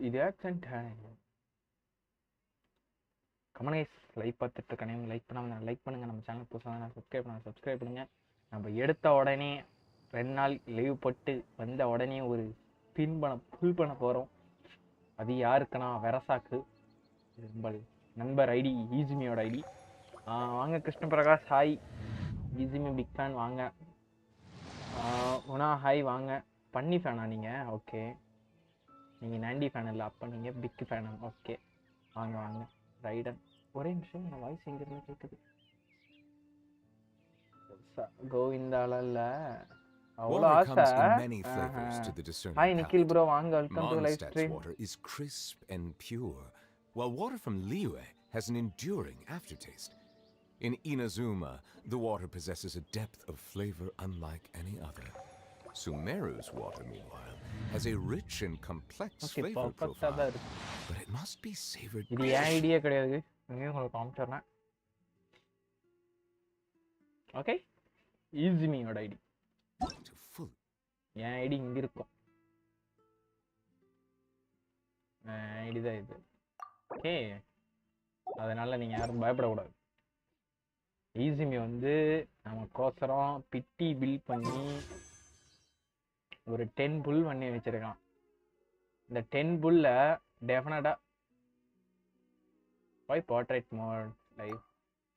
இது action time. Comment guys, like பார்த்துட்டு இருக்கேன், லைக் பண்ணாம லைக் பண்ணுங்க. நம்ம சேனல் புதுசாக சப்ஸ்கிரைப் பண்ணுங்க. நம்ம எடுத்த உடனே 2 நாள் லீவ் போட்டு வந்த உடனே ஒரு ஃபுல் பண்ண போகிறோம். அது யாருக்குன்னா வெரசாக்கு, உங்கள் நண்பர் ஐடி, ஈஸிமியோட ஐடி. வாங்க கிருஷ்ண பிரகாஷ், ஹாய். ஈஸிமி பிக் ஃபேன், வாங்க. உனா ஹாய், வாங்க. பண்ணி ஃபேனா நீங்கள்? ஓகே, நீங்கள் நாண்டி ஃபேன் இல்லை, அப்போ நீங்கள் பிக் ஃபேனா? ஓகே, வாங்க வாங்க. ரைடன், ஒரே நிமிஷம், என் வாய்ஸ் எங்கிருந்து கேட்குது? கோவிந்தால இல்லை, அவ்வளோ ஆசை. ஹாய் நிக்கில் ப்ரோ, வாங்க, welcome to live stream. Water is crisp and pure, while water from Liyue has an enduring aftertaste. In Inazuma, the water possesses a depth of flavor unlike any other. Sumeru's water, meanwhile, has a rich and complex flavor profile, but it must be savored. இது ஏன் idea கிடையாது, இங்கே உங்களுக்கு காமிச்சிடுறேன். Okay, ஈஸிமியோட ID, என் ID இங்கே இருக்கும். ID தான் இது. ஓகே, அதனால் நீங்கள் யாரும் பயப்படக்கூடாது. ஈஸிமி வந்து நமக்கோசரம் பிட்டி பில் பண்ணி ஒரு 10 புல் பண்ணி வச்சுருக்கான். இந்த 10 புல்ல டெஃபினட்டாக போய் போர்ட்ரேட் மோட் லைவ்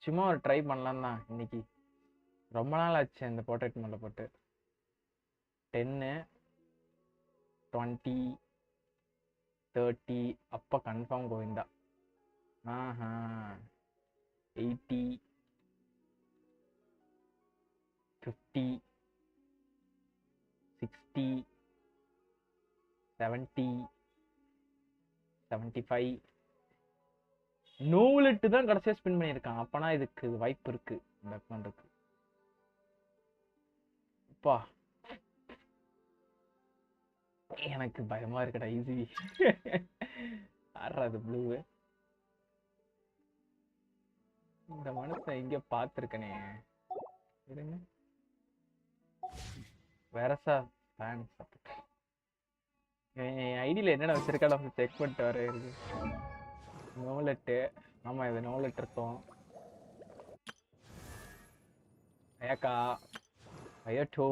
சும்மா ஒரு ட்ரை பண்ணலாம் தான். இன்னைக்கு ரொம்ப நாள் ஆச்சு இந்த போர்ட்ரேட் மோடில் போட்டு. 10, 20, 30 அப்போ கன்ஃபார்ம் கோவிந்தா. 80, 50, 60, 70, 75. நோவுலெட்டு தான் கடைசியாக ஸ்பின் பண்ணியிருக்கான். அப்போனா இதுக்கு வாய்ப்பு இருக்கு இந்த அக்கௌண்ட்டுக்கு. அப்பா எனக்கு பயமா இருக்குடா. ஈஸி ஆடுறாது ப்ளூவு. இந்த மனுஷன் எங்க பார்த்துருக்கனே. இருங்க, வேறசா ஃபேன்ஸ் என் ஐடியில் என்னென்ன வச்சிருக்காலும் செக் பண்ணிட்டு வர இருக்கு. நோலெட்டு, ஆமாம் இது நோலெட் இருக்கும். ஐயாக்கா, ஐயோ,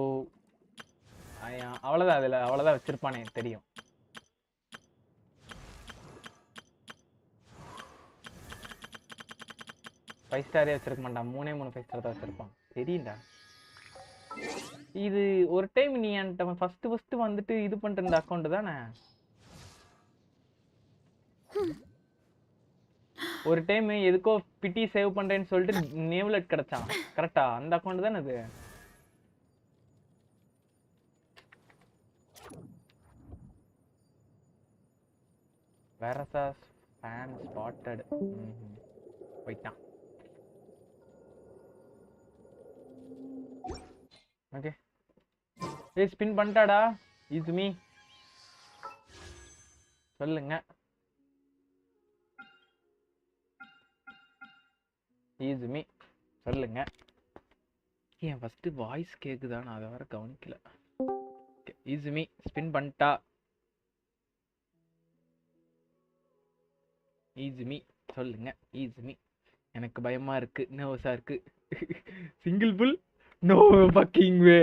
ஐயா, அவ்வளோதான். அதில் அவ்வளோதான் வச்சிருப்பானே தெரியும். ஃபைவ் ஸ்டாரே வச்சிருக்க மாட்டான், 3 5 ஸ்டார் தான் வச்சிருப்பான். தெரியுண்டா. இது ஒரு டைம் நீ என்கிட்ட ஃபர்ஸ்ட் வந்துட்டு இது பண்ணிட்டு இருந்த அக்கௌண்ட் தானே? ஒரு டைம் எதுக்கோ பிட்டி சேவ் பண்றேன்னு சொல்லிட்டு நேவ்லெட் கிடைச்சான், கரெக்டா? அந்த அக்கௌண்ட் தானே அது? வேரசாஸ் ஃபேன் ஸ்பாட்டட் போயிட்டான். ஓகே, ஏய் ஸ்பின் பண்ணிட்டாடா ஈஸிமி, சொல்லுங்க. ஈஸிமி சொல்லுங்க. ஏன் ஃபர்ஸ்ட் வாய்ஸ் கேக்குதா? நான் அதை வர கவனிக்கல. ஈஸிமி ஸ்பின் பண்ணிட்டா. ஈஸிமி சொல்லுங்க. ஈஸிமி, எனக்கு பயமா இருக்கு, நர்வஸா இருக்கு. சிங்கிள் புல், நோ ஃபக்கிங் வே.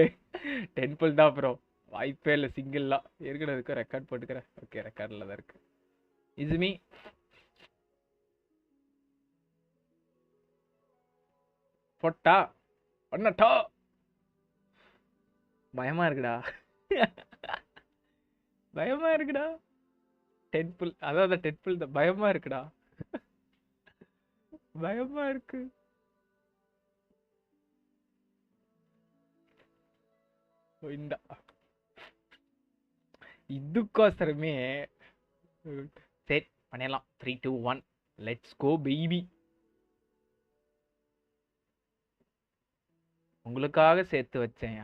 10 புல் தான் ப்ரோ, வாய்ப்பே இல்லை. சிங்கிள்லாம் இருக்கிறதுக்கு ரெக்கார்ட் போட்டுக்கிறேன். ஓகே, ரெக்கார்டில் தான் இருக்கு. ஈஸிமி போட்டா பண்ணட்டா. பயமா இருக்குடா. பயமா இருக்குடா. 10 புல், அதான் 10 புல் தான். பயமா இருக்குடா, பயமா இருக்கு. இந்த இதுக்கோசரமே செட் பண்ணிடலாம். 3 2 1 லெட்ஸ் கோ பேபி. உங்களுக்காக சேர்த்து வச்சேன்.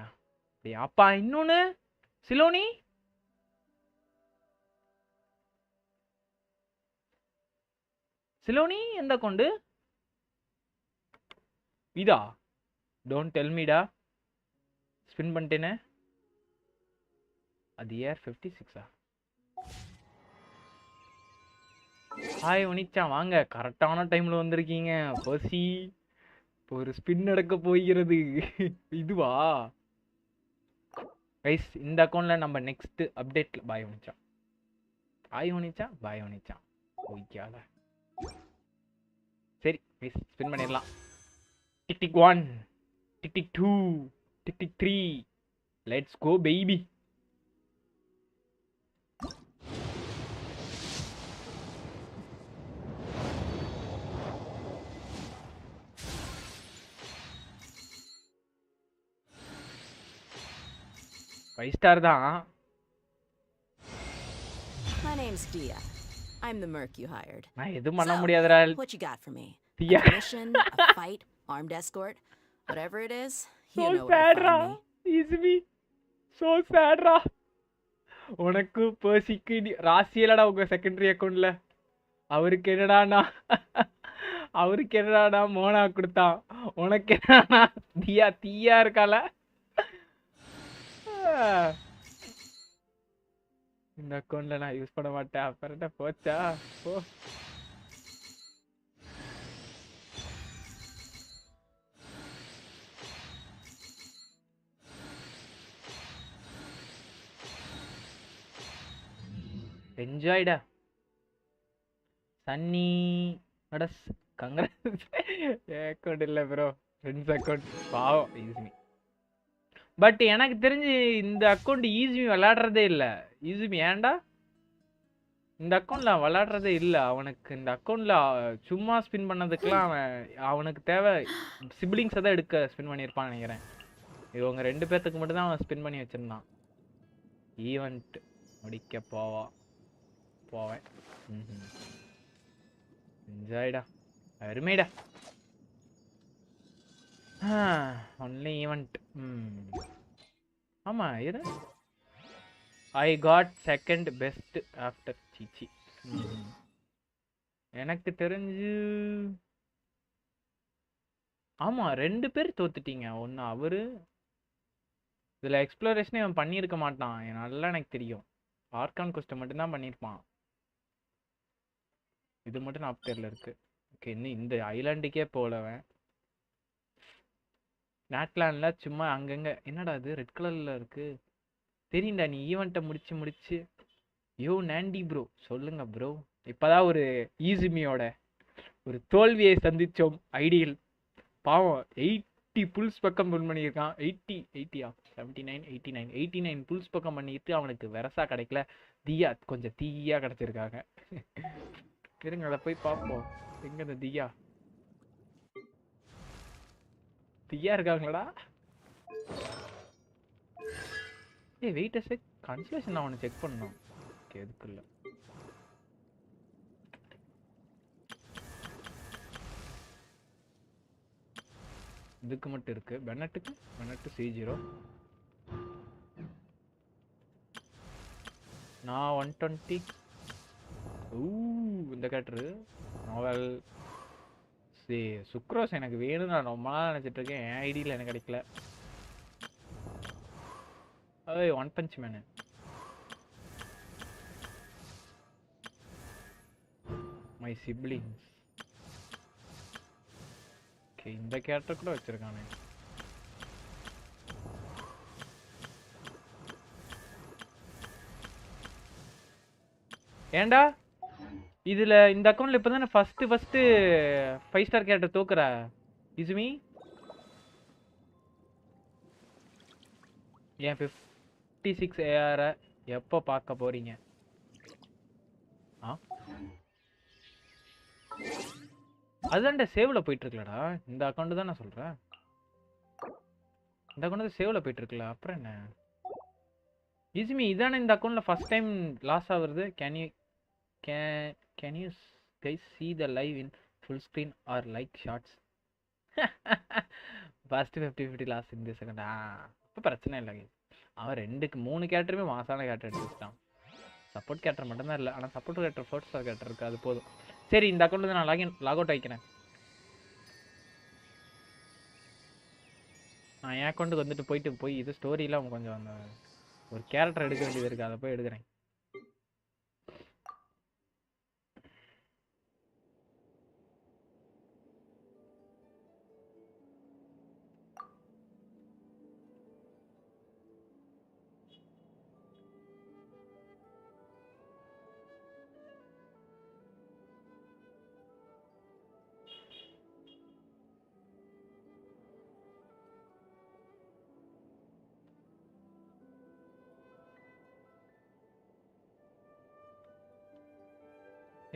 அப்பா இன்னொன்னு சிலோனி, சிலோனி எந்த அக்கௌண்ட் இதா? டோன்ட் டெல் மீடா. ஸ்பின் பண்ணிட்டேனே. அது ஏர் 56ஆ? ஹாய் ஒனிச்சான் வாங்க, கரெக்டான டைம்ல வந்திருக்கீங்க. பசி ஒரு ஸ்பின் நடக்க போகிறது. இதுவா கைஸ்? இந்த அக்கௌண்ட்ல நம்ம நெக்ஸ்ட் அப்டேட்ல பாய் ஒனிச்சான். பாய் ஒனிச்சான், பாய் ஒனிச்சான். ஓய்யால சரி கைஸ், ஸ்பின் பண்ணிடலாம். Tick tick 1, tick tick 2, tick tick 3. Let's go baby. Five star தான். My name's Dia. I'm the merc you hired. நான் எதுவும் பண்ண முடியாதுடா. What you got for me? Dia. A mission, a fight, armed escort, whatever it is, you So know where sad to raw. find me. Izmi. So sad ரா. உனக்கு பர்சிக்கு ராசியலடா உங்க secondary அக்கௌண்ட்ல. அவருக்கு என்னடானா மோனா கொடுத்தான். உனக்கு என்னடா தியா தீயா இருக்கால. இந்த அக்கௌண்ட்ல நான் யூஸ் பண்ண மாட்டேன். அப்புறம் போச்சா போ. என்ஜாய்டா சன்னி அடஸ். கங்க்ராட்ஸ். அக்கௌண்ட் இல்லை ப்ரோ, ஃப்ரெண்ட்ஸ் அக்கௌண்ட். பாவம் ஈஸ்மி. பட் எனக்கு தெரிஞ்சு இந்த அக்கௌண்ட் ஈஸ்மி விளையாடுறதே இல்லை. ஈஸ்மி ஏன்டா இந்த அக்கௌண்ட்ல விளையாடுறதே இல்லை? அவனுக்கு இந்த அக்கௌண்ட்ல சும்மா ஸ்பின் பண்ணதுக்கெல்லாம் அவனுக்கு தேவை சிப்ளிங்ஸை தான் எடுக்க ஸ்பின் பண்ணியிருப்பான்னு நினைக்கிறேன். இவங்க 2 பேர்த்துக்கு மட்டும் தான் அவன் ஸ்பின் பண்ணி வச்சிருந்தான். ஈவெண்ட் முடிக்க போவேன். என்ஜாய்டா, அருமைடா. Only event. ஆமா இரு. I got second best after சீச்சி. எனக்கு தெரிஞ்சு ஆமா 2 பேர் தோத்துட்டீங்க. ஒன்று அவரு, இதில் எக்ஸ்ப்ளோரேஷனே அவன் பண்ணியிருக்க மாட்டான். நல்லா எனக்கு தெரியும். ஆர்கான் கொஸ்ட் மட்டும்தான் பண்ணியிருப்பான். இது மட்டும் நான் அப்டேர்ல இருக்கு. ஓகே, இன்னும் இந்த ஐலாண்டுக்கே போலவன். நாட்லாண்ட்ல சும்மா அங்கங்க. என்னடா இது ரெட் கலர்ல இருக்கு? தெரியும்டா நீ ஈவெண்ட்டை முடிச்சு. யோ நாண்டி ப்ரோ சொல்லுங்க ப்ரோ. இப்பதான் ஒரு ஈஸிமியோட ஒரு தோல்வியை சந்திச்சோம். ஐடியல் பாவம் 80 புல்ஸ் பக்கம் புல் பண்ணியிருக்கான். 80 79 89 புல்ஸ் பக்கம் பண்ணிட்டு அவனுக்கு வெரசா கிடைக்கல. தியா கொஞ்சம் தீயா கிடைச்சிருக்காங்க. இருங்க அதை போய் பார்ப்போம். எங்க இந்த தியா இருக்காங்களா? ஏய் வெயிட் அ செக், கன்சலேஷன் நான் அவனை செக் பண்ணணும். ஓகே எதுக்குள்ள இதுக்கு மட்டும் இருக்கு. பெனட்டு C0. நான் 120. இந்த கேட்டரு நோவல் சுக்ரோஸ் எனக்கு வேணும். நான் ரொம்ப நாள் நினைச்சிட்டு இருக்கேன். என் ஐடியில் எனக்கு கிடைக்கல. One punch man. My siblings. Okay இந்த கேரக்டர் கூட வச்சிருக்கானே. ஏண்டா இதுல இந்த அக்கௌண்ட்ல இப்பதானே ஃபர்ஸ்ட் 5 ஸ்டார் கேரக்டர் தோக்குற இசுமி. ஏன் 56 AR எப்போ பார்க்க போறீங்க? அதுதான்டா சேவ்ல போயிட்டு இருக்கலடா. இந்த அக்கௌண்ட் தான் நான் சொல்றேன். இந்த அக்கௌண்ட் சேவ்ல போயிட்டு இருக்கல. அப்புறம் என்ன இசுமி இதானே இந்த அக்கௌண்ட்ல ஃபர்ஸ்ட் டைம் லாஸ் ஆகுறது? Can you guys see the live in full screen or like shots? First 50 last in this second. இப்போ பிரச்சனை இல்லை. அவன் 3 கேரக்டருமே மாசான கேரக்டர் எடுத்துட்டான். சப்போர்ட் கேரக்டர் மட்டும்தான் இல்லை. ஆனால் சப்போர்ட் கேரக்டர் 4 ஸ்டார் கேரக்டர் இருக்குது. அது போதும். சரி இந்த அக்கௌண்ட்ல நான் லாக் அவுட் ஆகிக்கிறேன். நான் என் அக்கௌண்ட்டுக்கு வந்துட்டு போய் இது ஸ்டோரியில் கொஞ்சம் அந்த ஒரு கேரக்டர் எடுக்க வேண்டியது இருக்குது. அதை போய் எடுக்கிறேன்.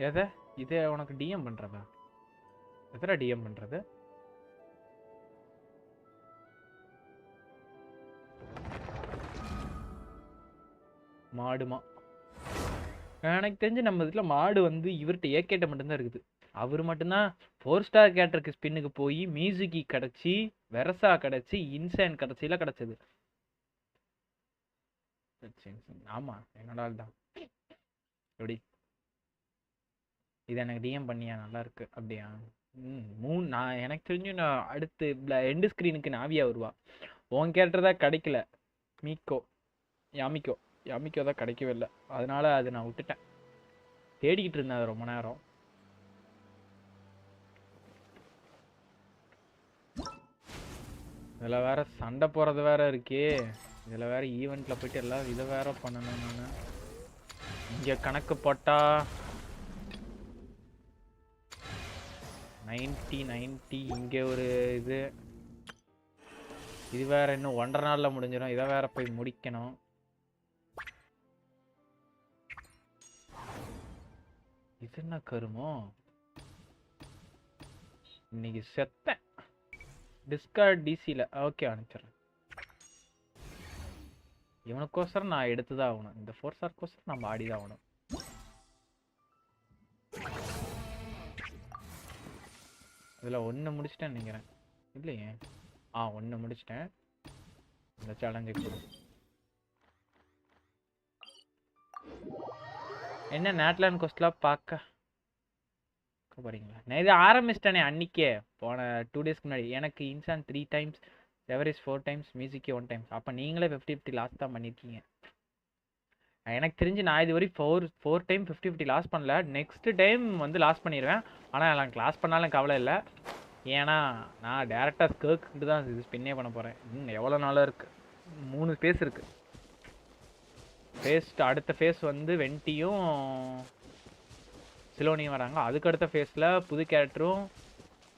எதை இதை உனக்கு டிஎம் பண்றதா? எத்தனை டிஎம் பண்றது? மாடுமா? எனக்கு தெரிஞ்சு நம்ம இதுல மாடு வந்து இவர்கிட்ட ஏகேட்ட மட்டும்தான் இருக்குது. அவர் மட்டும்தான் 4 ஸ்டார் கேட்டருக்கு ஸ்பின்னுக்கு போய் மியூசிக்கி கிடைச்சி, வெரசா கிடைச்சி, இன்சேன் கிடைச்சில கிடைச்சது. ஆமா என்னோட ஆள் தான். எப்படி இது எனக்கு டிஎம் பண்ணியா? நல்லா இருக்கு. அப்படியா? நான் எனக்கு தெரிஞ்சு நான் அடுத்து எண்டு ஸ்க்ரீனுக்கு நாவியா வருவா. உன் கேரக்டர் தான் கிடைக்கல. மீக்கோ யாமிக்கோ யாமிக்கோ தான் கிடைக்கவே இல்லை. அதனால அது நான் விட்டுட்டேன். தேடிக்கிட்டு இருந்தேன் அது ரொம்ப நேரம். இதில் வேற சண்டை போகிறது வேற இருக்கே. இதில் வேற ஈவெண்ட்டில் போயிட்டு எல்லாம் இதை வேற பண்ணணும். நான் இங்கே கணக்கு போட்டா 90 இங்கே ஒரு இது வேற இன்னும் 1.5 நாளில் முடிஞ்சிடும். இதை வேற போய் முடிக்கணும். இது என்ன கருமோ? இன்னைக்கு செத்தேன். Discord டிசியில் okay அனுப்பிச்சிடுறேன். இவனுக்கோசரம் நான் எடுத்துதான் ஆகணும். இந்த 4 ஸ்டார்க்கோசரம் நம்ம ஆடிதான் ஆகணும். இதில் 1 முடிச்சிட்டேன்னு நினைக்கிறேன். இல்லையே 1 முடிச்சிட்டேன். இந்த சேலஞ்சுக்கு என்ன நேட்லாண்ட் கோஸ்ட்லாம் பார்க்க போறீங்களா? நான் இது ஆரம்பிச்சிட்டேனே அன்னைக்கே, போன 2 டேஸ்க்கு முன்னாடி. எனக்கு இன்சான் 3 டைம்ஸ், எவரேஜ் 4 டைம்ஸ், மியூசிக்கே 1 டைம்ஸ். அப்போ நீங்களே 50-50 லாஸ் தான் பண்ணியிருக்கீங்க. எனக்கு தெரிஞ்சு நான் இது வரைக்கும் 4 டைம் 50-50 லாஸ் பண்ணல. நெக்ஸ்ட் டைம் வந்து லாஸ் பண்ணிடுவேன். ஆனால் எனக்கு லாஸ் பண்ணாலும் கவலை இல்லை. ஏன்னா நான் டேரெக்டாக ஸ்கர்க்கிட்டு தான் இது ஸ்பின்னே பண்ண போகிறேன். எவ்வளோ நாளாக இருக்குது? 3 ஃபேஸ் இருக்குது. அடுத்த ஃபேஸ் வந்து வெண்டியும் சிலோனியும் வராங்க. அதுக்கு அடுத்த ஃபேஸில் புது கேரக்டரும்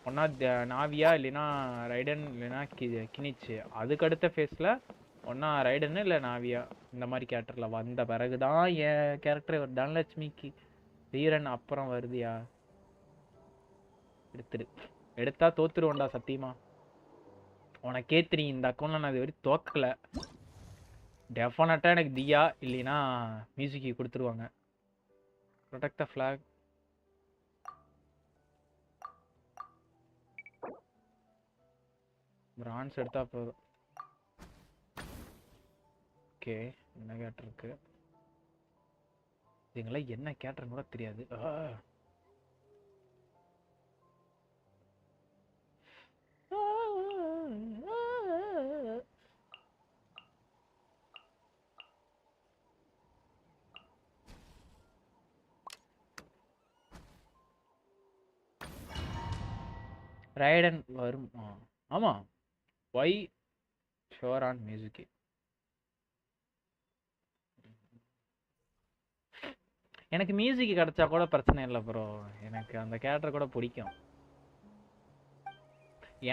ஒன்றா நாவியா இல்லைன்னா ரைடன் இல்லைன்னா கினிச்சு. அதுக்கு அடுத்த ஃபேஸில் ஒன்றா ரைடன்னு இல்லை நாவியா இந்த மாதிரி கேரக்டரில் வந்த பிறகு தான் என் கேரக்டர் தனலட்சுமிக்கு வீரன் அப்புறம் வருதியா. எடுத்தா தோத்துருவோண்டா சத்தியமா. உனக்கே தெரியும் இந்த அக்கௌண்ட்டில் நான் இது வரைக்கும் தோக்கலை. டெஃபினட்டாக எனக்கு தியா இல்லைன்னா மியூசிக்கு கொடுத்துருவாங்க. Protect the flag. பிரான்ஸ் எடுத்தா போதும். ஓகே என்ன கேரக்டர் இருக்கு? இதுங்களாம் என்ன கேரக்டர்னு கூட தெரியாது. ரைடன் வரும். ஆமாம் ஒய் ஷோர் ஆன் மியூசிக். எனக்கு மியூசிக் கிடைச்சா கூட பிரச்சனை இல்லை ப்ரோ. எனக்கு அந்த கேரக்டர் கூட பிடிக்கும்.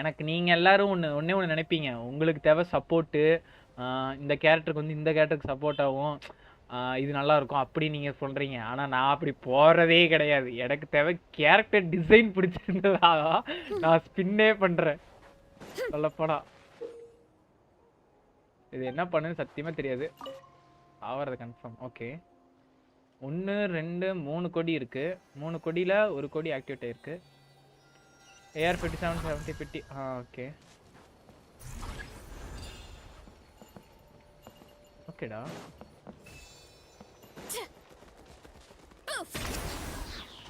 எனக்கு நீங்கள் எல்லாரும் ஒன்றே ஒன்று நினைப்பீங்க, உங்களுக்கு தேவை சப்போர்ட்டு. இந்த கேரக்டருக்கு வந்து இந்த கேரக்டருக்கு சப்போர்ட் ஆகும், இது நல்லா இருக்கும் அப்படி நீங்கள் சொல்கிறீங்க. ஆனால் நான் அப்படி போகிறதே கிடையாது. எனக்கு தேவை கேரக்டர் டிசைன் பிடிச்சிருந்ததா நான் ஸ்பின்னே பண்ணுறேன். சொல்லப்போனா இது என்ன பண்ணுன்னு சத்தியமாக தெரியாது. ஆகிறது கன்ஃபார்ம். ஓகே 1 2 3 கொடி இருக்குது. 3 கொடியில் 1 கொடி ஆக்டிவேட் ஆகிருக்கு. AR 57 70 50. ஓகே ஓகேடா.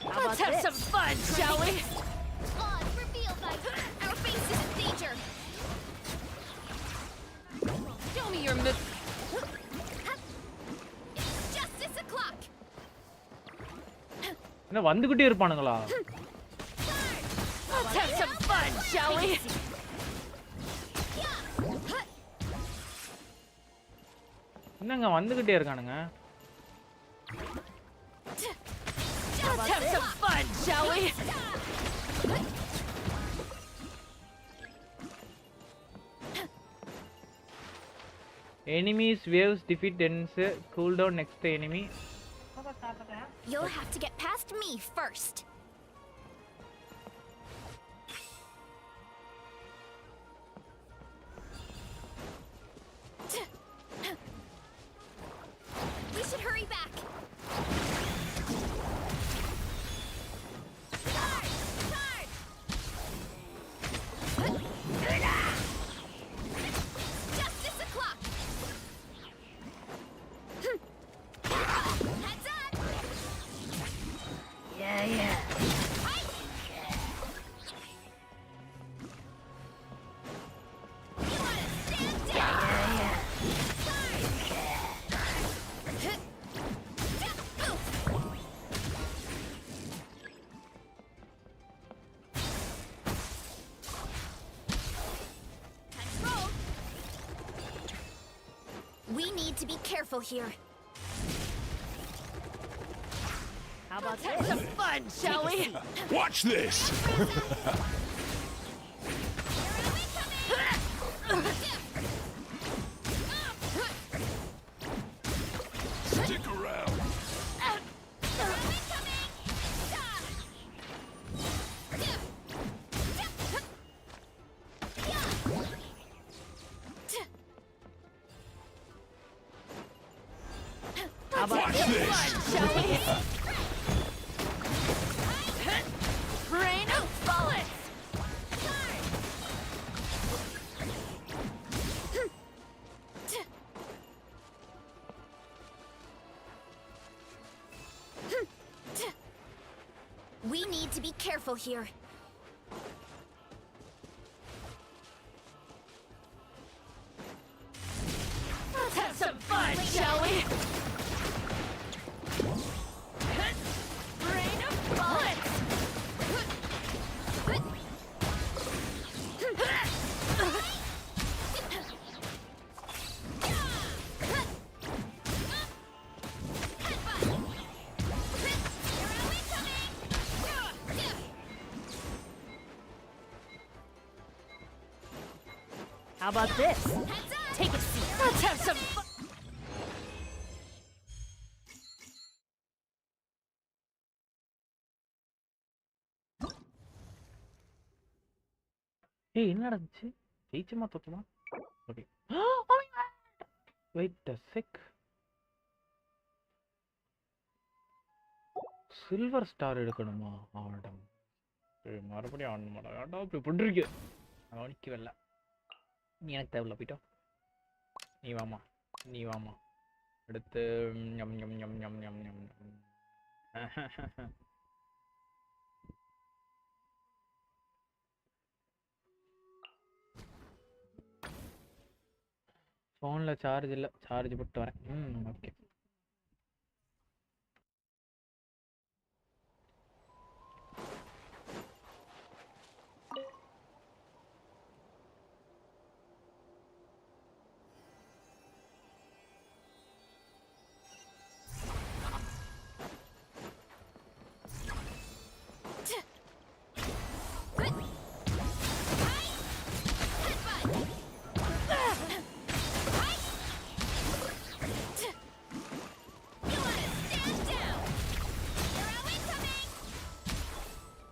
Let's have some fun, shall we? Odds reveal by our base is in danger. Show me your move. It's justice o'clock. என்ன வந்துகிட்டே இருப்பானுங்களா? Let's have some fun, shall we? என்னங்க வந்துகிட்டே இருக்கானுங்க? Let's have some fun, shall we? Enemies waves defeat ends cooldown next enemy. You'll have to get past me first. We should hurry back. Justice o'clock. Heads up. Yeah. You wanna stand down? Control. We need to be careful here. How about this? Some fun, shall we? Watch this! Stick around! How about Watch this? this! Fun, shall we? Rain of bullets! We need to be careful here. Let's have some fun, shall we? Rain of bullets! How about this? Take a seat. Let's have some fun. ஏய் என்ன நடந்துச்சு? ஜெயிச்சமா தோத்தமா? Okay. Wait a sec. Silver star எடுக்கணுமா? ஆடம். மறுபடியும் ஆடணுமாடா? ஏன்டா இப்படி பண்ணிருக்க? கவனிக்கவே இல்லை. நீ எனக்கு தேவையில்ல போயிட்டோ. நீ வாமா எடுத்து ஞம் ஞம் ஞம் ஞம் ஞம் ஞம் ஞம். ஃபோனில் சார்ஜ் இல்லை, சார்ஜ் போட்டு வரேன். Okay.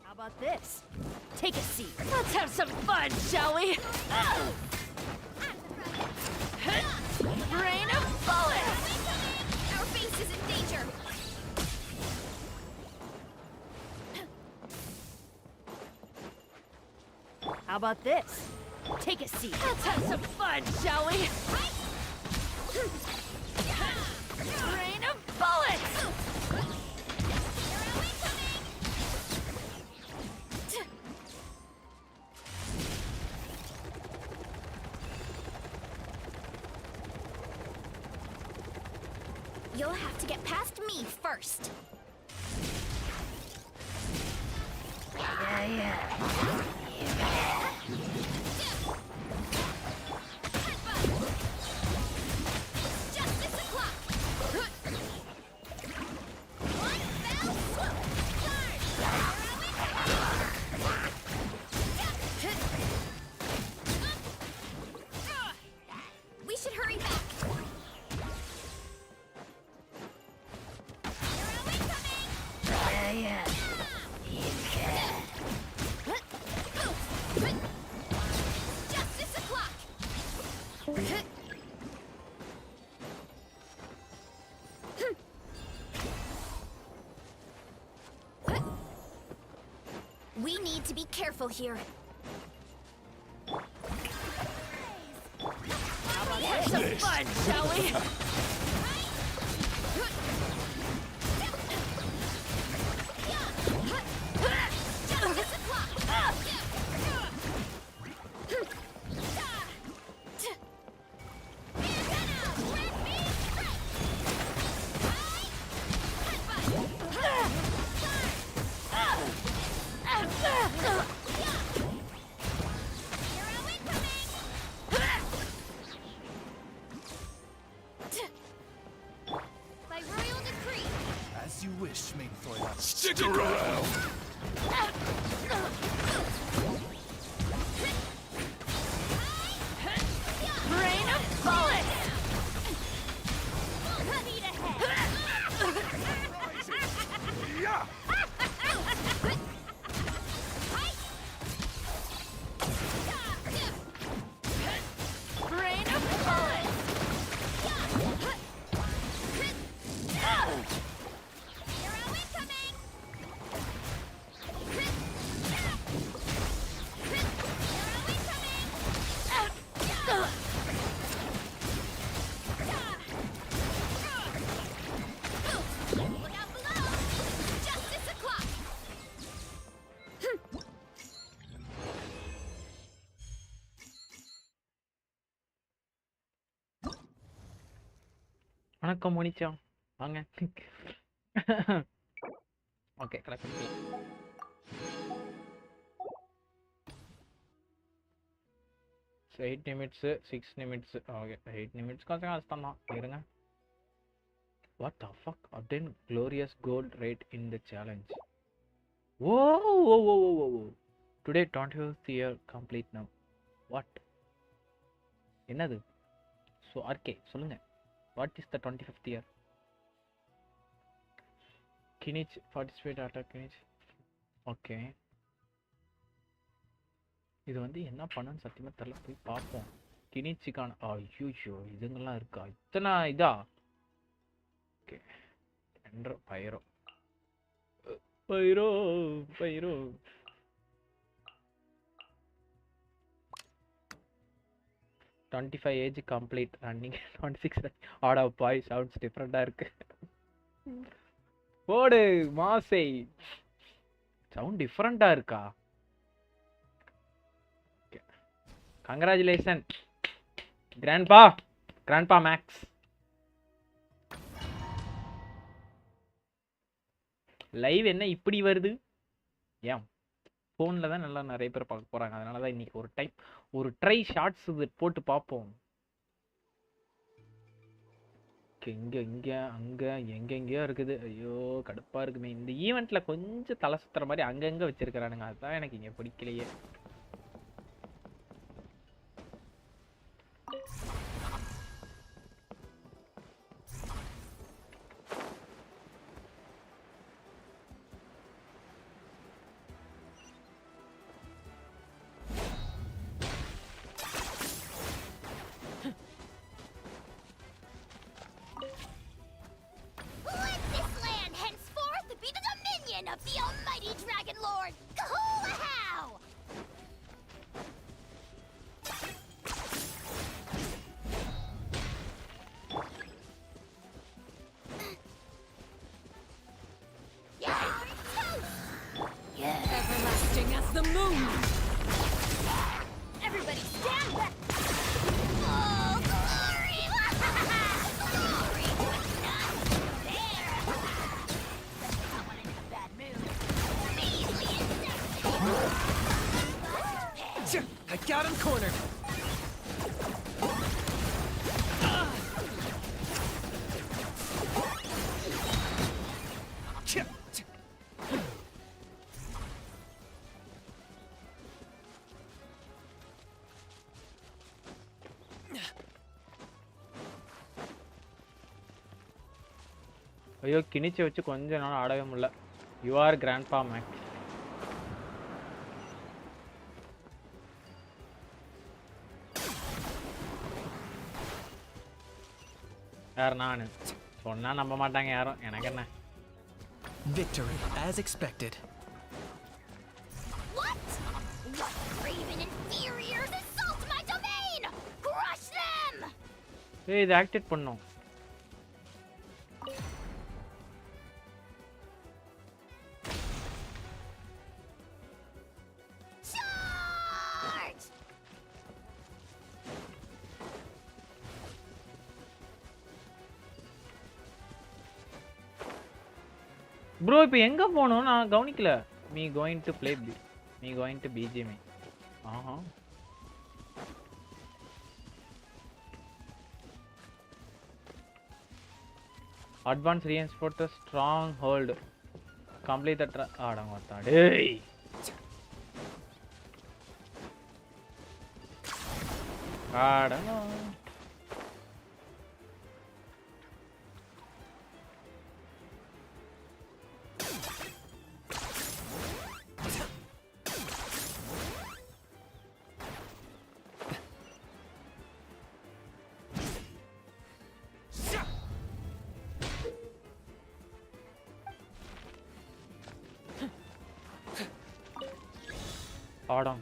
How about this? Take a seat. Let's have some fun, shall we? Rain of bullets! Our base is in danger. How about this? Take a seat. Let's have some fun, shall we? Rain of bullets! You'll have to get past me first. Justice o'clock. One fell swoop. We should hurry back. We need to be careful here. Have some fun, shall we? By royal decree. As you wish, main Fräulein. Stick around! Rain of bullets! Speed ahead. Yeah! Rain of bullets! Hero incoming. Look out below. Justice o'clock. வணக்கம் மோனிச்சா வாங்க. Okay correct பண்ணிக்கலாம். So 8 minutes 6 minutes okay 8 minutes கொஞ்சம் கஷ்டம் தான் இருங்க. What the fuck obtain glorious gold rate in the challenge. Oh oh oh oh oh today 20th year complete now. What என்னது? So RK சொல்லுங்க. What is the 25th year? Kinich participate ஆட்டா Kinich. Okay இது வந்து என்ன பண்ணுன்னு சத்தியமாக தெரில, போய் பார்ப்போம். கினிச்சிக்கான ஐயோ இதுங்கெல்லாம் இருக்கா? இத்தனை இதா? ஓகே பைரோ பைரோ பைரோ 25 ஏஜ் கம்ப்ளீட் ரன்னிங் 26 ஆடா பாய் சவுண்ட்ஸ் டிஃப்ரெண்டாக இருக்கு. போடு மாசை சவுண்ட் டிஃப்ரெண்டாக இருக்கா? Okay congratulation grandpa Max. Live என்ன இப்படி வருது? ஏன் ஃபோனில் தான் நல்லா நிறைய பேர் பார்க்க போகிறாங்க, அதனால தான் இன்றைக்கி ஒரு ட்ரை ஷார்ட்ஸ் இது போட்டு பார்ப்போம். இங்கே அங்கே எங்கெங்கேயோ இருக்குது. ஐயோ கடுப்பாக இருக்குமே. இந்த ஈவெண்ட்டில் கொஞ்சம் தலை சுற்றுற மாதிரி அங்கங்கே வச்சுருக்கிறானுங்க, அதுதான் எனக்கு இங்கே பிடிக்கலையே. Let this land henceforth be the dominion of the almighty Dragon Lord Kahulahau! Everlasting as the moon! Everybody stand back! Oh, glory! Glory! None there! Someone in a bad mood. Measly insect! I got him cornered. ஐயோ Kenichi வச்சு கொஞ்ச நாள் ஆடவே முடியல. You are grandpa Max. யார்? நான் சொன்னா நம்ப மாட்டாங்க யாரும். எனக்கு என்ன? Victory, as expected. ஏய் இது ஆக்டிவேட் பண்ணோம். Charge! ப்ரோ இப்போ எங்க போணும் நான் கவனிக்கல. Me going to play me going to BGM. ஆஹா advance reinforce strong hold complete the ஆடங்க வரதா டேய் ஆடங்க ஆடம்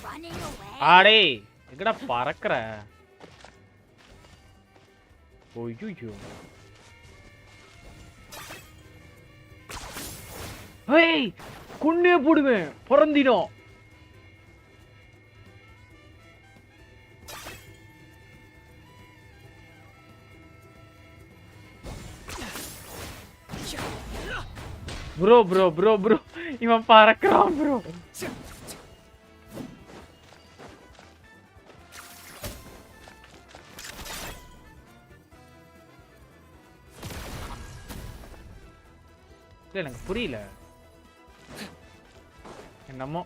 Running away? ஆடே எங்கடா பறக்கற ஓய்யோ ஏய் குன்னே போடுவேன் பறந்திடும் ப்ரோ ப்ரோ ப்ரோ ப்ரோ இவன் பறக்கறான் ப்ரோ இல்ல எனக்கு புரியல என்னமோ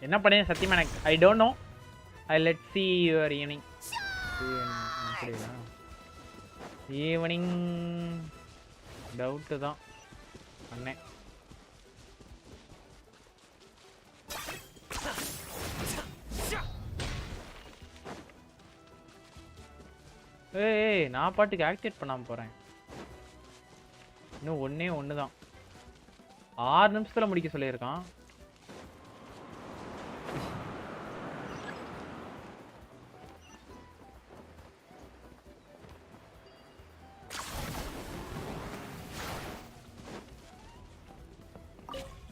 என்ன பண்ணேன் சத்தியமா எனக்கு I don't know I let see your evening evening doubt தான் அண்ணே ஏய் நான் பாட்டுக்கு ஆக்டிவேட் பண்ணாம போறேன் இன்னும் ஒண்ணு தான் 6 நிமிஷத்துல முடிக்க சொல்லியிருக்கான்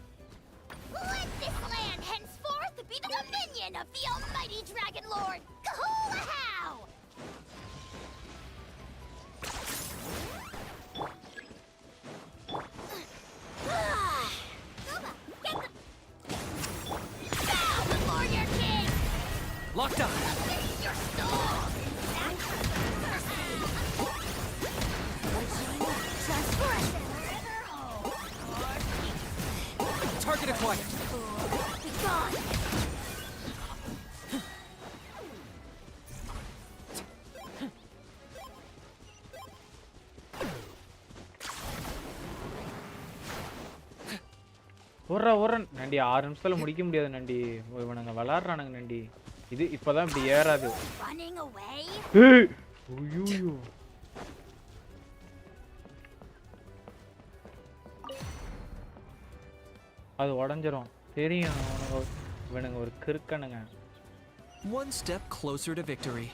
Let this land henceforth be the dominion of the almighty Dragon Lord, Kahulahow! Locked up. Target acquired. Be gone. ஒரு நண்டி 6 நிமிஷத்துல முடிக்க முடியாது நண்டி இவனுங்க விளையாடுறானுங்க நண்டி இது இப்பதான் இப்படி ஏறாது Running away? ஏய் ஐயோ அது உடைஞ்சிரும் தெரியும் இவனுங்க ஒரு கிறுக்கனுங்க One step closer to victory.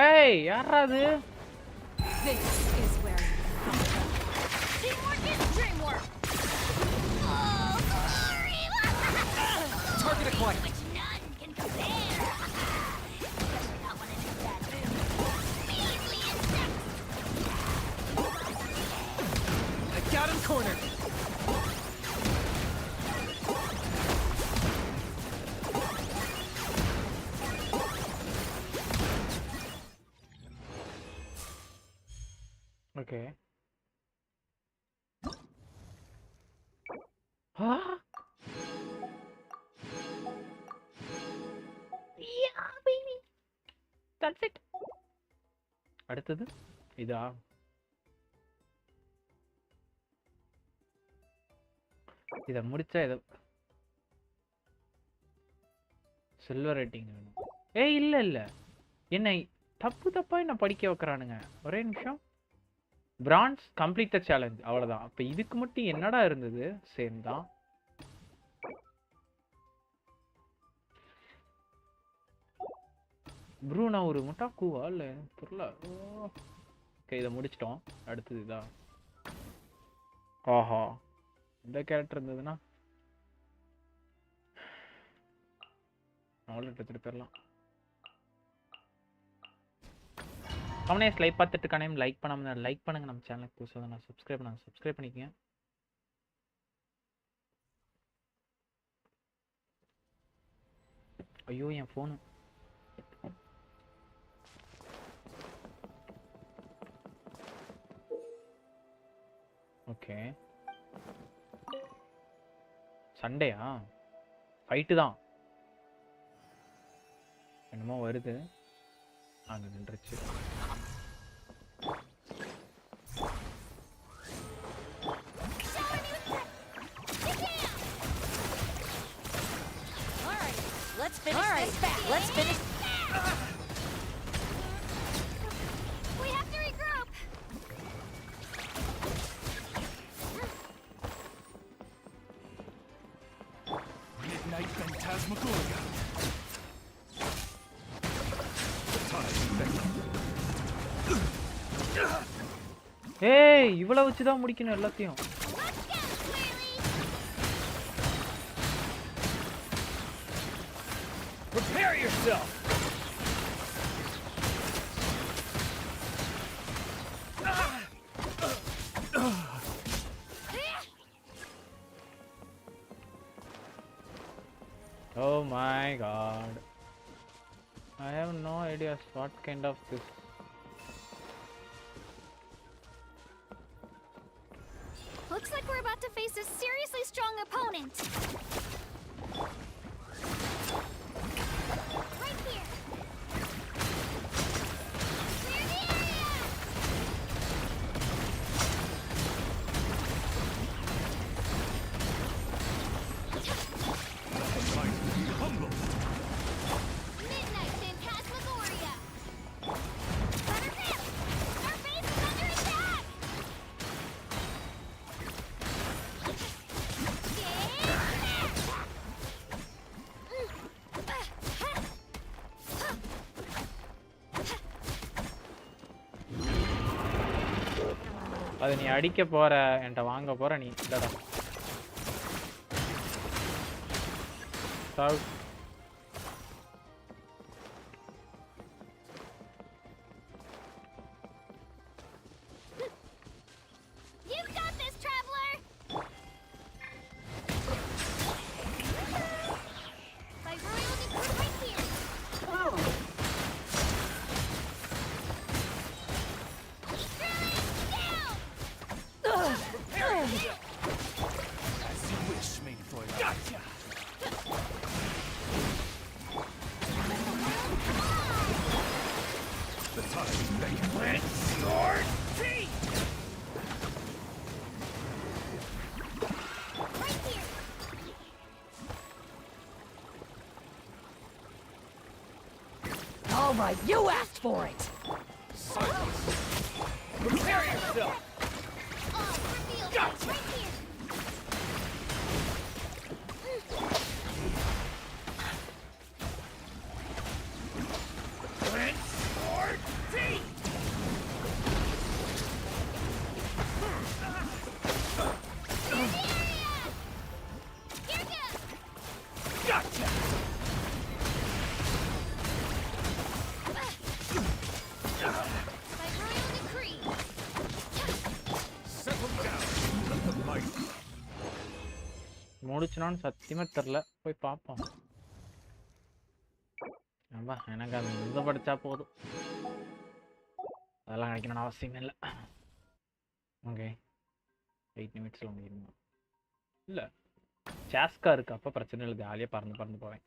ஏய் யாரா அது This is where you Teamwork is dreamwork! Oh, glory! Target acquired. Which none can compare! Especially not when it's that measly insect! I got him cornered. Okay. Ah yeah baby that's it. அடுத்தது இதா? இத முடிச்சா இத silver rating வேணும். ஏய் இல்ல இல்ல, என்னை தப்பா என்ன படிக்க வைக்கிறானுங்க. ஒரே நிமிஷம். பிரான்ஸ் கம்ப்ளீட் த சேலஞ்ச், அவ்வளவுதான். அப்ப இதுக்கு மட்டும் என்னடா இருந்தது? சேம் தான். ப்ரூ நான் ஒரு முட்டா கூவா இல்ல புரியல. ஓகே இதை முடிச்சிட்டோம். அடுத்தது இதா? ஆஹா இந்த கேரக்டர் இருந்ததுன்னா அவ்வளோ எடுத்துட்டு போயிடலாம். கமெண்ட்ஸ் லைக் பார்த்துட்டு இருக்கானே லைக் பண்ணாம லைக் பண்ணுங்க. நம்ம சேனலுக்கு புதுசாக நான் சப்ஸ்கிரைப் பண்ணிக்கங்க. ஐயோ என் ஃபோனு. ஓகே சண்டேயா? ஃபைட்டு தான் என்னமோ வருது. அங்கே நின்றுச்சு. Let's finish. We have to regroup. Midnight Phantasmagoria. ஏய் இவ்வளவு வச்சு தான் முடிக்கணும் எல்லாத்தையும். Prepare yourself. Oh my god. I have no idea what kind of this. Looks like we're about to face a seriously strong opponent. Right here. Clear the area. Humbly. Midnight Phantasmagoria. Let her rip. Our base is under attack. அது நீ அடிக்க போற என்கிட்ட வாங்க போற நீ இல்லடா. சாவு. You've got this, traveler. By royal decree right here. As you wish, main Freud. Gotcha. The time that you went your teeth. Right here. All right, you asked for it. Silence. Prepare yourself. All revealed Gotcha. right here. Rinse your teeth. Here goes. Gotcha. By royal decree. Settle down. Let the light. முடிச்சுனான்னு சத்தியமா தெரியல. போய் பார்ப்போம். ஆமா எனக்கு அது இந்த படிச்சா போதும். அதெல்லாம் கிடைக்கணும்னு அவசியம் இல்லை. ஓகே 8 நிமிஷத்தில் முடியுமா இல்லை சாஸ்கா இருக்கு அப்போ பிரச்சனை இல்லை ஜாலியாக பறந்து போவேன்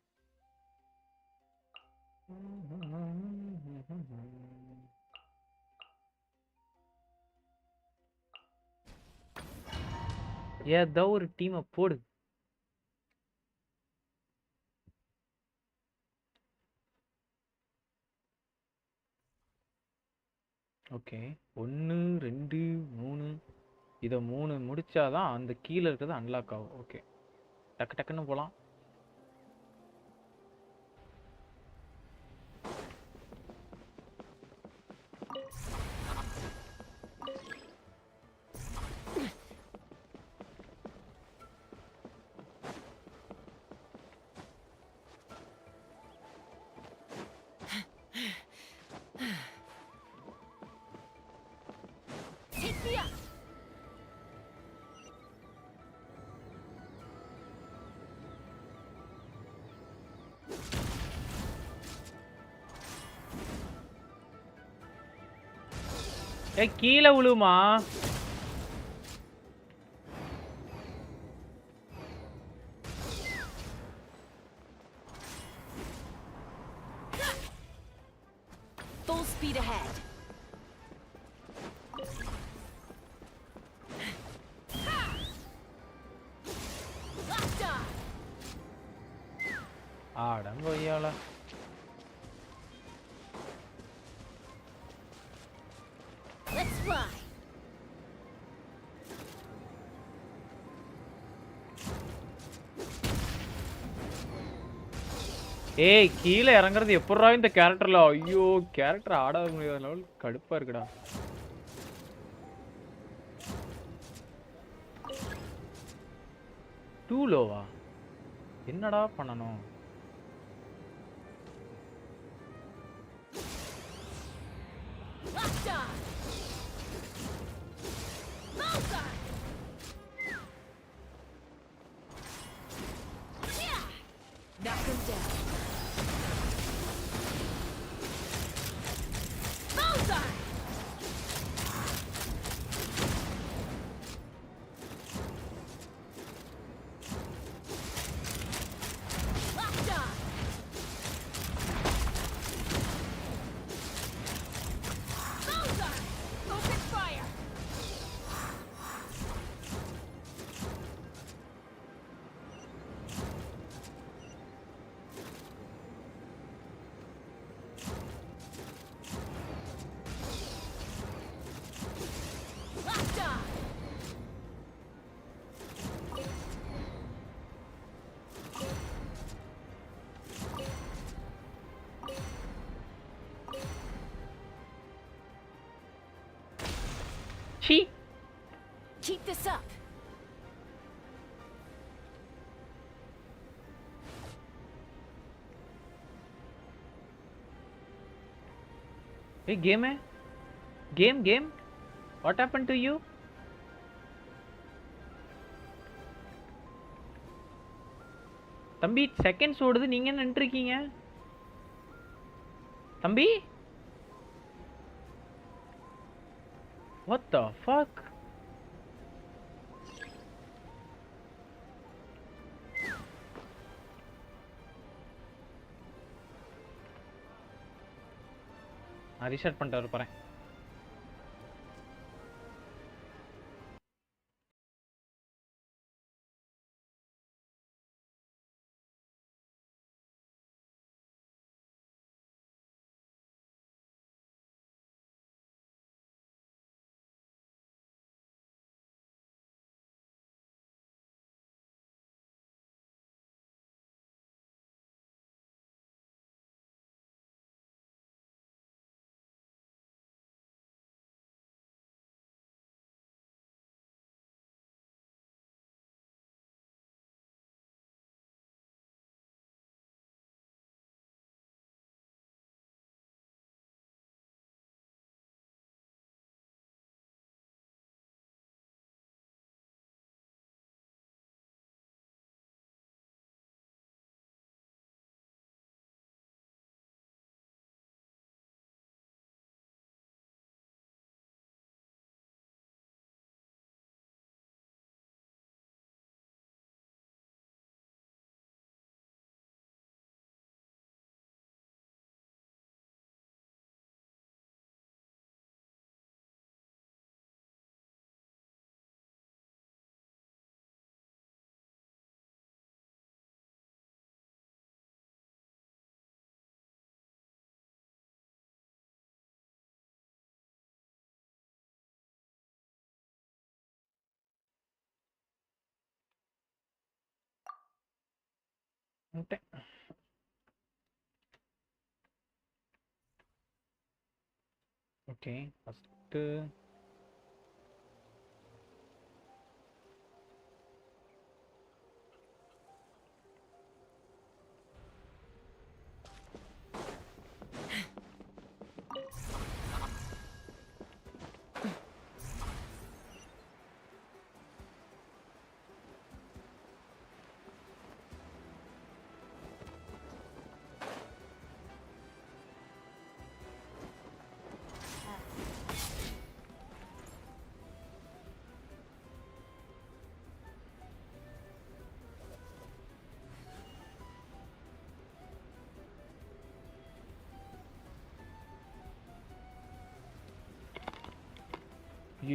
ஏதோ ஒரு டீமை போடு ஓகே 1 2 3 இதை 3 முடிச்சாதான் அந்த கீழே இருக்கிறது அன்லாக் ஆகும் ஓகே டக்குன்னு போகலாம் Take me up! கீழே விழுமா Full speed ahead. Locked on. ஆடங்கொய்யால Let's fly. ஏய் கீழே இறங்குறது எப்படா இந்த கேரக்டர்ல ஐயோ கேரக்டர் ஆட முடியாத லெவல் கடுப்பா இருக்குடா டூ லோவா என்னடா பண்ணணும் Locked on. Bullseye. Yeah. Knock him down. Bullseye. Locked on. Bullseye. Open fire. Locked on. See Keep this up. ஏய் game what happen to you தம்பி செகண்ட்ஸ் ஓடுது நீங்க என்ன நின்றுருக்கீங்க தம்பி what the fuck நான் ரீசெட் பண்ணிட்டு வரேன் வந்துட்டேன். ஓகே ஃபஸ்ட்டு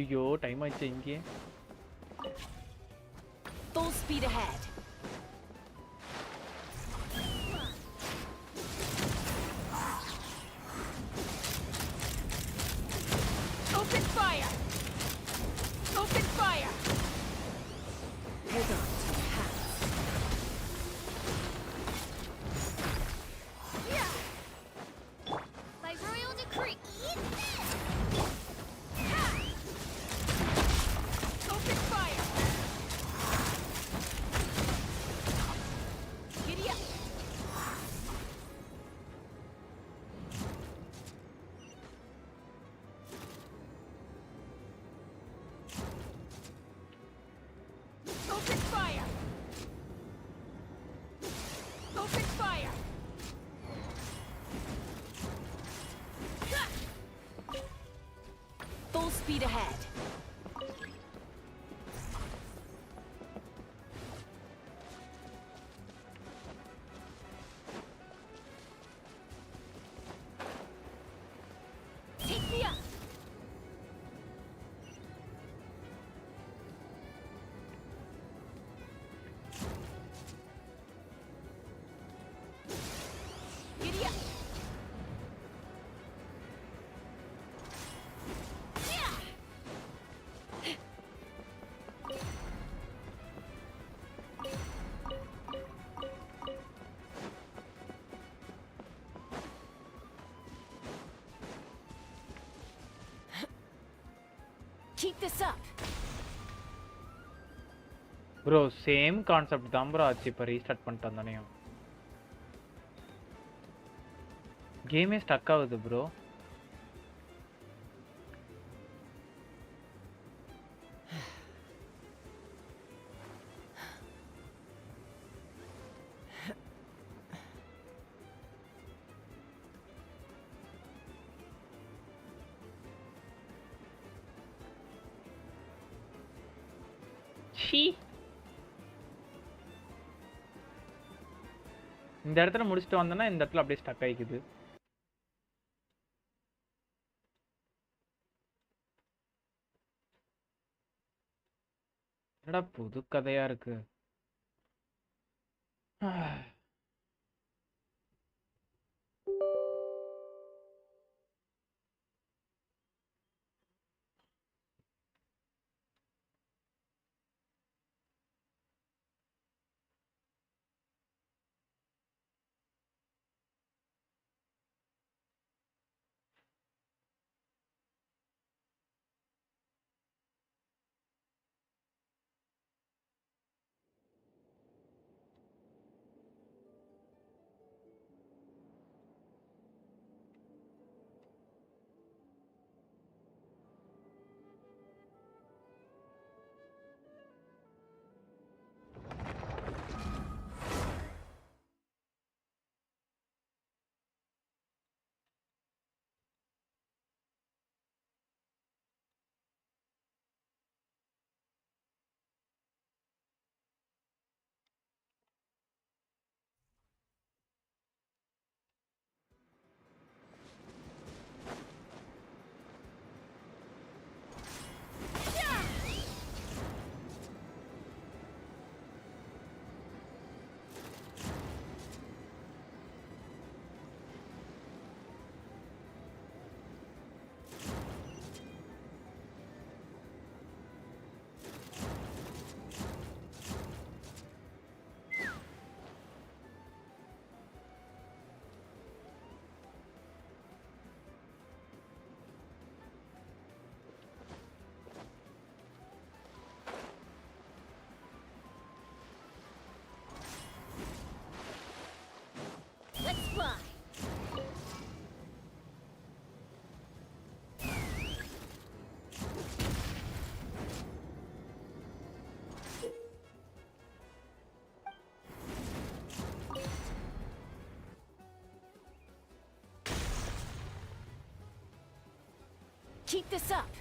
ஐயோ டைம் ஆயிடுச்சு இங்கே. Full speed ahead. Open fire! Open fire! Head on to the house. Yeah. By royal decree, eat this! Open fire! Giddy up! Open fire! Open fire! Full speed ahead. Take me up! Giddy up! Yeah. Keep this up! Bro same concept தான் bro ஆச்சு. இப்போ restart பண்ணிட்டு வந்தோனையும் கேமே stuck ஆகுது bro. இந்த இடத்துல முடிச்சுட்டு வந்தோன்னா இந்த இடத்துல அப்படியே ஸ்டக் ஆயிக்குது. என்னடா புது கதையா இருக்கு. Keep this up.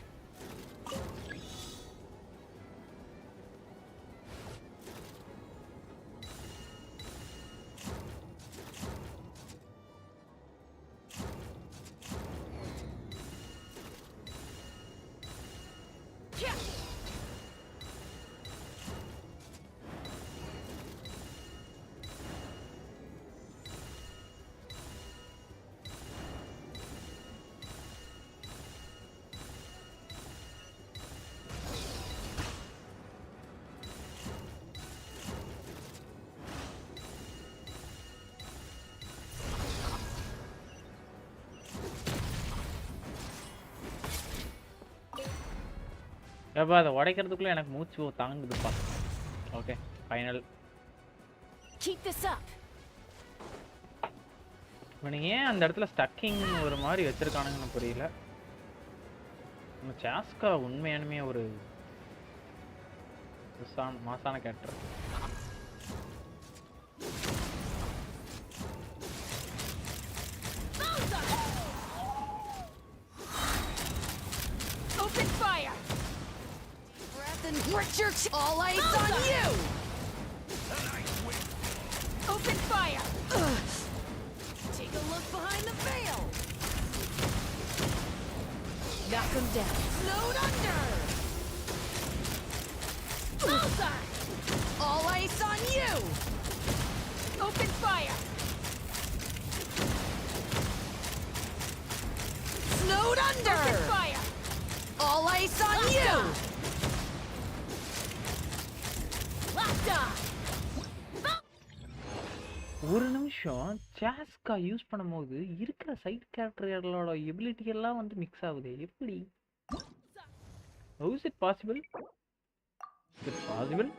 ஏப்பா அதை உடைக்கிறதுக்குள்ள எனக்கு மூச்சு தாங்குதுப்பா. Okay final. Keep this up. இவனுங்க ஏன் அந்த இடத்துல ஸ்டக்கிங் ஒரு மாதிரி வச்சிருக்கானுங்கன்னு புரியல. நம்ம சாஸ்கா உண்மையானுமே ஒரு மாசான character. Open fire. Breath and grit your all eyes on you. Open fire. Take a look behind the veil. Knock him down. Snowed under. Bullseye. All ice on you. Open fire. Snowed under. Open fire. All ice on you. Locked on. ஒரு நிமிஷம் சாஸ்கா use பண்ணும்போது இருக்கிற side கேரக்டர்களோட ability எல்லாம் வந்து mix ஆகுது. எப்படி? How is it possible? Is it possible?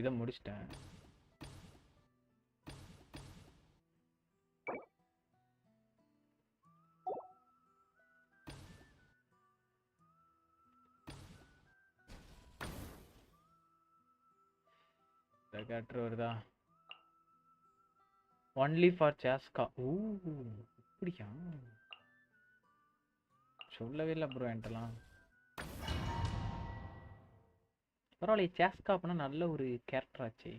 இதை முடிச்சிட்டேன். கேரக்டர் வருதா? Only for சாஸ்கா. ஓ அப்படியா? சொல்லவே இல்லை ப்ரோ என்கிட்டலாம். பரவாயில்ல, சாஸ்கா அப்படின்னா நல்ல ஒரு கேரக்டர் ஆச்சு.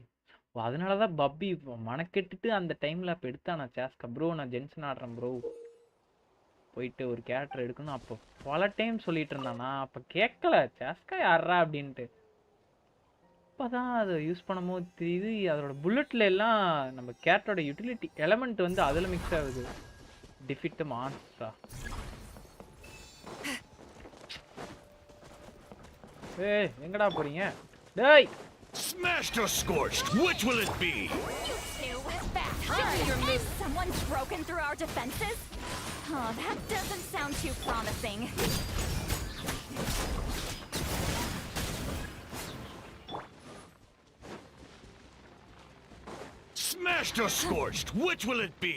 ஓ அதனால தான் பப்பி மனக்கெட்டுட்டு அந்த டைமில் அப்போ எடுத்தானா சாஸ்கா. ப்ரோ நான் ஜென்சன் ஆடுறேன் ப்ரோ, போயிட்டு ஒரு கேரக்டர் எடுக்கணும். அப்போ பல டைம் சொல்லிட்டு இருந்தானா, அப்போ கேட்கல சாஸ்கா யாரா அப்படின்ட்டு. அப்போதான் அதை யூஸ் பண்ணும்போது தெரியுது அதோட புல்லட்ல எல்லாம் நம்ம கேரக்டரோட யூட்டிலிட்டி எலமெண்ட் வந்து அதில் மிக்ஸ் ஆகுது. டிஃபிட் மான்ஸ்டரா? ஏய் எங்கடா போறீங்க? டேய் Smashed or scorched, which will it be? You two, fast hurry! Has someone broken through our defenses? Oh, that doesn't sound too promising. Smashed or scorched, which will it be?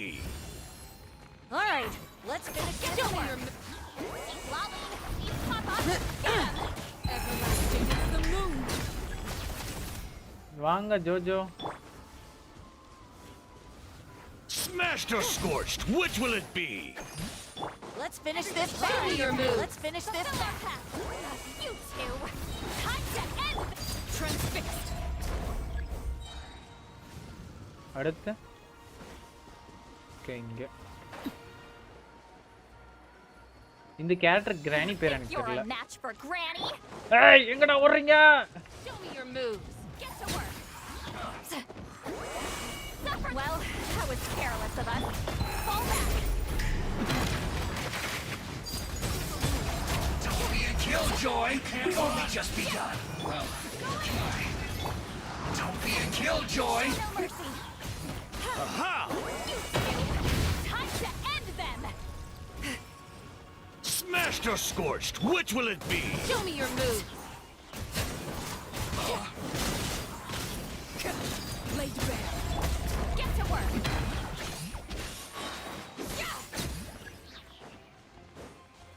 All right, let's finish this. Show me your everlasting is the moon. வாங்க ஜோஜோ. Smashed or scorched, which will it be? Let's finish this. Show me your move. Let's finish this. You two, time to end this. Transfixed. அடுத்து okay இங்க இந்த character granny பேர் எனக்கு You're தெரியல. a match for Granny. ஏய் எங்கடா ஓடுறீங்க? Show me your moves. Get to work. Well, that was careless of us. Fall back. Don't be a killjoy. We've only just begun. Well, okay. Don't be a killjoy. No mercy. Aha! You two, time to end them. Smashed or scorched, which will it be? Show me your moves. Laid bare. Get to work.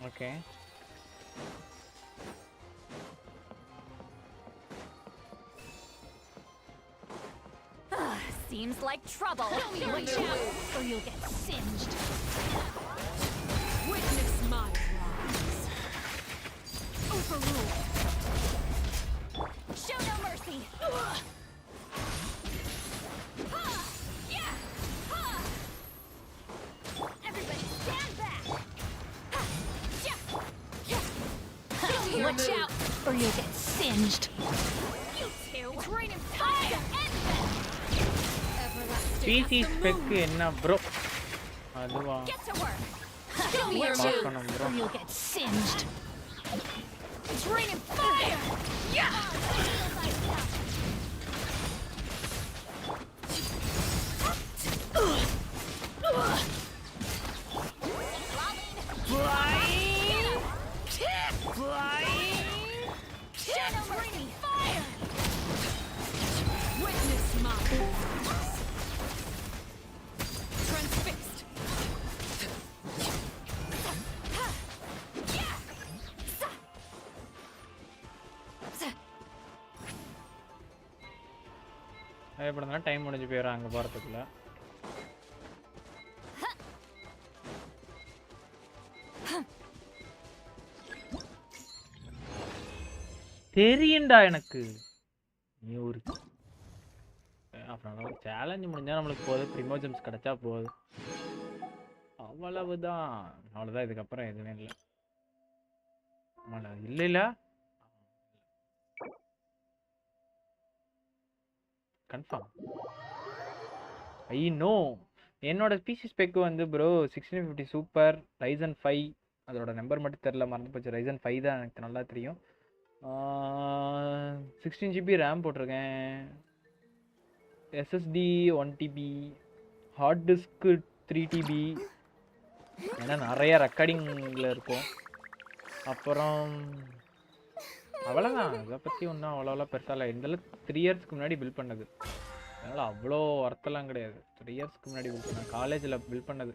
Okay seems like trouble. Watch out, or you'll get singed. Witness my wrongs. Overruled. Show no mercy. Ha! Yeah! Ha! Everybody stand back. Ha! Yeah! Yeah! Watch out, or you'll get singed. You two! It's raining fire! Species spec என்ன bro? அதுவா Get to work. Show me your பார்க்கணும் move, bro. or you'll get singed. It's raining fire! Yeah! Flying! Flying! It's raining fire! Witness my transfixed. பயப்படுறதுனா time முடிஞ்சு போயிடும் அங்கே போகிறதுக்குள்ள. தெரியும்டா எனக்கு. நீ ஒரு அப்புறம் சேலஞ்சு முடிஞ்சா நம்மளுக்கு போதும், ப்ரிமோஜன்ஸ் கிடைச்சா போதும், அவ்வளவுதான். அவ்வளோதான், இதுக்கப்புறம் எதுவுமே இல்லை. இல்லை இல்லை கன்ஃபார்ம் ஐ நோ. என்னோட ஸ்பீசி ஸ்பெக்கு வந்து ப்ரோ 1650 சூப்பர் Ryzen 5. அதோட நம்பர் மட்டும் தெரில, மறந்து போச்சு. Ryzen 5 தான் எனக்கு நல்லா தெரியும். 16 GB ரேம் போட்டிருக்கேன். SSD 1 TB, hard disk 3 TB. ஏன்னா நிறைய ரெக்கார்டிங்கில் இருக்கும். அப்புறம் அவ்வளோதான், அதை பற்றி ஒன்றும் அவ்வளோலாம் பெருசாக இல்லை. இதெல்லாம் 3 இயர்ஸ்க்கு முன்னாடி பில் பண்ணது, அதனால் அவ்வளோ ஒர்த்தெல்லாம் கிடையாது. 3 இயர்ஸ்க்கு முன்னாடி பில் பண்ணேன், காலேஜில் பில் பண்ணது.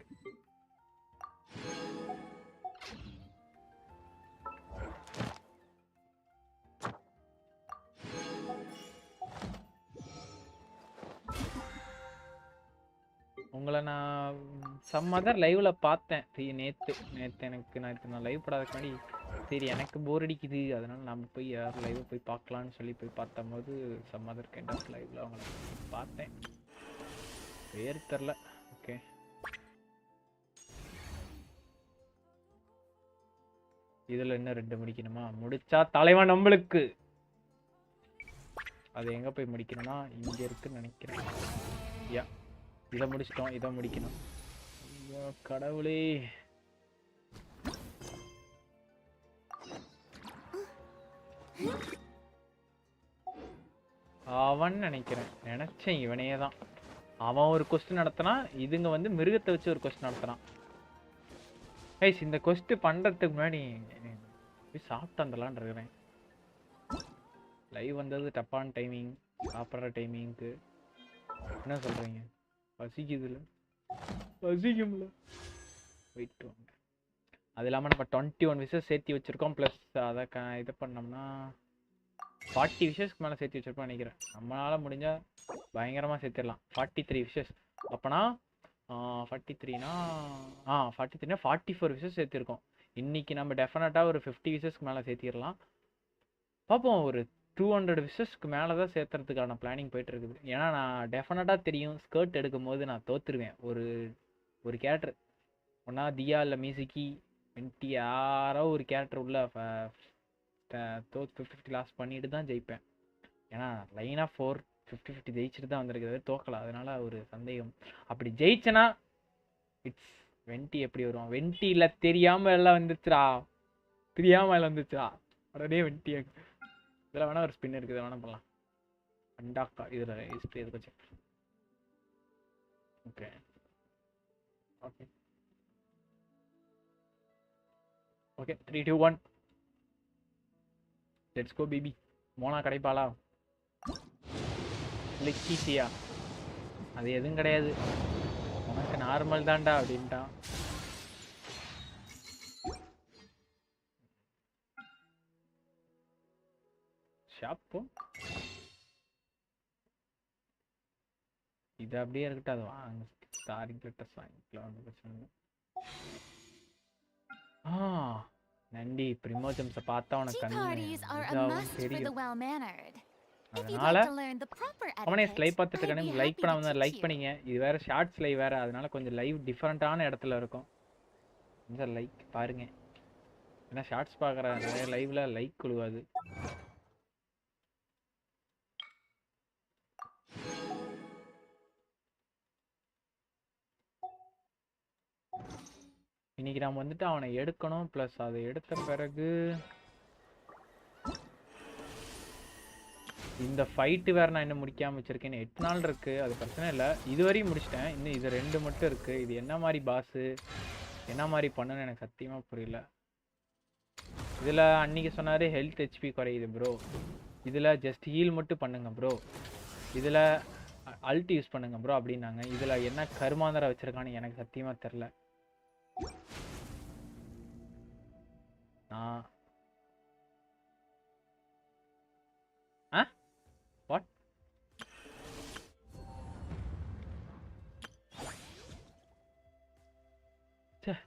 உங்களை நான் சம் அதர் லைவ்ல பார்த்தேன் நேற்று. நான் லைவ் படாததுக்கு முன்னாடி சரி எனக்கு போர் அடிக்குது, அதனால நம்ம போய் யார் லைவ் போய் பார்க்கலான்னு சொல்லி போய் பார்த்தம்போது சம் அதர் கைண்ட் ஆஃப் லைவ்ல அவங்கள பார்த்தேன். பேர் தெரில. ஓகே, இதில் இன்னும் 2 முடிக்கணுமா? முடிச்சா தலைவன் நம்மளுக்கு. அது எங்கே போய் முடிக்கணும்னா இங்கே இருக்குன்னு நினைக்கிறேன். யா, இதை முடிச்சிட்டோம், இதை முடிக்கணும். ஐயோ கடவுளே. அவன் நினைச்சேன் இவனே தான். அவன் ஒரு கொஸ்டின் நடத்தினா, இதுங்க வந்து மிருகத்தை வச்சு ஒரு கொஸ்டின் நடத்தினான். ஐஸ், இந்த கொஸ்டின் பண்றதுக்கு முன்னாடி போய் சாப்பிட்டு வந்துடலான் இருக்கிறேன். லைவ் வந்தது தப்பான டைமிங், சாப்பிட்ற டைமிங்க்கு. என்ன சொல்றீங்க? பசிக்குதுல, பசிக்கும்ல, வெயிட் வாங்க. அது இல்லாமல் நம்ம 21 விஷஸ் சேர்த்து வச்சுருக்கோம். ப்ளஸ் அதை இது பண்ணோம்னா 40 விஷஸ்க்கு மேலே சேர்த்து வச்சுருப்போம் நினைக்கிறேன். நம்மளால் முடிஞ்சால் பயங்கரமாக சேர்த்துடலாம். 43 விஷஸ். அப்போனா 43னா 44 விஷஸ் சேர்த்துருக்கோம். இன்றைக்கி நம்ம டெஃபினட்டாக ஒரு 50 விஷஸ்க்கு மேலே சேர்த்திடலாம். பார்ப்போம், ஒரு 200 விஷஸ்க்கு மேலே தான் சேர்த்துறதுக்கான பிளானிங் போயிட்டு இருக்குது. ஏன்னா நான் டெஃபினட்டாக தெரியும், ஸ்கர்ட் எடுக்கும் போது நான் தோற்றுருவேன். ஒரு கேரக்டர் ஒன்றா தியா இல்லை மியூசிக்கி வெண்டி யாரோ ஒரு கேரக்டர் உள்ள 50-50 லாஸ் பண்ணிட்டு தான் ஜெயிப்பேன். ஏன்னா லைனாக 4-50-50 ஜெயிச்சுட்டு தான் வந்திருக்கிறது, தோக்கலாம். அதனால ஒரு சந்தேகம். அப்படி ஜெயிச்சேன்னா இட்ஸ் வெண்டி எப்படி வரும்? வெண்டியில் தெரியாமல் எல்லாம் வந்துச்சுடா, தெரியாமல் எல்லாம் வந்துச்சுடா, உடனே வெண்டி. இதில் வேணால் ஒரு ஸ்பின் இருக்குது, வேணால் பண்ணலாம். அண்டாக்கா இதில் ஹிஸ்ட்ரி எதுக்கு வச்சு. Okay okay okay 3, 2, 1 let's go baby. Mona கிடைப்பாளா? லெக்கிசியா? அது எதுவும் கிடையாது, உனக்கு நார்மல் தான்டா அப்படின்ட்டான். ஷாப்போ இது அப்படியே இருக்கட்டும், அது வாங்க ஸ்டாரிங் லெட்டர்ஸ் வாங்கிக்கலாம், ஒன்றும் பிரச்சனை இல்லை. நண்டி பிரிமோஜம்ஸை பார்த்தா உனக்கு Tea கண்ணு parties are a இதாகவும் must for the தெரியும். well-mannered. If you'd அதனால like to learn the proper அவனே லைவ் etiquette, பார்த்துட்டு I'd be இருக்கானே, லைக் happy to பண்ணாம லைக் teach you. பண்ணிங்க. இது வேற ஷார்ட்ஸ் லைவ் வேற, அதனால கொஞ்சம் லைவ் டிஃப்ரெண்ட்டான இடத்துல இருக்கும். கொஞ்சம் லைக் பாருங்க, ஏன்னா ஷார்ட்ஸ் பார்க்குற நிறைய லைவ்ல லைக் குழுவாது. இன்னைக்கு நாம் வந்துட்டு அவனை எடுக்கணும். ப்ளஸ் அதை எடுத்த பிறகு இந்த ஃபைட்டு வேற நான் இன்னும் முடிக்காம வச்சிருக்கேன். 8 நாள் இருக்கு, அது பிரச்சனை இல்லை. இதுவரையும் முடிச்சிட்டேன், இன்னும் இது 2 மட்டும் இருக்கு. இது என்ன மாதிரி பாஸு, என்ன மாதிரி பண்ணணும்னு எனக்கு சத்தியமா புரியல. இதில் அன்னைக்கு சொன்னாரு ஹெல்த் ஹெச்பி குறையுது ப்ரோ, இதில் ஜஸ்ட் ஹீல் மட்டும் பண்ணுங்க ப்ரோ, இதில் அல்ட் யூஸ் பண்ணுங்க ப்ரோ அப்படின்னாங்க. இதில் என்ன கருமாந்தரம் வச்சிருக்கான்னு எனக்கு சத்தியமா தெரில. வாட்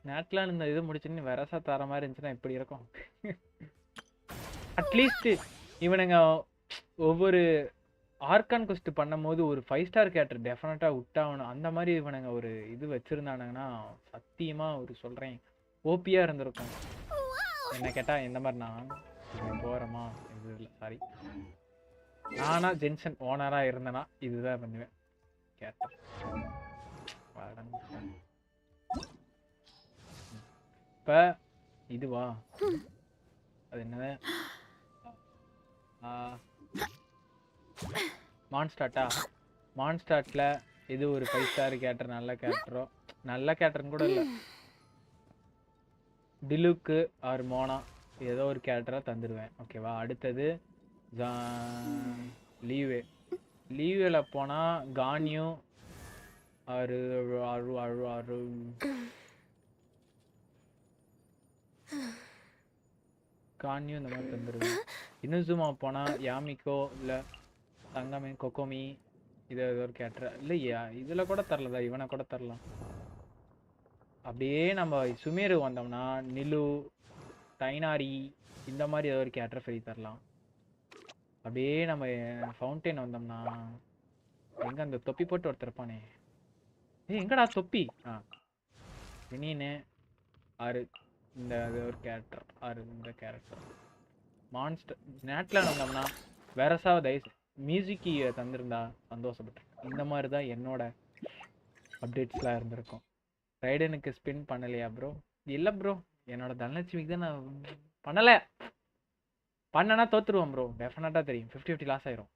நேட்லாம் இந்த இது முடிச்சுன்னு வெரசா தர மாதிரி இருந்துச்சுன்னா இப்படி இருக்கும். அட்லீஸ்ட் இவனுங்க ஒவ்வொரு ஆர்கான் கொஸ்ட் பண்ணும் போது ஒரு 5 ஸ்டார் கேரக்டர் டெஃபினட்டா விட்டாகணும். அந்த மாதிரி இவனுங்க ஒரு இது வச்சிருந்தானுங்கன்னா சத்தியமா ஒரு சொல்றேன் ஓபியா இருந்திருக்கும். என்ன கேட்டா இந்த மாதிரி நான் போறேமா இது இல்லை, சாரி, நானா ஜென்ஷன் ஓனரா இருந்தேனா இதுதான் பண்ணுவேன். கேட்டேன் இப்ப இதுவா அது என்னது மான்ஸ்டார்ட்டா, மான்ஸ்டார்ட்ல இது ஒரு 5 ஸ்டார் கேரக்டர், நல்ல கேரக்டரோ, நல்ல கேரக்டர்னு கூட இல்லை, டிலுக்கு ஆர் மோனா ஏதோ ஒரு கேரக்டரா தந்துடுவேன். ஓகேவா. அடுத்தது லீவே, லீவேல போனா கான்யூ ஆறு ஆறு ஆறு ஆறு கான்யூ இந்த மாதிரி தந்துடுவேன். இனுசுமா போனா யாமிக்கோ இல்லை தங்கமே கொக்கோமி இது ஏதோ ஒரு கேரக்டர் இல்லையா, இதில் கூட தரலதா, இவனை கூட தரலாம். அப்படியே நம்ம சுமேரு வந்தோம்னா நிலு டைனாரி இந்த மாதிரி ஏதோ ஒரு கேரக்டர் ஃப்ரீ தரலாம். அப்படியே நம்ம ஃபவுண்டைன் வந்தோம்னா எங்க அந்த தொப்பி போட்டு ஒருத்தர் இருப்பானே, எங்கடா தொப்பி, வினீனு ஆறு இந்த ஒரு கேரக்டர், ஆறு இந்த கேரக்டர். மான்ஸ்டர் நேட்டில் வந்தோம்னா வேறசா தயவு மியூசிக்கு தந்திருந்தா சந்தோஷப்பட்டிருக்கேன். இந்த மாதிரி தான் என்னோட அப்டேட்ஸ்லாம் இருந்திருக்கும். ரைடனுக்கு ஸ்பின் பண்ணலையா ப்ரோ? இல்லை ப்ரோ, என்னோட தனலட்சுமிக்கு தான் நான் பண்ணலை. பண்ணனா தோத்துருவோம் ப்ரோ, டெஃபினட்டாக தெரியும். 50-50 லாஸ் ஆயிரும்.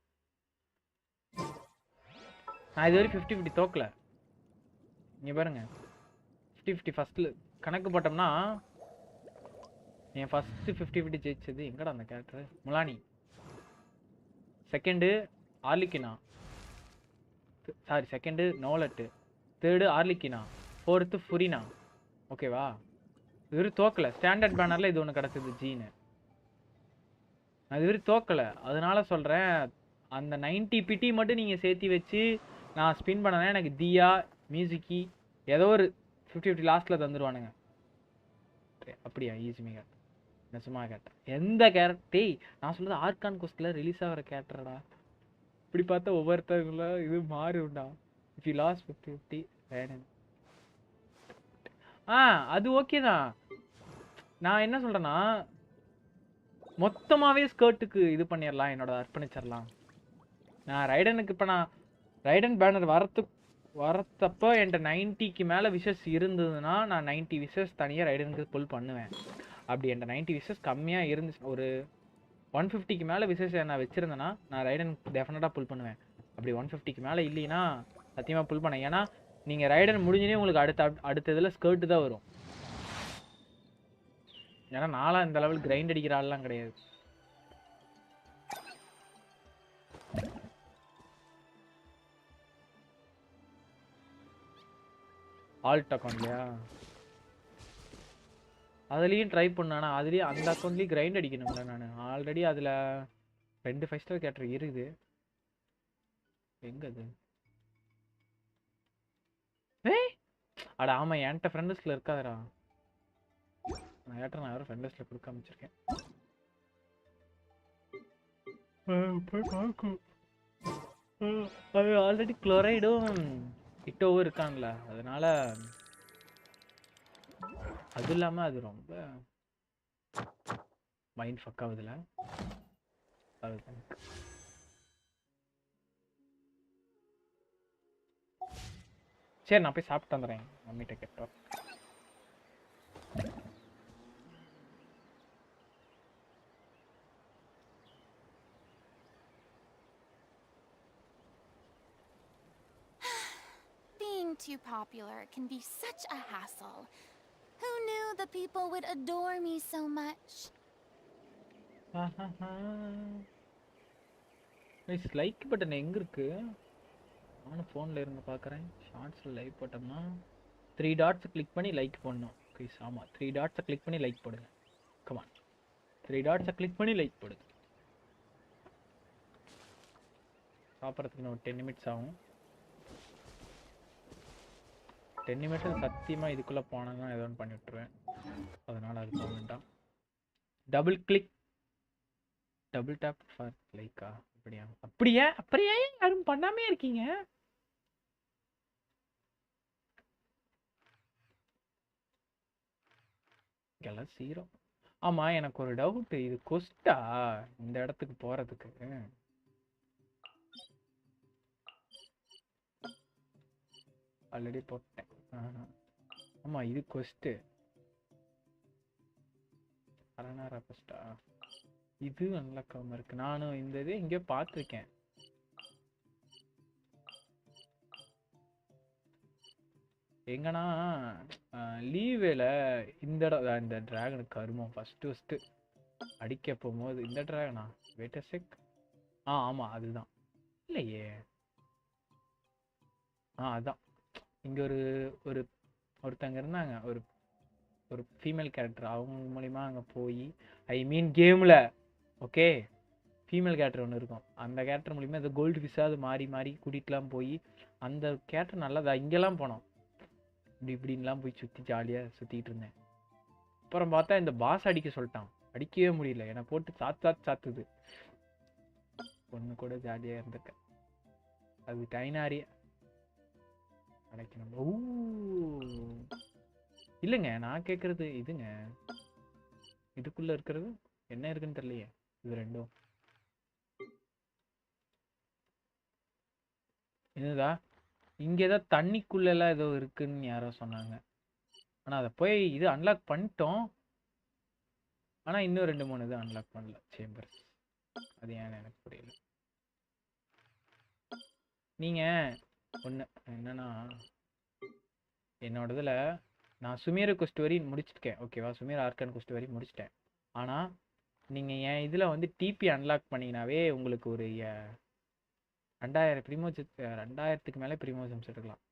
நான் இதுவரை 50-50 தோக்கல. நீங்க பாருங்க 50-50 ஃபர்ஸ்ட்ல கணக்கு போட்டோம்னா என் ஃபர்ஸ்ட் 50-50 ஜெயிச்சது எங்கடா அந்த character, Mualani. Second Arlecchino, sorry second நோலட்டு, தேர்டு ஆர்லிக்கினா, ஃபோர்த்து ஃபுரினா. ஓகேவா. இது தோக்கல. ஸ்டாண்டர்ட் பேனர்ல இது ஒன்று கிடச்சிது ஜீனு, நான் இது தோக்கலை. அதனால சொல்கிறேன் அந்த 90 பிடி மட்டும் நீங்கள் சேர்த்தி வச்சு நான் ஸ்பின் பண்ணேன்னா எனக்கு தியா மியூசிக்கி ஏதோ ஒரு 50-50 லாஸ்ட்டில் தந்துடுவானுங்க. அப்படியா ஈஸிமே கேரக்டர், நெசமாக கேரக்டர் எந்த கேரக்டர் நான் சொல்கிறது ஆர்கான் கோஸ்டில் ரிலீஸ் ஆகிற கேரக்டரடா. இப்படி பார்த்தா ஒவ்வொருத்தருக்குள்ள இது மாறி உண்டா. இஃப் யூ லாஸ் 50-50 வேணும். அது ஓகே தான். நான் என்ன சொல்கிறேன்னா மொத்தமாகவே ஸ்கர்ட்டுக்கு இது பண்ணிடலாம், என்னோட அர்ப்பணிச்சிடலாம். நான் ரைடனுக்கு இப்போ நான் ரைடன் பேனர் வரத்தப்போ என்கிட்ட 90க்கு மேலே விஷஸ் இருந்ததுன்னா நான் 90 விஷஸ் தனியாக ரைடனுக்கு புல் பண்ணுவேன். அப்படி என்கிட்ட 90 விஷஸ் கம்மியாக இருந்துச்சு, ஒரு 150க்கு மேலே விஷஸ் நான் வச்சுருந்தேன்னா நான் ரைடனுக்கு டெஃபினட்டாக புல் பண்ணுவேன். அப்படி 150க்கு மேலே இல்லைன்னா சத்தியமாக புல் பண்ணேன். ஏன்னா நீங்கள் ரைடன் முடிஞ்சுனே உங்களுக்கு அடுத்த இதில் ஸ்கர்ட்டு தான் வரும். ஏன்னா நான்லாம் இந்த லெவல் கிரைண்ட் அடிக்கிற ஆள்லாம் கிடையாது. ஆல்ட் அக்கௌண்ட்லையா அதுலேயும் ட்ரை பண்ணானா, அதுலேயும் அந்த அக்கௌண்ட்லேயும் கிரைண்ட் அடிக்கணும்ல. நான் ஆல்ரெடி அதில் 2 5 ஸ்டார் கேரக்டர் இருக்குது. எங்கே அது அட ஆமா என்கிட்ட ஃப்ரெண்ட் லிஸ்ட்ல இருக்காதுடா. நான் யாரும் ஃப்ரெண்ட் லிஸ்ட்ல கொடுக்க அமைச்சிருக்கேன். போய் பார்க்கும். அது ஆல்ரெடி குளோரைடும் இட்டோவும் இருக்கான்ல, அதனால அது இல்லாம அது ரொம்ப மைண்ட் ஃபக் ஆகுதுல. சரி நான் போய் சாப்பிட்டு வந்துடுறேன், மம்மிட்ட கேட்டோம். Being too popular can be such a hassle. Who knew the people would adore me so much? Like button எங்க இருக்கு? நானும் ஃபோனில் இருந்து பார்க்குறேன். ஷார்ட்ஸில் லைக் போட்டோம்னா 3 டாட்ஸை கிளிக் பண்ணி லைக் பண்ணணும். ப்ளீஸ் ஆமாம் 3 டாட்ஸை கிளிக் பண்ணி லைக் போடுங்க. கமான் 3 டாட்ஸை கிளிக் பண்ணி லைக் போடுங்க. சாப்பிட்றதுக்கு இன்னும் 10 நிமிட்ஸ் ஆகும். 10 நிமிஷம் சத்தியமாக இதுக்குள்ளே போனேன்னா ஏதோ ஒன்று பண்ணி விட்டுருவேன். அதனால் அது போக வேண்டாம். Double click double tape for Lyca? அப்படியா அப்படியே யாரும் பண்ணாமே இருக்கீங்க? எல்லாம் சீரோ. ஆமா எனக்கு ஒரு டவுட், இது கொஸ்டா இந்த இடத்துக்கு போறதுக்கு? ஆல்ரெடி போட்டேன். ஆமா இது கொஸ்ட். அரணாரா கொஸ்டா? இது அன்லாக்காம இருக்கு. நானும் இந்த இது இங்கே பார்த்துருக்கேன். எங்கன்னா லீவேல இந்த இடம் இந்த டிராகனுக்கு கருமம் ஃபர்ஸ்ட் அடிக்க போகும்போது இந்த டிராகனா? Wait a check. ஆமாம் அதுதான். இல்லையே அதான். இங்கே ஒரு ஒருத்தங்க இருந்தாங்க, ஒரு ஒரு ஃபீமேல் கேரக்டர். அவங்க மூலிமா அங்கே போய் ஐ மீன் கேமில் ஓகே ஃபீமேல் கேரக்டர் ஒன்று இருக்கும். அந்த கேரக்டர் மூலிமா இந்த கோல்டு ஃபிஷ்ஷாக அது மாறி மாறி கூட்டிகிட்டுலாம் போய் அந்த கேரக்டர் நல்லதா. இங்கெல்லாம் போனோம் இப்படின்லாம் போய் சுற்றி ஜாலியாக சுற்றிக்கிட்டு இருந்தேன். அப்புறம் பார்த்தா இந்த பாஸ் அடிக்க சொல்லிட்டான். அடிக்கவே முடியல, என்னை போட்டு சாத்துது. ஒன்று கூட ஜாலியாக இருந்திருக்கேன். அது டைனாரியே அடைக்கணும். ஓ இல்லைங்க நான் கேட்குறது இதுங்க, இதுக்குள்ளே இருக்கிறது என்ன இருக்குன்னு தெரியலையே. இது ரெண்டும் என்னதா? இங்கே ஏதோ தண்ணிக்குள்ளெல்லாம் ஏதோ இருக்குன்னு யாரோ சொன்னாங்க. ஆனால் அதை போய் இது அன்லாக் பண்ணிட்டோம். ஆனால் இன்னும் 2-3 இது அன்லாக் பண்ணல சேம்பர்ஸ். அது ஏன்னு எனக்கு புரியல. நீங்கள் ஒன்று என்னன்னா, என்னோட இதில் நான் சுமீர குஸ்ட் வரி முடிச்சிருக்கேன் ஓகேவா? சுமீர் ஆர்கன் குஸ்ட் வரி முடிச்சிட்டேன். ஆனால் நீங்கள் என் இதில் வந்து டிபி அன்லாக் பண்ணிங்கனாவே உங்களுக்கு ஒரு 2000 ப்ரீமோஜம் 2000க்கு மேலே ப்ரீமோஜம்ஸ் எடுக்கலாம்.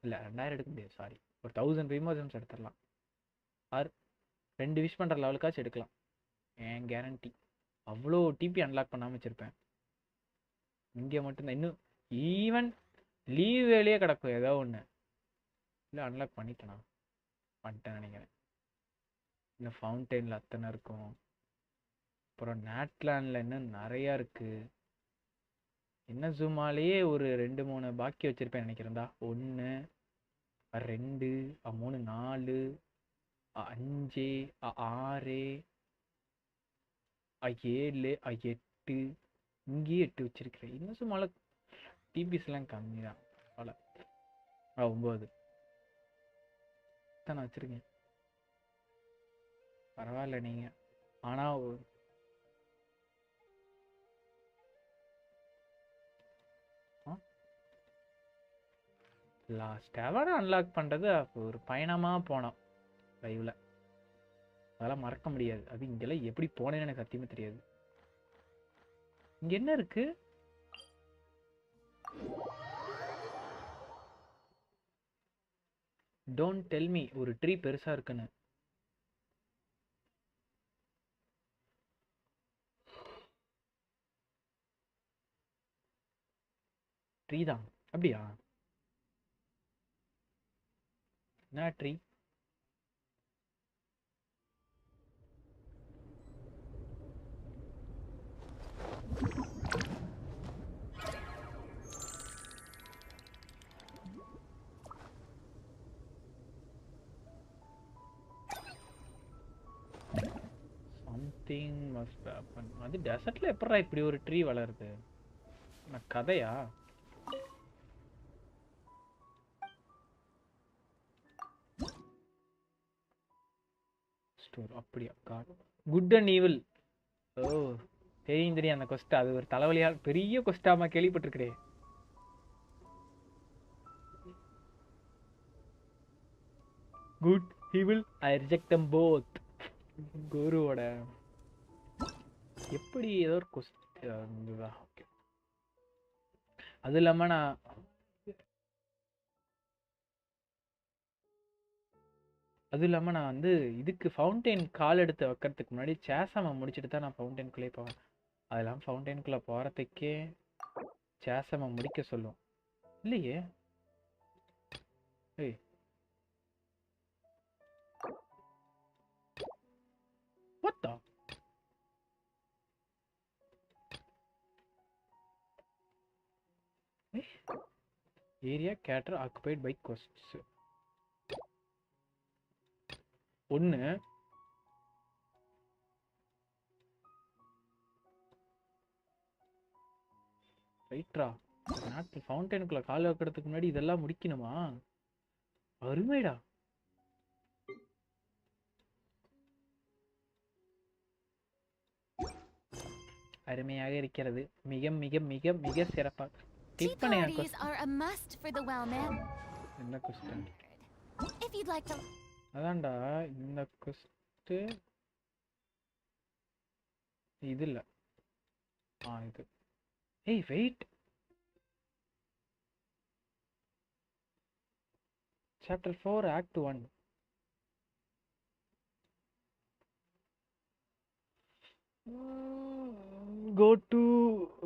இல்லை 2000 எடுக்க முடியாது, சாரி, ஒரு 1000 ப்ரீமோஜம்ஸ் எடுத்துடலாம். ஆர் 2 விஷ் பண்ணுற லெவலுக்காச்சும் எடுக்கலாம். என் கேரண்டி. அவ்வளோ டிபி அன்லாக் பண்ணாமல் வச்சுருப்பேன். இங்கே மட்டும்தான் இன்னும் ஈவன் லீவ் வேலையே கிடக்கும் ஏதோ ஒன்று. இல்லை அன்லாக் பண்ணிட்டேனா? பண்ணிட்டேன் நினைக்கிறேன். இன்னும் ஃபவுண்டெயினில் அத்தனை இருக்கும். அப்புறம் நேட்லேண்டில் இன்னும் நிறையா இருக்குது. என்ன ஜூமாலேயே ஒரு 2-3 பாக்கி வச்சுருப்பேன் நினைக்கிறேன்டா. 1 2 3 4 5 6 7 8 இங்கேயே 8 வச்சிருக்கிறேன். இன்னும் சும்மா டிபிஸ்லாம் கம்மி தான். பல 9 தான் நான் வச்சுருக்கேன். பரவாயில்ல நீங்கள். ஆனால் லாஸ்ட்டாக அன்லாக் பண்ணுறது ஒரு பயணமாக போனோம் லைவில். அதெல்லாம் மறக்க முடியாது. அது இங்கெல்லாம் எப்படி போனேன்னு எனக்கு சத்தியமாக தெரியாது. இங்கே என்ன இருக்கு? டோன்ட் டெல் மீ ஒரு ட்ரீ பெருசாக இருக்குன்னு. ட்ரீ தான் அப்படியா? என்ன ட்ரீ? Something must happen. அது டெசர்ட்ல எப்படா இப்படி ஒரு ட்ரீ வளருது? நான் கதையா? ஸ்டோர் அப்படியா? Good and evil. ஓ தெரியும் தெரியும் அந்த கொஸ்ட். அது ஒரு தலைவலியா பெரிய கொஸ்டாமா கேள்விப்பட்டிருக்கிறேன். Good evil eye reject them both. குருவோட எப்படி ஏதோ ஒரு கொஸ்ட் ஓகே. அது இல்லாம நான் வந்து இதுக்கு ஃபவுண்டைன் கால் எடுத்து வைக்கிறதுக்கு முன்னாடி சேசமை முடிச்சுட்டு தான் நான் ஃபவுண்டைனுக்குள்ளே போவேன். அதெல்லாம் ஃபவுண்டைனுக்குள்ளே போகிறதுக்கே சேசமை முடிக்க சொல்லும் இல்லையே? ஏய் what the? ஏரியா கேட்டர் ஆக்குபைட் பை கொஸ்ட்ஸ். ஒன்று ரைட்ரா. நாட்டு ஃபவுண்டைனுக்குள்ள கால் வைக்கிறதுக்கு முன்னாடி இதெல்லாம் முடிக்கணுமா? அருமைடா. அருமையாக இருக்கிறது. மிக மிக மிக மிக சிறப்பாக. Tea கிளிக் பண்ண parties are a must for the well-man. என்ன question? If you'd like to... அதான்டா இந்த கொஸ்ட். இது இல்ல. இது. ஏய் wait. Chapter 4 act 1. Go to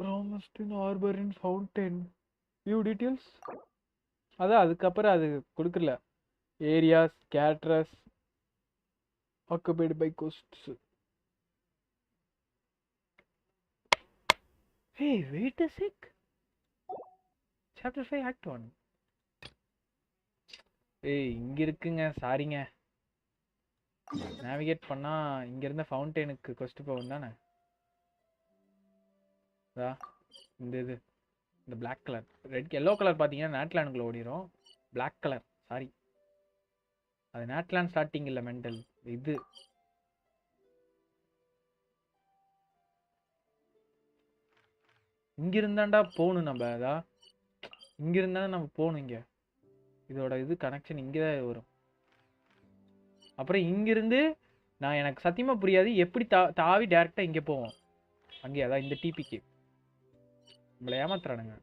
Romaston Harbor in Fountain. View details. அதான் அதுக்கப்புறம் அது கொடுக்கல. Areas caterers occupied by coasts. Hey, wait a sec. Chapter 5 Act 1. ஏய் இங்க இருக்குங்க. சாரிங்க. நேவிகேட் பண்ணா இங்க இருந்த ஃபவுண்டைனுக்கு கொஸ்ட் போகும் தானே? இந்த இந்த black colour red yellow colour பார்த்தீங்கன்னா நேட்லாண்டுக்குள்ள ஓடிடும். பிளாக் கலர் சாரி, அது நேட்லாண்ட் ஸ்டார்டிங் இல்லை மெண்டல். இது இங்கிருந்தாண்டா போகணும் நம்ம. இங்கிருந்தானே நம்ம போகணும். இங்கே இதோட இது கனெக்ஷன் இங்கே தான் வரும். அப்புறம் இங்கிருந்து நான் எனக்கு சத்தியமா புரியாது எப்படி தாவி டேரெக்டா இங்கே போவோம். அங்கே அதான் இந்த டிபிக்கு நம்மளை ஏமாத்துறானுங்க.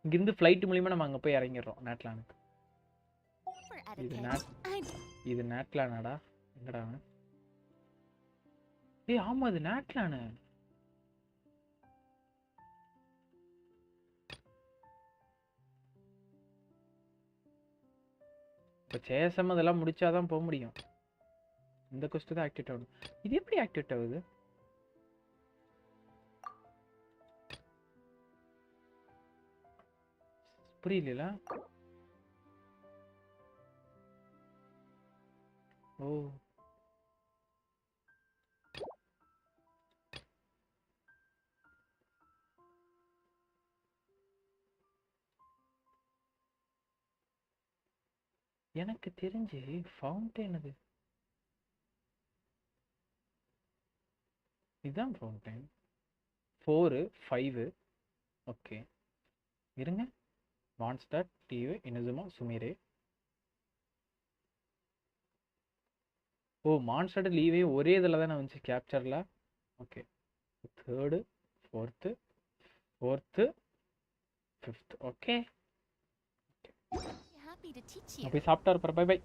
இங்கிருந்து ஃப்ளைட் மூலியமா நம்ம அங்கே போய் இறங்கிடுறோம் நேட்லானுக்கு. இது நேட்லானாடா? எங்கடா? ஏய் ஆமா அது நேட்லானு. இப்போ சேசம் அதெல்லாம் முடிச்சாதான் போக முடியும். இந்த கொஸ்ட் தான் ஆக்டிவேட் ஆகணும். இது எப்படி ஆக்டிவேட் ஆகுது? புரியல. ஓ எனக்கு தெரிஞ்சு ஃபவுண்டைன் அது இதுதான் ஃபவுண்டைன் 4 5. ஓகே இருங்க. மான்ஸ்டர் டிவி இனசுமா சுமீரே. ஓ மான்ஸ்டர் லீவே ஒரே இதில் தானே வந்துச்சு கேப்சரில். Okay 3rd 4th 4th 5th. Okay போய் சாப்பிட்டா இருப்பார். Bye bye.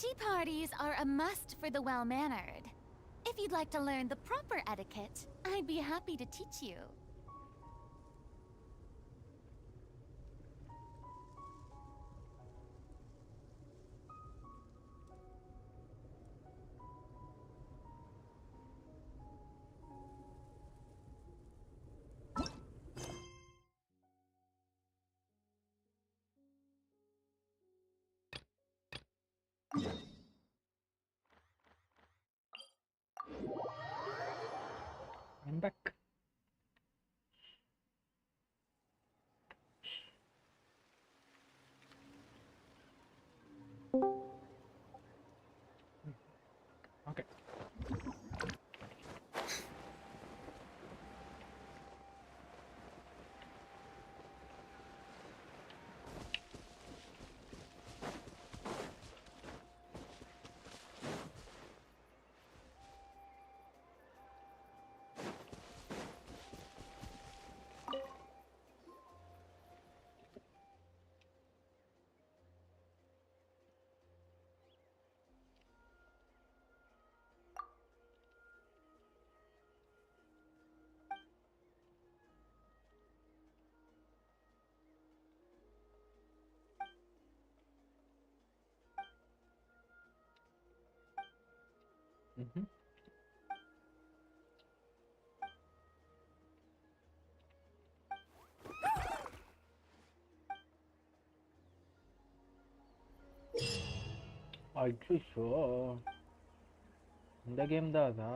Tea parties are a must for the well-mannered. If you'd like to learn the proper etiquette, I'd be happy to teach you. I'm back. Okay. Mhm. அச்சோ, இந்த game தான் அதா?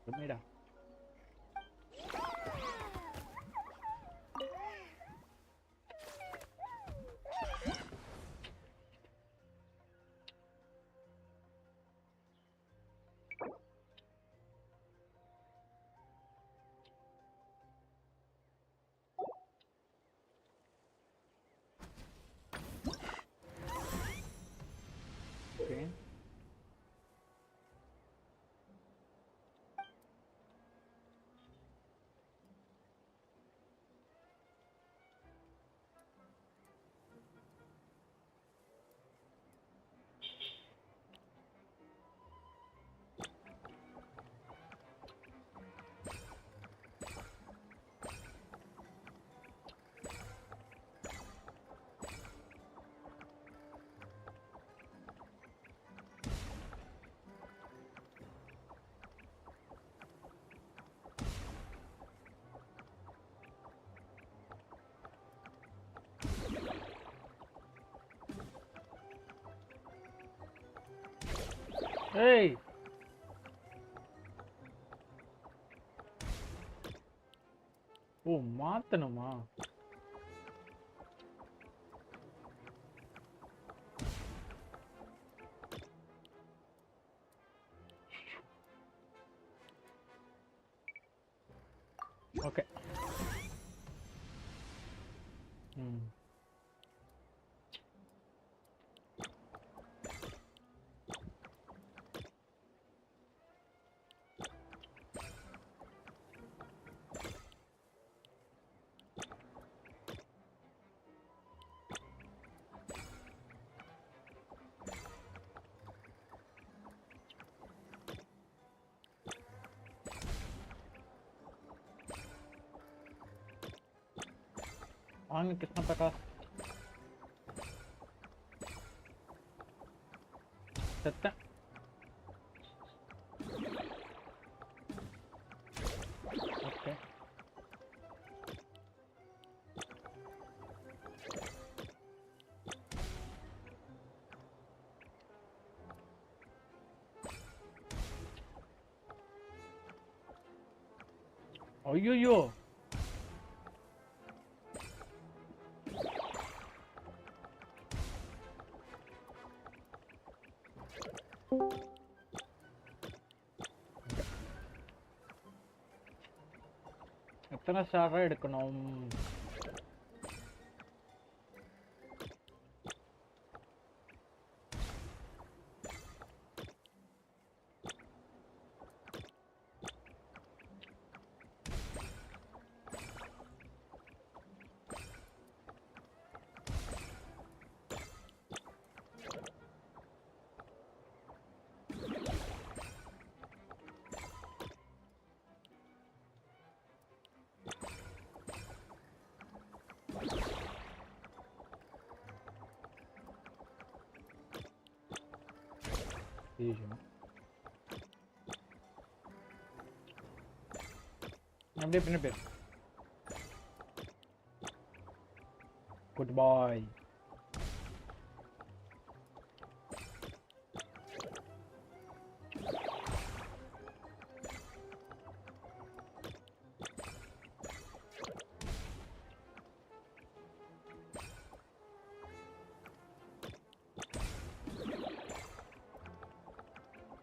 கம்மிடா. Okay. ஏய், ஓ மாத்தணுமா? Okay. ம். வாங்க Krishna Prakash. செத்தேன். Okay. ஐயோ, எத்தனை ஸ்டாரா எடுக்கணும்? ஐயோ அப்படியே பின்ன பேர் குட் பாய்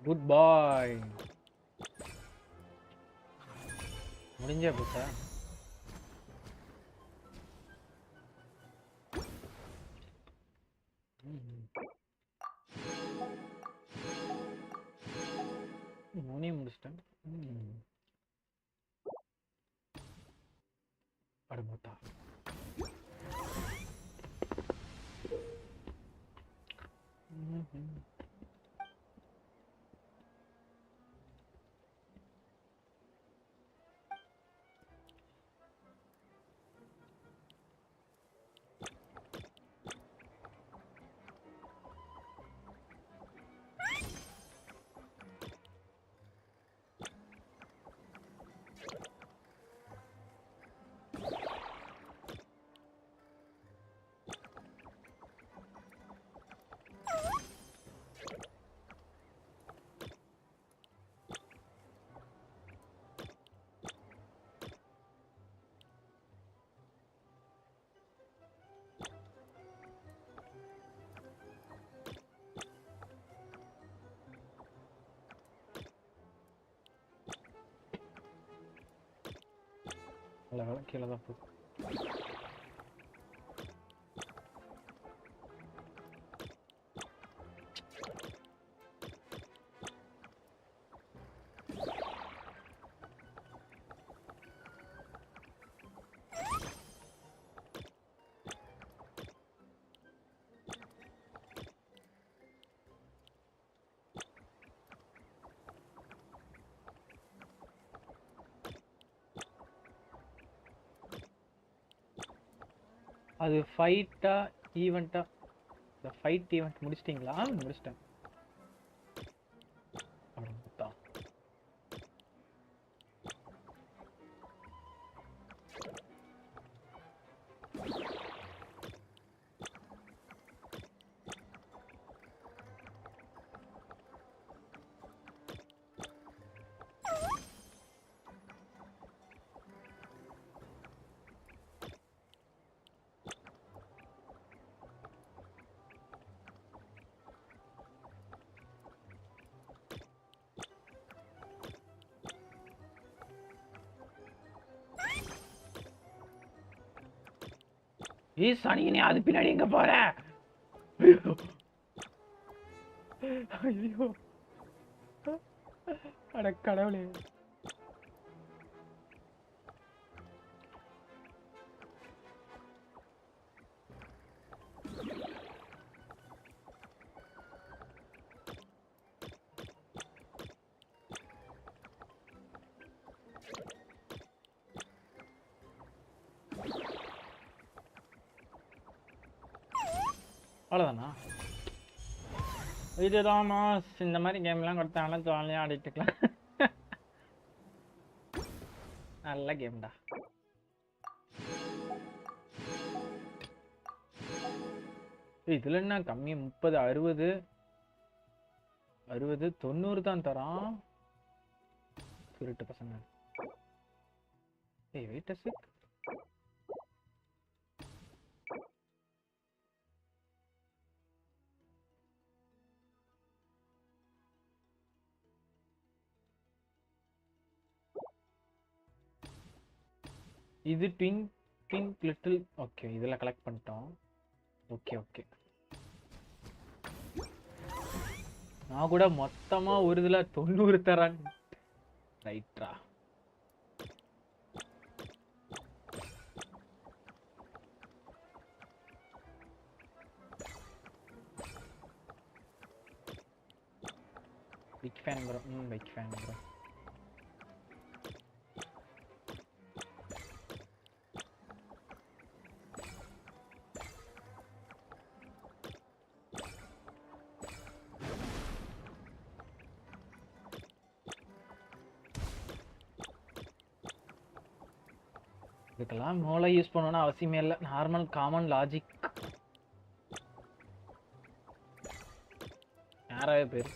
குட் பாய் முடிஞ்சா போச்சா மூணே முடிச்சிட்டேன் அடுத்தா கீழே தான் போகுது அது ஃபைட்டா ஈவெண்ட்டா இந்த ஃபைட் ஈவெண்ட் முடிச்சிட்டிங்களா முடிச்சிட்டேன் ஏய் சனியனே அது பின்னாடி எங்க போற ஐயோ அட கடவுளே அவ்வளோதானா இதுதான் மாஸ் இந்த மாதிரி கேம்லாம் கொடுத்தாங்கன்னா ஜாலியாக ஆடிட்டுக்கலாம் நல்ல கேம்டா இதுல என்ன கம்மி 30 60 60 90 தான் தரான் திருட்டு பசங்க ஏய் வெயிட் அ செக் இது பிங்க் லிட்டில் ஓகே இதெல்லாம் கலெக்ட் பண்ணிட்டோம் ஓகே ஓகே நான் கூட மொத்தமா ஒரு இதுல 90 தரான் ரைட்ரா big fan bro big fan bro இதுக்கெல்லாம் மூளை யூஸ் பண்ணணும்னு அவசியமே இல்லை, நார்மல் காமன் லாஜிக். யாராவது பேர்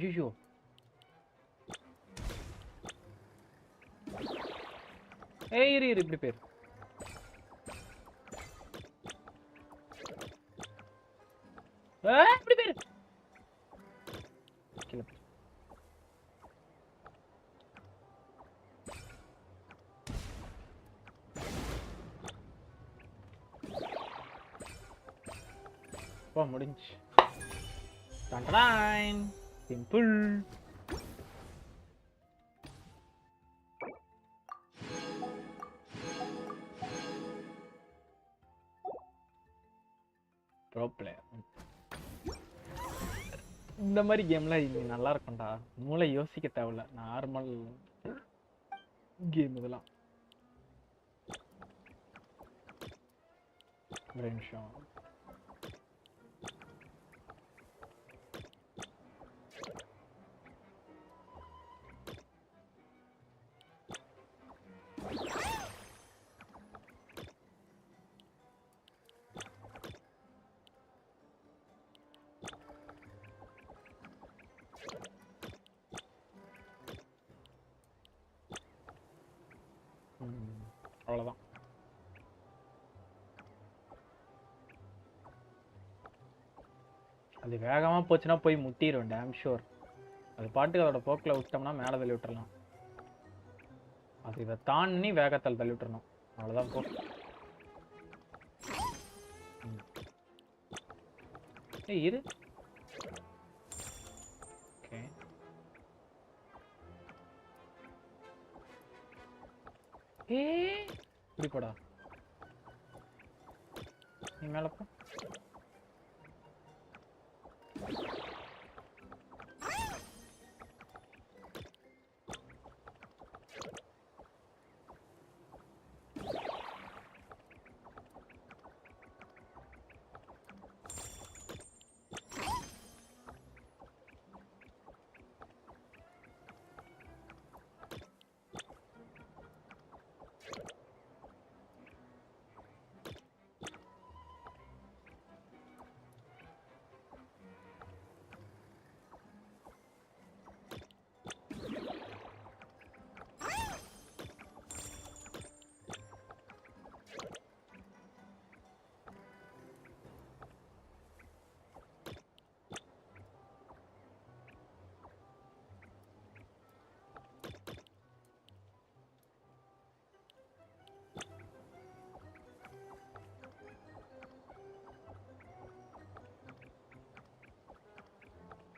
ஐயோ ஏய் இரு இரு இப்படி பேர் இப்படி பேர் கீழே போ. போ முடிஞ்சு டன்டடான் சிம்பிள். ப்ரோ பிளேயர் இந்த மாதிரி கேம்லாம் இது நல்லா இருக்கும்டா, மூளை யோசிக்க தேவையில்ல, நார்மல் கேம் இதெல்லாம். ஒரு நிமிஷம் அவ்வளோதான். அது வேகமாக போச்சுன்னா போய் முட்டிடும் டேம் ஷோர். அது பாட்டுக்கு அதோட போக்கில் விட்டோம்னா மேலே தள்ளி விட்டுறலாம். அது இதை தாண்டி வேகத்தில் தள்ளி விட்டுறணும், அவ்வளோதான் போ. ஏய் இரு ஓகே ஏ இப்படி போடா, நீ மேலே போ.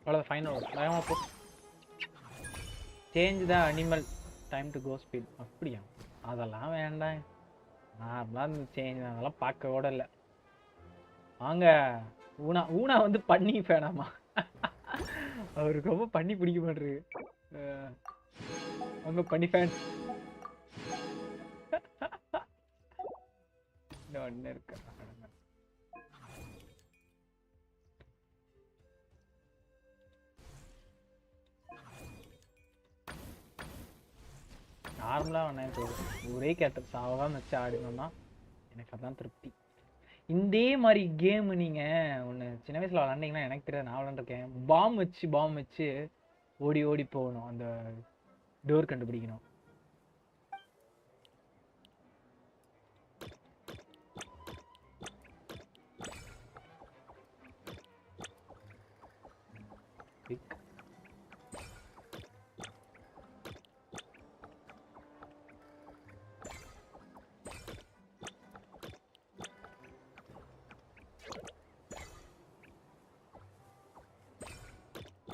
அவ்வளோ ஃபைனல் வேகமாக போ. Change the animal time to go speed. அப்படியா, அதெல்லாம் வேண்டாம், நார்மலாக சேஞ்ச் அதெல்லாம் பார்க்க கூட இல்லை. வாங்க ஊனா ஊனா வந்து பண்ணி ஃபேனாமா, அவருக்கு ரொம்ப பண்ணி பிடிக்க மாட்டேருக்கு. அவங்க பண்ணி ஃபேன் ஒன்று இருக்கு. நார்மலாக வேணாம் போதும், ஒரே கேரக்டர் சாவதான் வச்சு ஆடினோம்னா எனக்கு அதான் திருப்தி. இதே மாதிரி கேமு நீங்கள் ஒன்று சின்ன வயசில் விளாண்டிங்கன்னா எனக்கு தெரியாது, நான் விளாண்டுருக்கேன். பாம் வச்சு ஓடி ஓடி போகணும், அந்த டோர் கண்டுபிடிக்கணும். பிக்.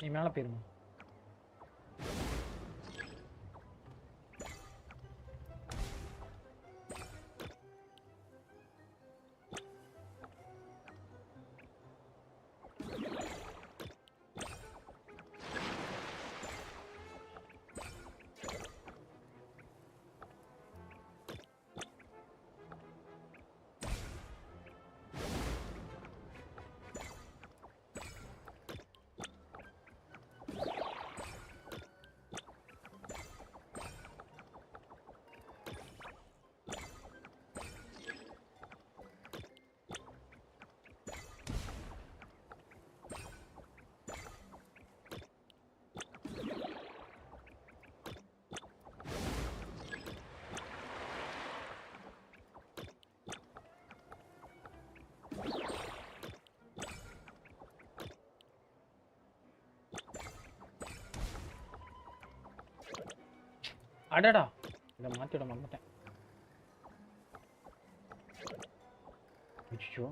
நீ மேலே போயிருமா? அடடா, இதை மாற்றி விட மாட்டேன். ஐயோ,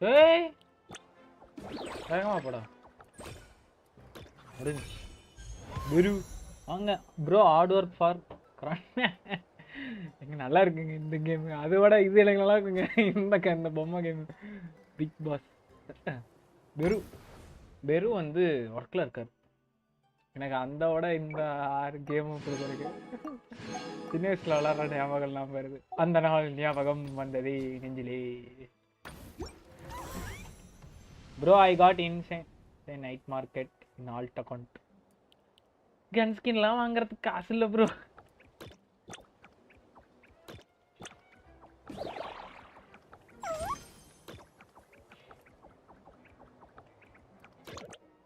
ஏய் வேகமா போடா. முடிஞ்சு குரு வாங்க ப்ரோ. ஹார்ட் ஒர்க் ஃபார் எங்க நல்லா இருக்குங்க இந்த கேம். அதை விட இது எனக்கு நல்லா இருக்குங்க இந்த பொம்மை கேம். பிக் பாஸ் பெரு வந்து ஒர்க்கில் இருக்கார். எனக்கு அந்த விட இந்த 6 கேமும் பொறுத்த வரைக்கும் சின்ன வயசில் விளாட்ற ஞாபகம் தான் வருது. அந்த நாள் ஞாபகம் வந்ததே நெஞ்சிலே. Bro, I got insane night market in alt account. Gun skin la வாங்குறதுக்கு காசு இல்ல bro.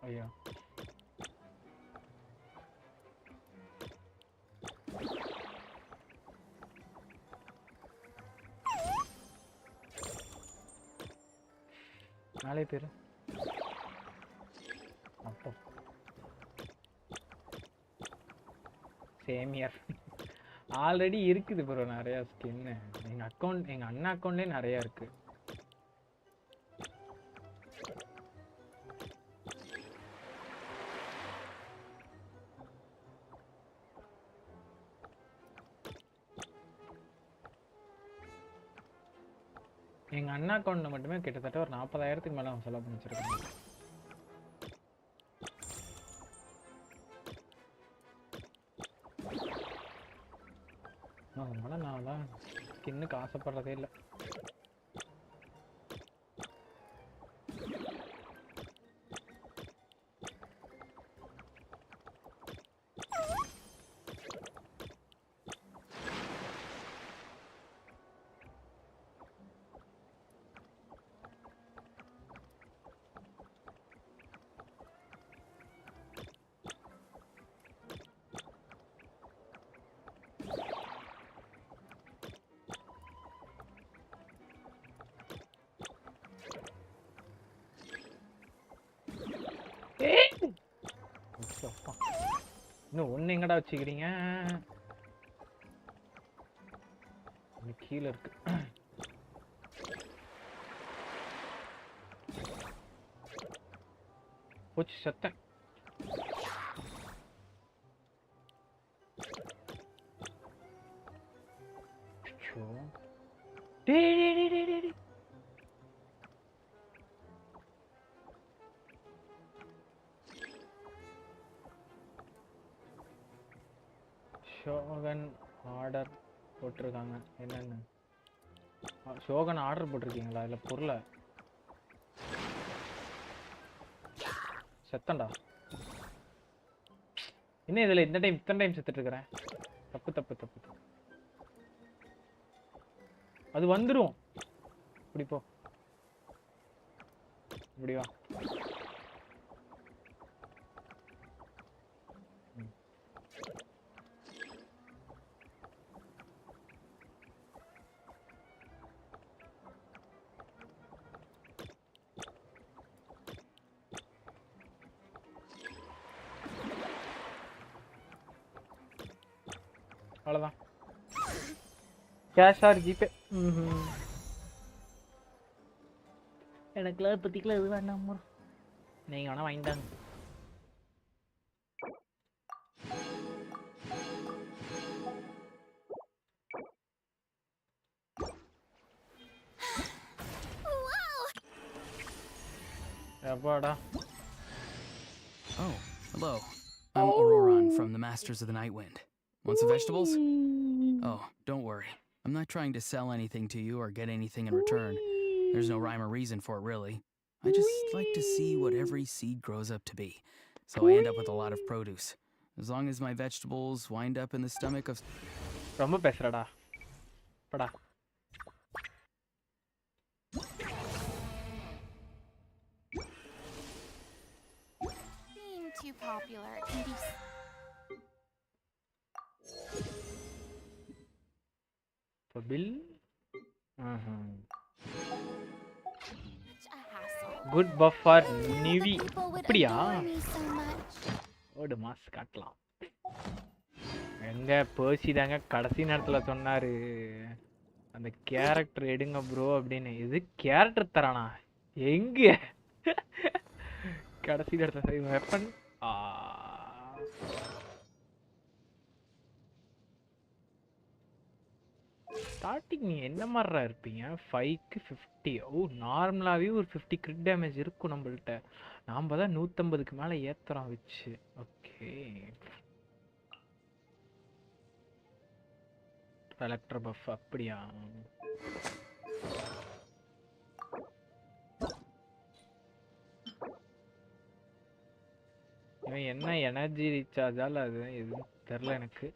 ஐயா நாளே பேரு அப்போ சேமியர் ஆல்ரெடி இருக்குது ப்ரோ நிறைய ஸ்கின்னு. எங்க அண்ணா அக்கௌண்ட்லேயே நிறைய இருக்கு. எங்க அண்ணா அக்கௌண்ட்ல மட்டுமே கிட்டத்தட்ட ஒரு 40,000க்கு மேல அவன் செலவு பண்ணி வச்சிருக்காங்க. அதனால நான் தான் ஸ்கின்னுக்கு ஆசைப்படுறதே இல்லை. இன்னும் ஒன்று எங்கடா வச்சுக்கிறீங்க? கீழே இருக்கு. போச்சு சத்தம். ஷோகன் ஆர்டர் போட்டிருக்காங்க என்னன்னு ஷோகன் ஆர்டர் போட்டிருக்கீங்களா? இல்லை பொருளை செத்தண்டா. என்ன இதில் இந்த டைம் இத்தனை டைம் செத்துட்டு இருக்கிறேன்? தப்பு தப்பு தப்பு தப்பு. அது வந்துடும். இப்படி போ, இப்படி வா. அவ்வளோதான். Cash R GPay? எனக்குலாம் இப்போதைக்குலாம் எது வேண்டாம். நீங்கள் வேணால் வாங்கிட்டாங்க. எப்பாடா. Oh, hello. I'm Auroran from the Masters of the Night Wind. Want some vegetables? Oh, don't worry. I'm not trying to sell anything to you or get anything in return. There's no rhyme or reason for it, really. I just like to see what every seed grows up to be, so I end up with a lot of produce. As long as my vegetables wind up in the stomach of... ரொம்ப பேசுறடா. படா. Being too popular can be இப்போ bill. such a hassle. Good puff for Nivi. People would அப்படியா? adore me so much. ஓடு mass காட்டலாம். எங்க பேசி தாங்க கடைசி நேரத்தில் சொன்னாரு அந்த கேரக்டர் எடுங்க ப்ரோ அப்படின்னு. இது கேரக்டர் தரானா? எங்க கடைசி நேரத்தில் வெப்பன். ஸ்டார்டிங் நீங்கள் என்ன மாதிரிடா இருப்பீங்க? 5க்கு 50. ஓ, நார்மலாகவே ஒரு 50 கிரிட் டேமேஜ் இருக்கும் நம்மள்ட்ட. நாம் தான் 150க்கு மேலே ஏற்றுறோம் வச்சு. ஓகே, எலக்ட்ரோ பஃப் அப்படியா? இவன் என்ன எனர்ஜி ரீசார்ஜால் அது எதுவும் தெரில எனக்கு.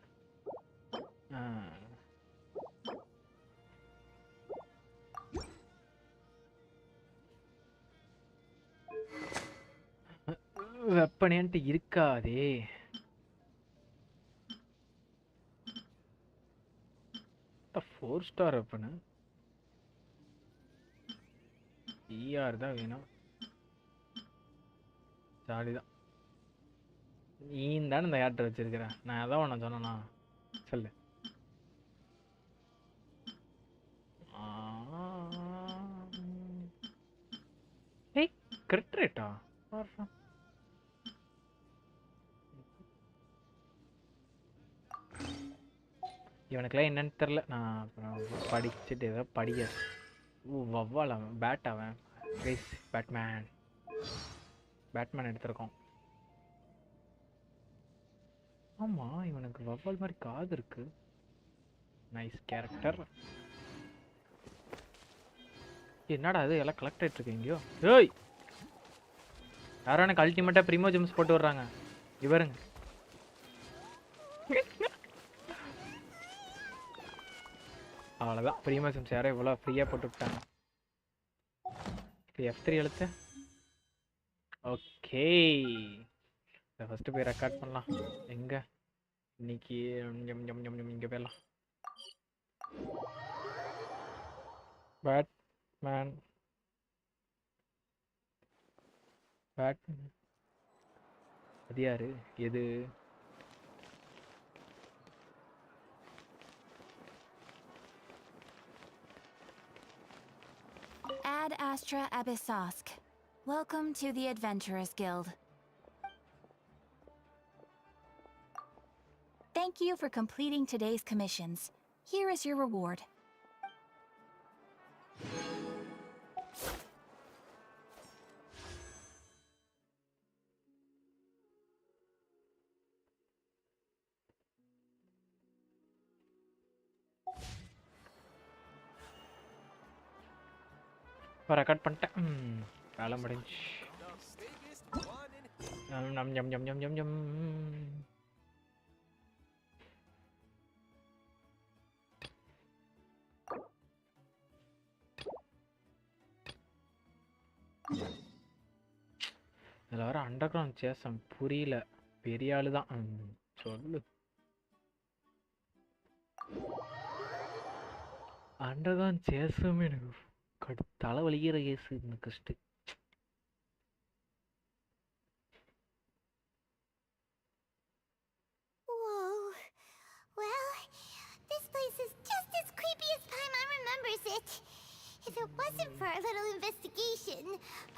வெப்பனேன்ட்டு இருக்காதே. ஃபோர் ஸ்டார் வெப்பனு ER தான் வேணும். ஜாலிதான். நீ தானே இந்த கேரக்டர் வச்சிருக்கிறேன். நான் அதான் ஒன்று சொன்னேண்ணா. சொல்லு. ஏய், கிரிட் ரேட்டா? இவனுக்குலாம் என்னன்னு தெரில. நான் அப்புறம் படிச்சுட்டு ஏதோ படிக்க. ஓ, வவ்வால் அவன். பேட் அவன். Guys, Batman. பேட்மேன் எடுத்திருக்கோம். ஆமாம், இவனுக்கு வவ்வால் மாதிரி காது இருக்கு. Nice character. என்னடா அது எல்லாம் கலெக்ட் ஆகிட்டு இருக்கு எங்கேயோ? ஏய், யாரும் எனக்கு அல்டிமேட்டாக ப்ரிமோ ஜெம்ஸ் போட்டு விட்றாங்க. இவருங்க அவ்வளோதான். ப்ரீமியம் ஜெம்ஸ் யாரோ இவ்வளோ ஃப்ரீயாக போட்டு விட்டாங்க. F3 எழுத்து. ஓகே, ஃபஸ்ட்டு போய் ரெக்கார்ட் பண்ணலாம். எங்கே இன்னைக்கு இங்கே போயிடலாம். பேட்மேன் அது யாரு? எது? Ad Astra Abyssosk. Welcome to the Adventurers Guild. Thank you for completing today's commissions. Here is your reward. Record பண்ணிட்டேன். வேலை முடிஞ்சு. நம் ஞம் ஞம் ஞம் ஞம் ஞம். இதில் வர அண்டர் கிரவுண்ட் சேசம் புரியல. பெரிய ஆளு தான். சொல்லு. அண்டர் கிரவுண்ட் சேசம் எனக்கு தலை வலிக்கிற கேஸ். இந்த gushed. Whoa. Well, this place is just as creepy as Paimon remembers it. If it wasn't for our little investigation,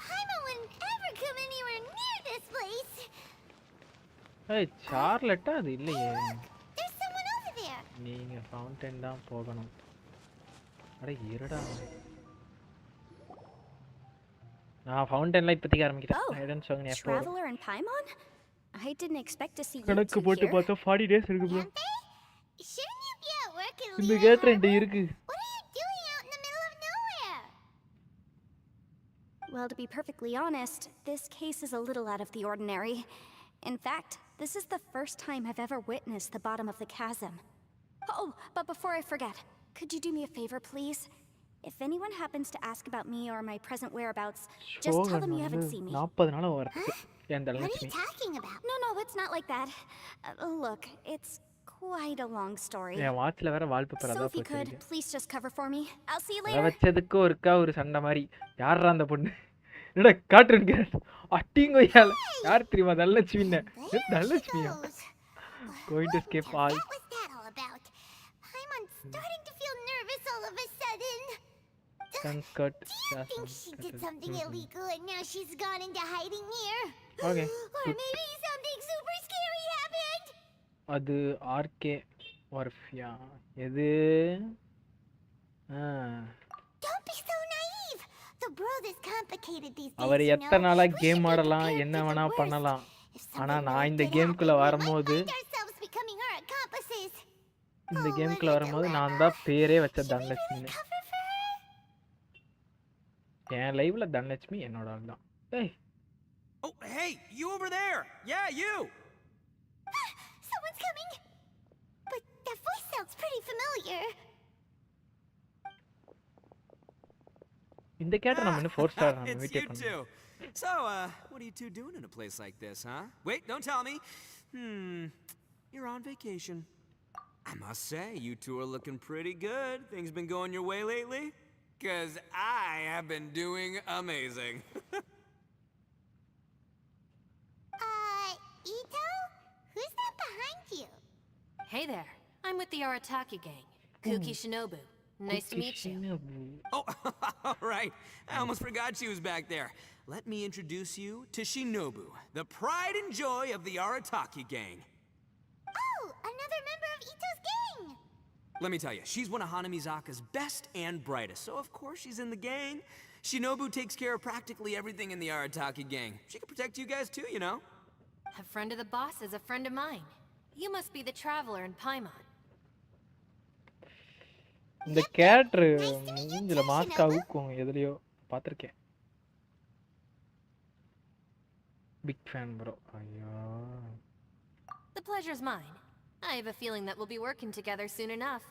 Paimon wouldn't ever come anywhere near this place. ஏய் சார்லட்டா அது இல்லையே. There's someone over there. நீங்க fountain தான் போகணும். அட இருடா. நான் ஃபவுண்டன்ல இப்போதைக்கு ஆரம்பிக்கிறேன். ஐடன் சோங்கனே எப்போ Traveler and Paimon? I didn't expect to see you கணக்கு two போட்டு here. பார்த்தா 40 days இருக்கு bro. Nandy? Shouldn't you be at work in இந்த Leo கேட் Harbor? ரெண்டு இருக்கு. What are you doing out in the middle of nowhere? Well, to be perfectly honest, this case is a little out of the ordinary. In fact, this is the first time I've ever witnessed the bottom of the chasm. Oh, but before I forget, could you do me a favor, please? If anyone happens to ask about me or my present whereabouts, just tell them you haven't seen me. 40 நாள் வரது. ஏன் What are தலலட்சுமி? you talking about? No, it's not like that. Look, it's quite a long story. என் வாட்ச்ல வேற wallpaper So அத if you could, போட்டுருக்கு. please just cover for me. I'll see you அத later. வச்சதுக்கு ஒருக்கா ஒரு சண்டை மாதிரி. யாரா அந்த பொண்ணு? என்னடா காட்டுறேன் கேட். அட்டிங்கோயால. யார் தெரியுமா தலலட்சுமின்னு? There she தலலட்சுமியா? goes. Going to escape all. What was that all about? Paimon's starting to feel nervous all of a sudden. Sunskirt. Do you think she did something illegal and now she's gone into hiding here? Okay. Or maybe something super scary happened? அது RK வார்ஃபியா. எது? Don't be so naive. The world is complicated these days. அவர் you எத்தனை know. நாளா We should game be ஆடலாம், prepared என்ன for the வேணா worst. பண்ணலாம். If something ஆனா நான் really இந்த did கேம்குள்ள happen, we வரும்போது might find ourselves becoming her accomplices. இந்த Oh, கேம்குள்ள what a வரும்போது நான் dilemma. தான் பேரே வச்ச Should we really Dhanalakshmi. cover for her? என் லைவ்ல தனலட்சுமி என்னோட ஆள் தான். ஏய் Oh, hey, you over there! Yeah, you! Someone's coming. But that voice sounds pretty familiar. இந்த கேட்ட நம்ம இன்னும் 4 ஸ்டார் நம்ம It's வெயிட் you பண்ணோம். two. So, what are you two doing in a place like this, huh? Wait, don't tell me. You're on vacation. I must say, you two are looking pretty good. Things been going your way lately? 'Cause I have been doing amazing. Ito? Who's that behind you? Hey there, I'm with the Arataki gang. Kuki Shinobu. Nice to meet you. Oh, all right. I almost forgot she was back there. Let me introduce you to Shinobu, the pride and joy of the Arataki gang. Oh, another member of Ito's gang. Let me tell you, she's one of Hanamizaka's best and brightest, so of course she's in the gang. Shinobu takes care of practically everything in the Arataki gang. She can protect you guys too, you know. A friend of the boss is a friend of mine. You must be the traveler in Paimon. இந்த character மூஞ்சில mask ஆகும் எதுலயோ பாத்திருக்கேன். Big fan bro. ஐயோ. The pleasure's mine. I have a feeling that we'll be working together soon enough.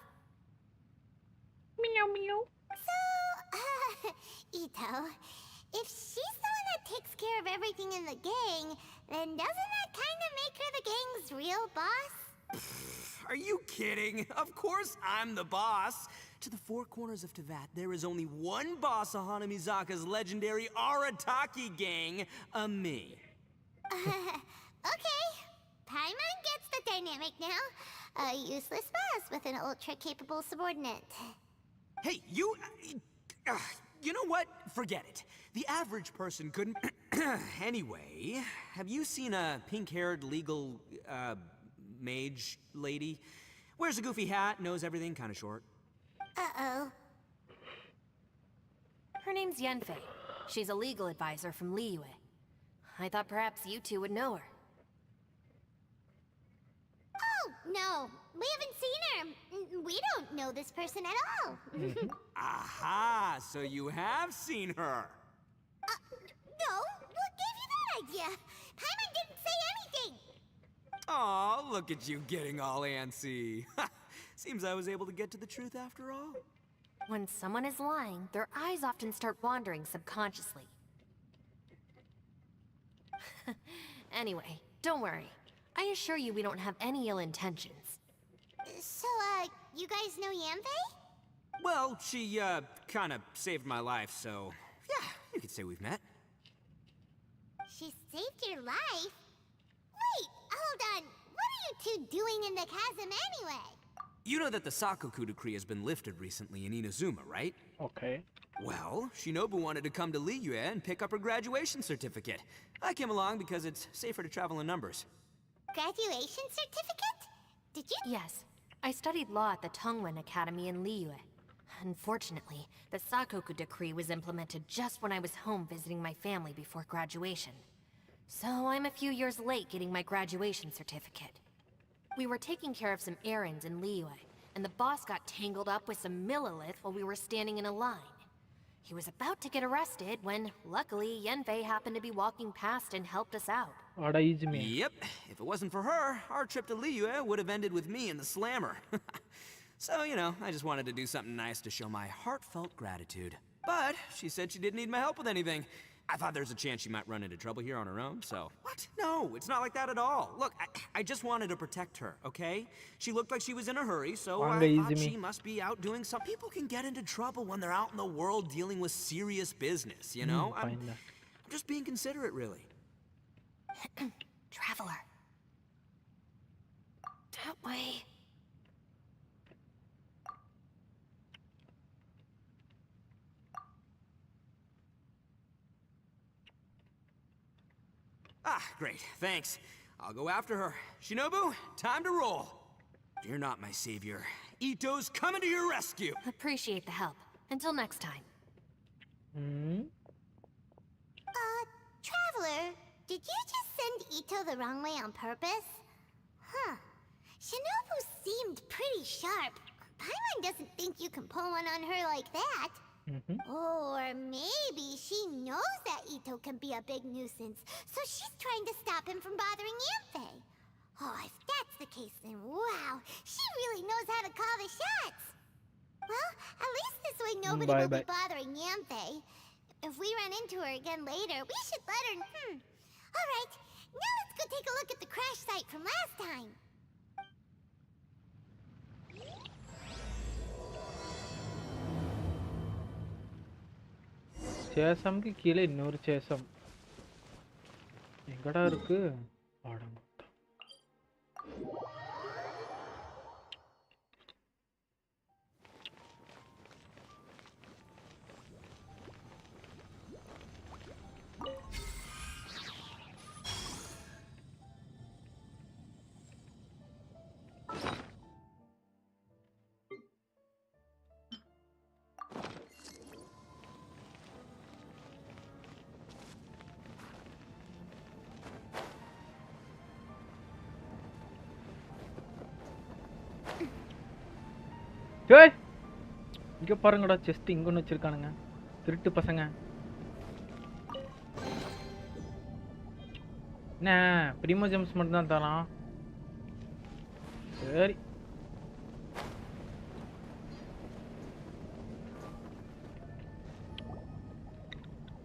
Meow meow. So, Ito, if she's the one that takes care of everything in the gang, then doesn't that kind of make her the gang's real boss? Are you kidding? Of course I'm the boss. To the four corners of Teyvat, there is only one boss of Hanamizaka's legendary Arataki gang, me. Okay, Paimon gets the dynamic now. A useless boss with an ultra-capable subordinate. Hey, you... you know what? Forget it. The average person couldn't... Anyway, have you seen a pink-haired legal, mage lady? Wears a goofy hat, knows everything, kind of short. Uh-oh. Her name's Yenfei. She's a legal advisor from Liyue. I thought perhaps you two would know her. Oh, no. we haven't seen her. We don't know this person at all. Aha! So you have seen her. No, what gave you that idea? Paimon didn't say anything. Aw, look at you getting all antsy. Seems I was able to get to the truth after all. When someone is lying, their eyes often start wandering subconsciously. Anyway, don't worry. I assure you we don't have any ill intentions. So, you guys know Yanfei? Well, she, kind of saved my life, so yeah, you could say we've met. She saved your life? Wait, hold on. What are you two doing in the chasm anyway? You know that the Sakoku decree has been lifted recently in Inazuma, right? Okay. Well, Shinobu wanted to come to Liyue and pick up her graduation certificate. I came along because it's safer to travel in numbers. Graduation certificate? Did you? Yes, I studied law at the Tongwen Academy in Liyue. Unfortunately, the Sakoku decree was implemented just when I was home visiting my family before graduation. So I'm a few years late getting my graduation certificate. We were taking care of some errands in Liyue, and the boss got tangled up with some Millilith while we were standing in a line. He was about to get arrested when, luckily, Yanfei happened to be walking past and helped us out. Ada izmi. Yep, if it wasn't for her, our trip to Liyue would have ended with me in the slammer. So, you know, I just wanted to do something nice to show my heartfelt gratitude. But she said she didn't need my help with anything. I thought there's a chance she might run into trouble here on her own, so... What? No, it's not like that at all. Look, I just wanted to protect her, okay? She looked like she was in a hurry, so I thought she must be out doing some... People can get into trouble when they're out in the world dealing with serious business, you know? I'm just being considerate, really. Traveler. That way. Ah, great, thanks. I'll go after her. Shinobu, time to roll. You're not my savior. Ito's coming to your rescue. Appreciate the help. Until next time. Traveler, did you just send Ito the wrong way on purpose? Huh. Shinobu seemed pretty sharp. Paimon doesn't think you can pull one on her like that. Or maybe she knows that Ito can be a big nuisance, so she's trying to stop him from bothering Yanfei. Oh, if that's the case, then wow, she really knows how to call the shots. Well, at least this way nobody will be bothering Yanfei. If we run into her again later, we should let her... Alright, now let's go take a look at the crash site from last time. சேசம்க்கு கீழே இன்னொரு சேசம் எங்கடா இருக்கு ஆடமா ஏய் இங்க பாருங்கடா chest இங்க ஒன்னு வச்சிருக்கானுங்க திருட்டு பசங்க என்ன பிரிமோ ஜெம்ஸ் மட்டும் தான் தரான் சரி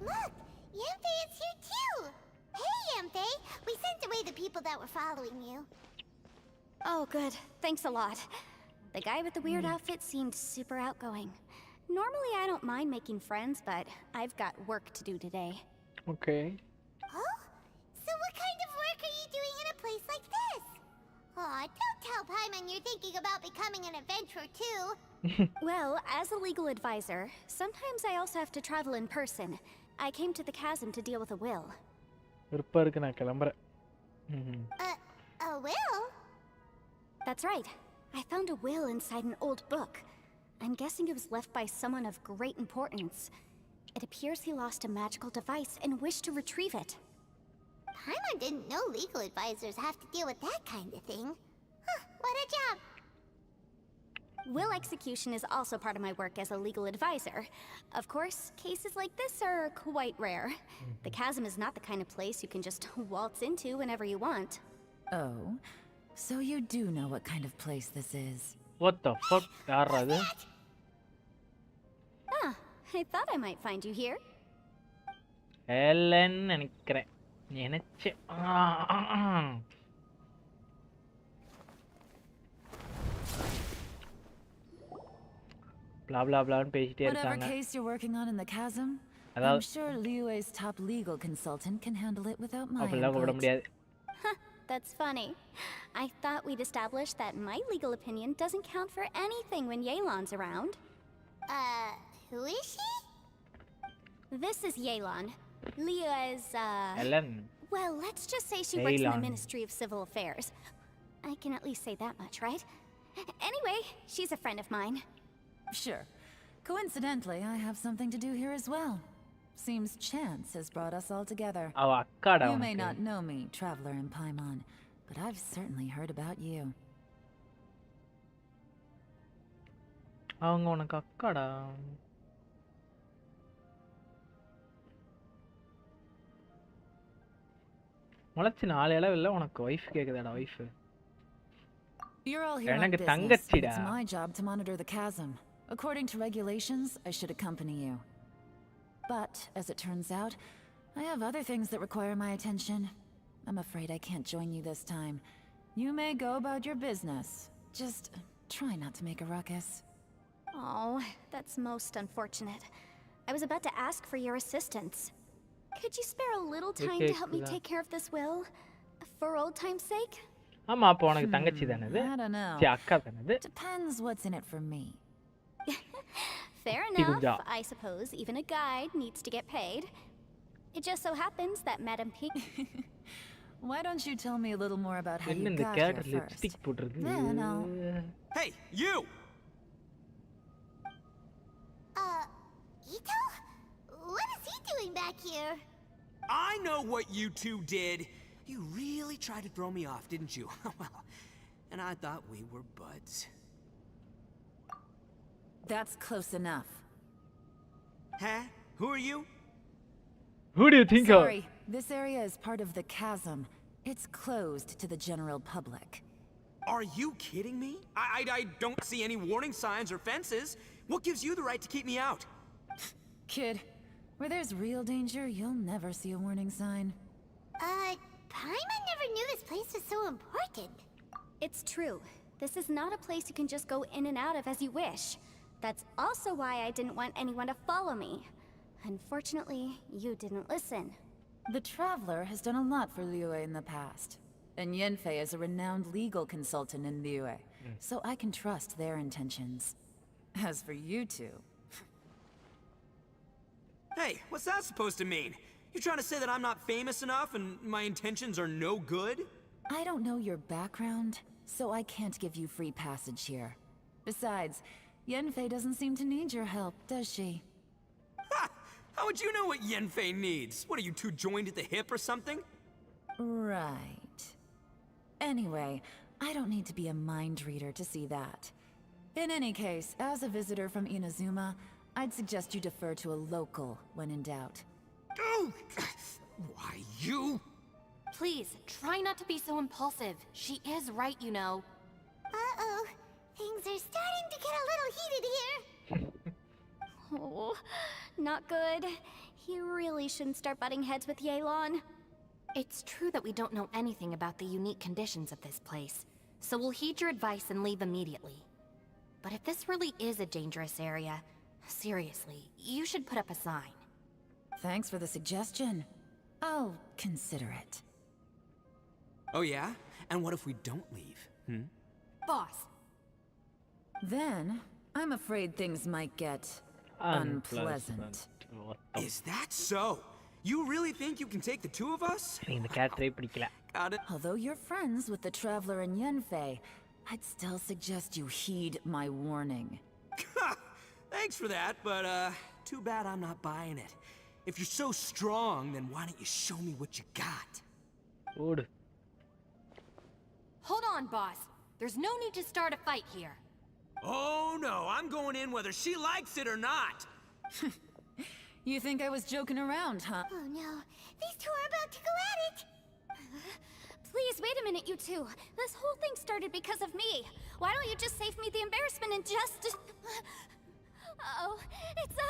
Look, Yanfei is here too. Hey, Yanfei, we sent away the people that were following you. Oh, good. Thanks a lot. The guy with the weird outfit seemed super outgoing. Normally, I don't mind making friends, but I've got work to do today. Okay. Oh? So what kind of work are you doing in a place like this? Aw, don't tell Paimon you're thinking about becoming an adventurer too. Well, as a legal advisor, sometimes I also have to travel in person. I came to the chasm to deal with a will. விருப்பம் இருக்கு நான் கிளம்புறேன் A will? That's right. I found a will inside an old book. I'm guessing it was left by someone of great importance. It appears he lost a magical device and wished to retrieve it. Paimon didn't know legal advisors have to deal with that kind of thing. Huh, what a job. Will execution is also part of my work as a legal advisor. Of course, cases like this are quite rare. The chasm is not the kind of place you can just waltz into whenever you want. Oh, so you do know what kind of place this is. What the fuck? யாரா அது? Ah, I thought I might find you here. Ellen நினைக்கிறேன். நினைச்சேன். blah blah blah பேசிட்டே Whatever இருக்காங்க. case you're working on in the chasm, I'm அதாவது sure Liyue's top legal consultant can handle it without my அப்படிலாம் கூப்பிட input. முடியாது. That's funny. I thought we'd established that my legal opinion doesn't count for anything when Yelan's around. Who is she? This is Yelan. Leah is, Ellen. well, let's just say she works in Yelan. the Ministry of Civil Affairs. I can at least say that much, right? Anyway, she's a friend of mine. Sure. Coincidentally, I have something to do here as well. Seems chance has brought us all together. அவ அக்காடா You may உனக்கு. not know me, traveler in Paimon, but I've certainly heard about you. அவங்க உனக்கு அக்காடா. முளைச்சு 4 இளவு இல்ல உனக்கு wife கேக்குதாடா wife. You're all here on எனக்கு business. but தங்கச்சிடா. It's my job to monitor the chasm. According to regulations, I should accompany you. But, as it turns out, I have other things that require my attention. I'm afraid I can't join you this time. You may go about your business. Just try not to make a ruckus. Oh, that's most unfortunate. I was about to ask for your assistance. Could you spare a little time to help me take care of this will? For old time's sake? ஆமா அப்ப உனக்கு தங்கச்சி தானே இது? I don't know. சீ அக்கா தானே இது? Depends what's in it for me. Fair enough. I suppose even a guide needs to get paid. It just so happens that Madam Pig... Why don't you tell me a little more about how என்ன you இந்த got character here first? Lipstick போட்டுருக்கு. Then I'll... Hey, you! Ito? What is he doing back here? I know what you two did. You really tried to throw me off, didn't you? Well, and I thought we were buds. That's close enough. Huh? Who are you? Who do you think of? Sorry, this area is part of the chasm. It's closed to the general public. Are you kidding me? I don't see any warning signs or fences. What gives you the right to keep me out? Kid, where there's real danger, you'll never see a warning sign. Paimon never knew this place was so important. It's true. This is not a place you can just go in and out of as you wish. That's also why I didn't want anyone to follow me. Unfortunately, you didn't listen. The Traveler has done a lot for Liyue in the past. And Yanfei is a renowned legal consultant in Liyue, so I can trust their intentions. As for you two... Hey, what's that supposed to mean? You trying to say that I'm not famous enough and my intentions are no good? I don't know your background, so I can't give you free passage here. Besides, Yanfei doesn't seem to need your help, does she? Ha! How would you know what Yanfei needs? What, are you two joined at the hip or something? Right. Anyway, I don't need to be a mind reader to see that. In any case, as a visitor from Inazuma, I'd suggest you defer to a local when in doubt. Oh! Why, you? Please, try not to be so impulsive. She is right, you know. Uh-oh. Things are starting to get a little heated here. Oh, not good. You really shouldn't start butting heads with Yelan. It's true that we don't know anything about the unique conditions of this place, so we'll heed your advice and leave immediately. But if this really is a dangerous area, seriously, you should put up a sign. Thanks for the suggestion. I'll consider it. Oh yeah? And what if we don't leave? Boss, Then, I'm afraid things might get unpleasant. Is that so? You really think you can take the two of us? எனக்கு இந்த கேரக்டரே பிடிக்கல. Got it. Although you're friends with the Traveler and Yanfei, I'd still suggest you heed my warning. Thanks for that, but too bad I'm not buying it. If you're so strong, then why don't you show me what you got? ஓடு. hold on, boss. There's no need to start a fight here. Oh no, I'm going in whether she likes it or not. You think I was joking around, huh? Oh no, these two are about to go at it! Please, wait a minute, you two. This whole thing started because of me. Why don't you just save me the embarrassment and just... Oh, it's a...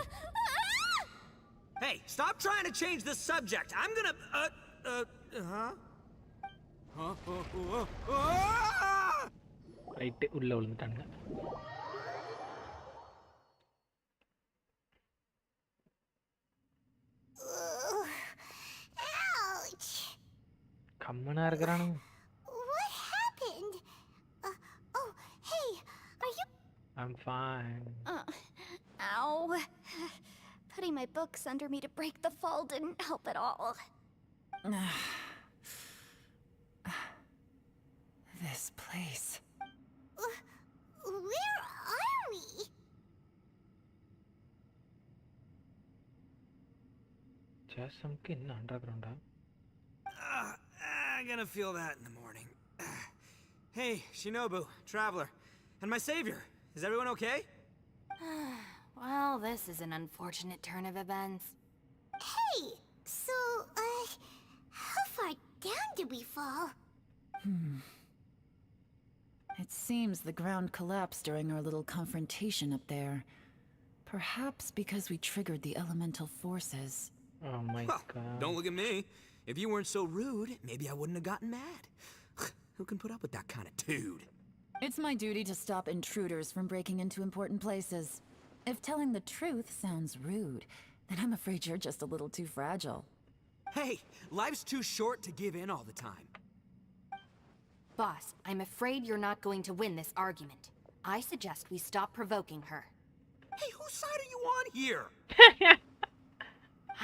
Hey, stop trying to change the subject. I'm gonna, right உள்ள விழுந்துட்டானுங்க. Ouch! கம்மனா இருக்கிறானுங்க. What happened? Oh, hey, are you... I'm fine. Ow. Putting my books under me to break the fall didn't help at all. This place. Where are we? ஜாசம்க்கு என்ன அண்டர்கிரவுண்டா? I'm gonna feel that in the morning. Hey, Shinobu, Traveler, and my savior. Is everyone okay? Well, this is an unfortunate turn of events. Hey, so, how far down did we fall? It seems the ground collapsed during our little confrontation up there. Perhaps because we triggered the elemental forces. Oh my god. Don't look at me. If you weren't so rude, maybe I wouldn't have gotten mad. Who can put up with that kind of dude? It's my duty to stop intruders from breaking into important places. If telling the truth sounds rude, then I'm afraid you're just a little too fragile. Hey, life's too short to give in all the time. Boss, I'm afraid you're not going to win this argument. I suggest we stop provoking her. Hey, whose side are you on here?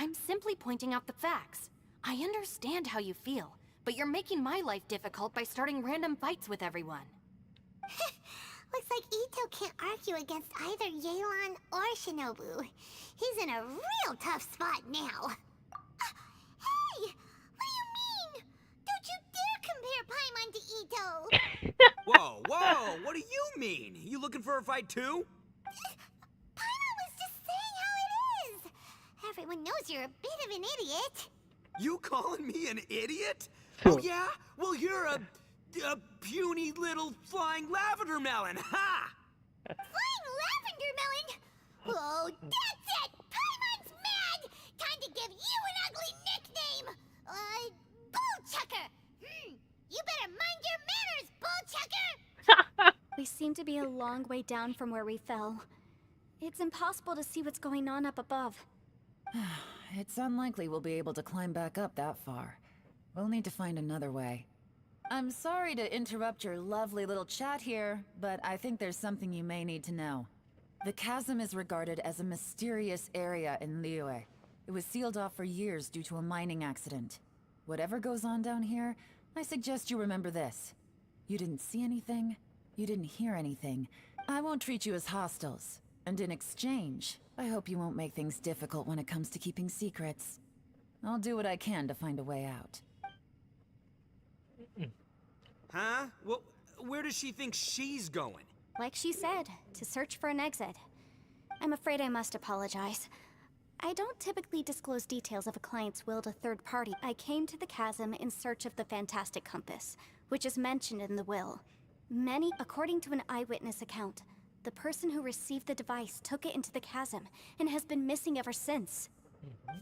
I'm simply pointing out the facts. I understand how you feel, but you're making my life difficult by starting random fights with everyone. Looks like Ito can't argue against either Yelan or Shinobu. He's in a real tough spot now. Hey! What do you mean? Don't you dare compare Paimon to Ito! Whoa, what do you mean? You looking for a fight too? Paimon was just saying how it is! Everyone knows you're a bit of an idiot. You calling me an idiot? Oh yeah? Well, you're a puny little flying lavender melon, ha! Flying lavender melon? Oh, that's it! Paimon's mad! Time to give you an ugly nickname! Bullchucker! You better mind your manners, Bullchucker! We seem to be a long way down from where we fell. It's impossible to see what's going on up above. It's unlikely we'll be able to climb back up that far. We'll need to find another way. I'm sorry to interrupt your lovely little chat here, but I think there's something you may need to know. The chasm is regarded as a mysterious area in Liyue. It was sealed off for years due to a mining accident. Whatever goes on down here, I suggest you remember this. You didn't see anything, you didn't hear anything. I won't treat you as hostiles, and in exchange, I hope you won't make things difficult when it comes to keeping secrets. I'll do what I can to find a way out. Huh? Well, where does she think she's going? Like she said, to search for an exit. I'm afraid I must apologize. I don't typically disclose details of a client's will to third party. I came to the chasm in search of the fantastic compass, which is mentioned in the will. According to an eyewitness account, the person who received the device took it into the chasm and has been missing ever since.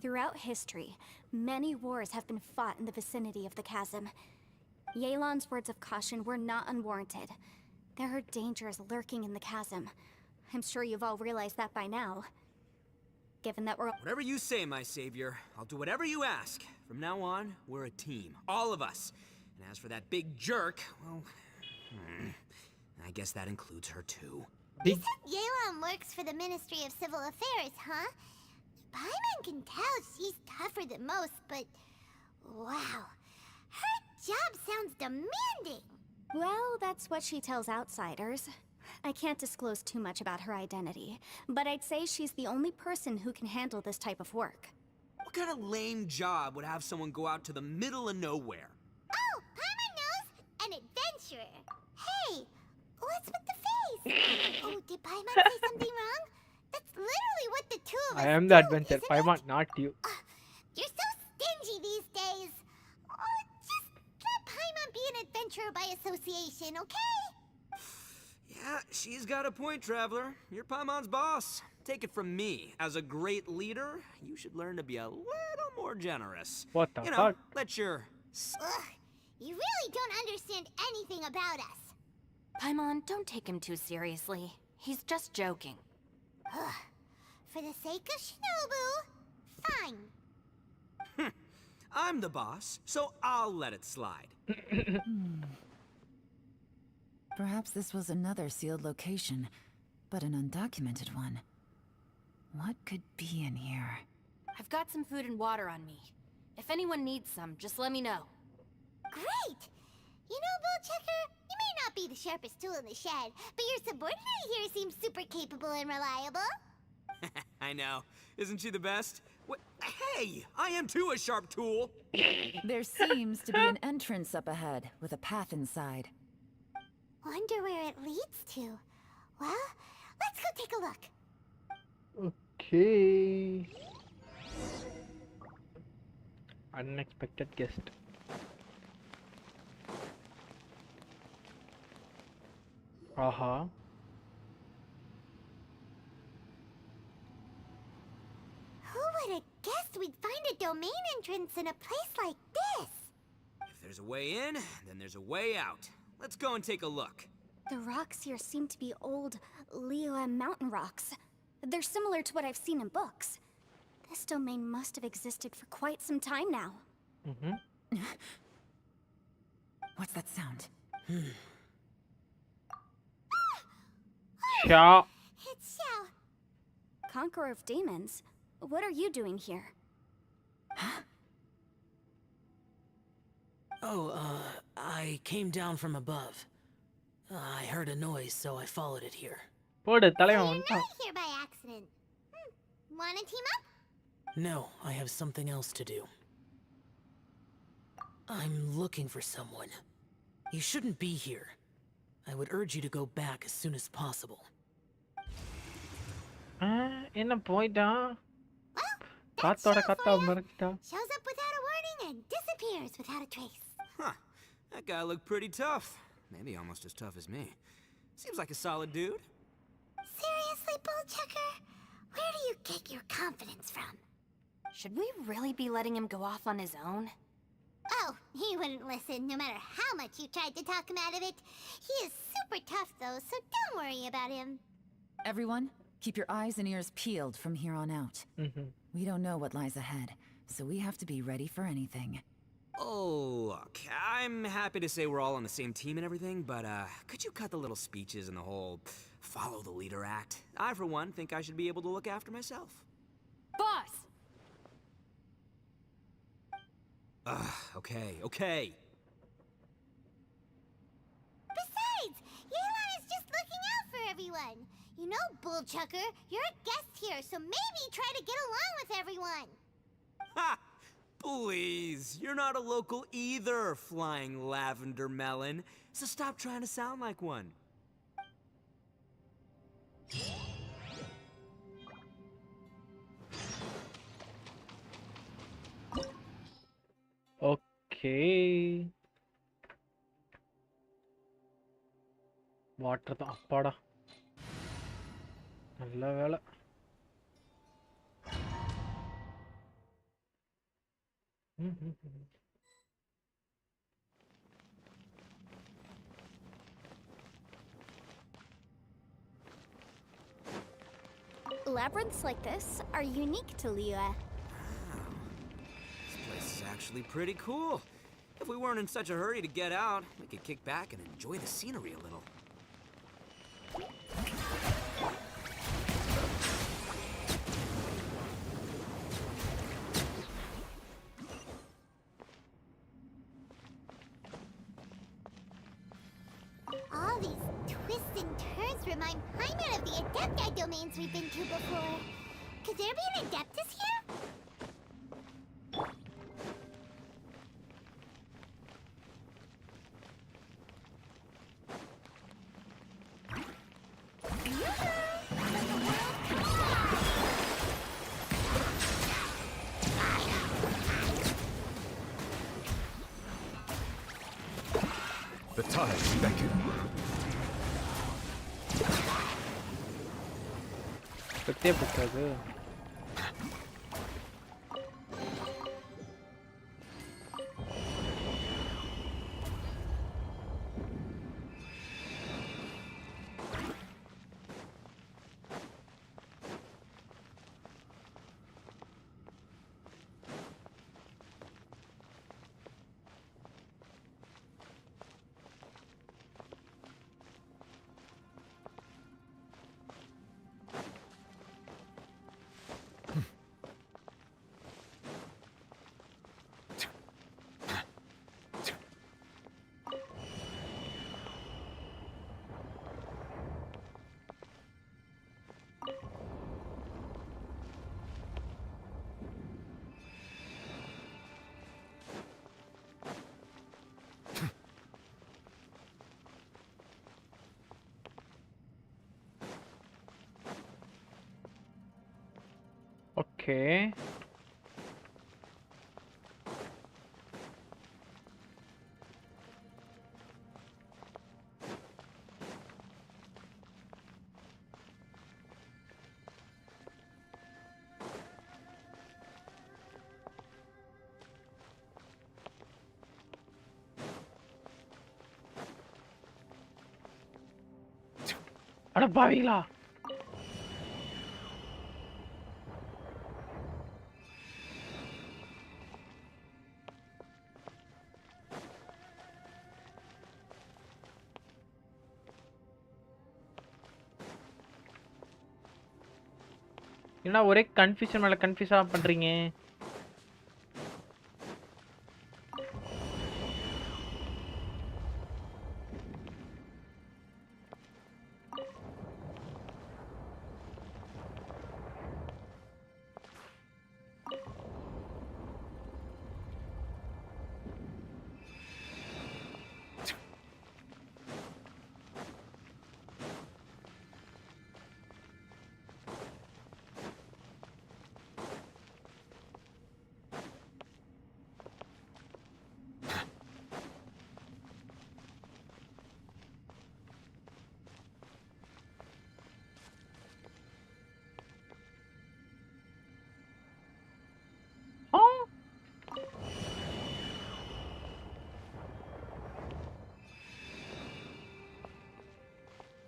Throughout history, many wars have been fought in the vicinity of the chasm. Yelan's words of caution were not unwarranted. There are dangers lurking in the chasm. I'm sure you've all realized that by now. Given that we're... Whatever you say, my savior. I'll do whatever you ask. From now on, we're a team. All of us. And as for that big jerk, well... I guess that includes her too. Yelan works for the Ministry of Civil Affairs, huh? Paimon can tell she's tougher than most, but... Wow. Her job sounds demanding. Well, that's what she tells outsiders. I can't disclose too much about her identity, but I'd say she's the only person who can handle this type of work. What kind of lame job would have someone go out to the middle of nowhere? Oh, Paimon knows! An adventurer. Hey, what's with the face? Oh, say something wrong? That's literally what the two of us I am do, the adventure. isn't it? Paimon, not you. You're so stingy these days. Oh, just let Paimon be an adventurer by association, okay? Yeah, she's got a point, Traveler. You're Paimon's boss. Take it from me. As a great leader, you should learn to be a little more generous. What the You know, fuck? let your... Ugh, you really don't understand anything about us. Paimon, don't take him too seriously. He's just joking. Ugh. For the sake of Shinobu, fine. I'm the boss, so I'll let it slide. Perhaps this was another sealed location, but an undocumented one. What could be in here? I've got some food and water on me. If anyone needs some, just let me know. Great! You know, Bullchecker, you may not be the sharpest tool in the shed, but your subordinate here seems super capable and reliable. I know. Isn't she the best? Hey, I am too a sharp tool. There seems to be an entrance up ahead, with a path inside. Wonder where it leads to. Well, let's go take a look. Okay. Unexpected guest. Aha. Who would have guessed we'd find a domain entrance in a place like this? If there's a way in, then there's a way out. Let's go and take a look. The rocks here seem to be old Liyue mountain rocks. They're similar to what I've seen in books. This domain must have existed for quite some time now. Mm-hmm. What's that sound? Xiao. It's Xiao. Conqueror of Demons, what are you doing here? Oh, I came down from above. I heard a noise, so I followed it here. போடு தலைவன் You're வந்துட்டான். not here by accident. Wanna team up? No, I have something else to do. I'm looking for someone. You shouldn't be here. I would urge you to go back as soon as possible. என்ன போயிட்டான்? Well, that's காத்தோட Xiao Katha for ya. மறைச்சிட்டான். Shows up without a warning and disappears without a trace. Huh. That guy looked pretty tough. Maybe almost as tough as me. Seems like a solid dude. Seriously, Bullchecker? Where do you get your confidence from? Should we really be letting him go off on his own? Oh, he wouldn't listen no matter how much you tried to talk him out of it. He is super tough though, so don't worry about him. Everyone, keep your eyes and ears peeled from here on out. Mhm. We don't know what lies ahead, so we have to be ready for anything. Oh, look, I'm happy to say we're all on the same team and everything, but could you cut the little speeches and the whole follow the leader act? I, for one, think I should be able to look after myself. Boss! Okay. Besides, Yelan is just looking out for everyone. You know, Bullchucker, you're a guest here, so maybe try to get along with everyone. Ha! Please, you're not a local either, flying lavender melon, so stop trying to sound like one. Okay. Water தான் அப்பாடா. நல்ல வேலை. Labyrinths like this are unique to Liyue. Wow. This place is actually pretty cool. If we weren't in such a hurry to get out, we could kick back and enjoy the scenery a little. All these twists and turns remind Paimon of the Adepti domains we've been to before. Could there be an Adeptus here? tides beckon. பத்தே பத்தாது. Okay. அட பாவிங்களா. என்ன ஒரே confusion மேல கன்ஃபியூஸா பண்றீங்க?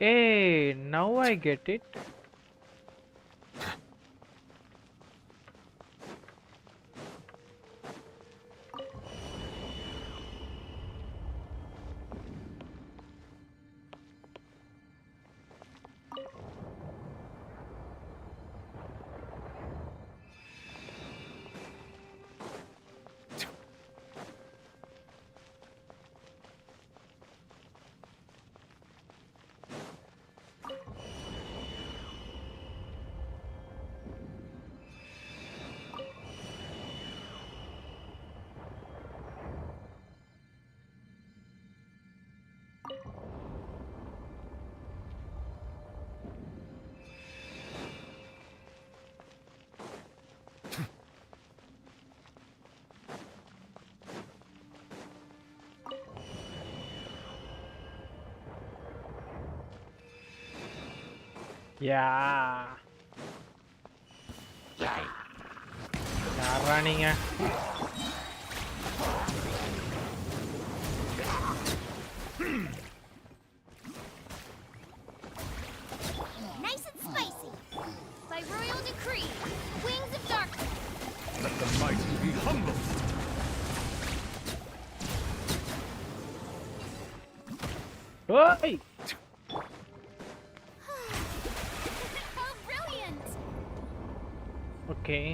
Hey, now I get it. Yeah. யாரா நீங்க? Nice and spicy. By royal decree, wings of darkness. Let the mighty be humble. Hey! How brilliant! Okay.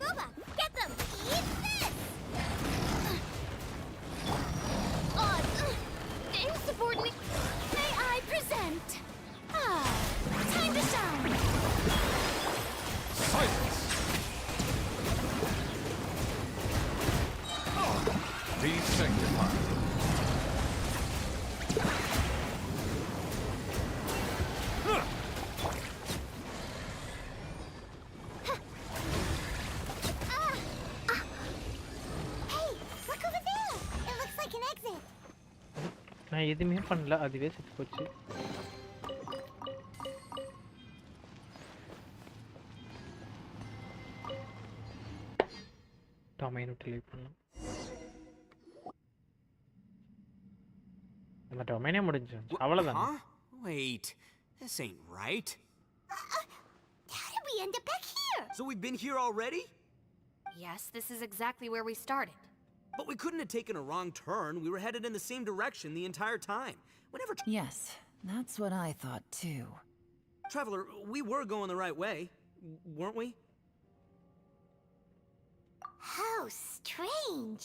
Booba, get them! Eat this! Insubordinate. May I present நான் எதுவுமே பண்ணல, அதுவே செத்து போச்சு. Domain delete பண்ணலாம். நம்ம டொமைனே முடிஞ்சு அவ்வளவுதான். Huh? Wait, this ain't right. How did we end up back here? So we've been here already? Yes, this is exactly where we started. But we couldn't have taken a wrong turn. We were headed in the same direction the entire time. Whenever Yes, that's what I thought too. Traveler, we were going the right way, weren't we? How strange.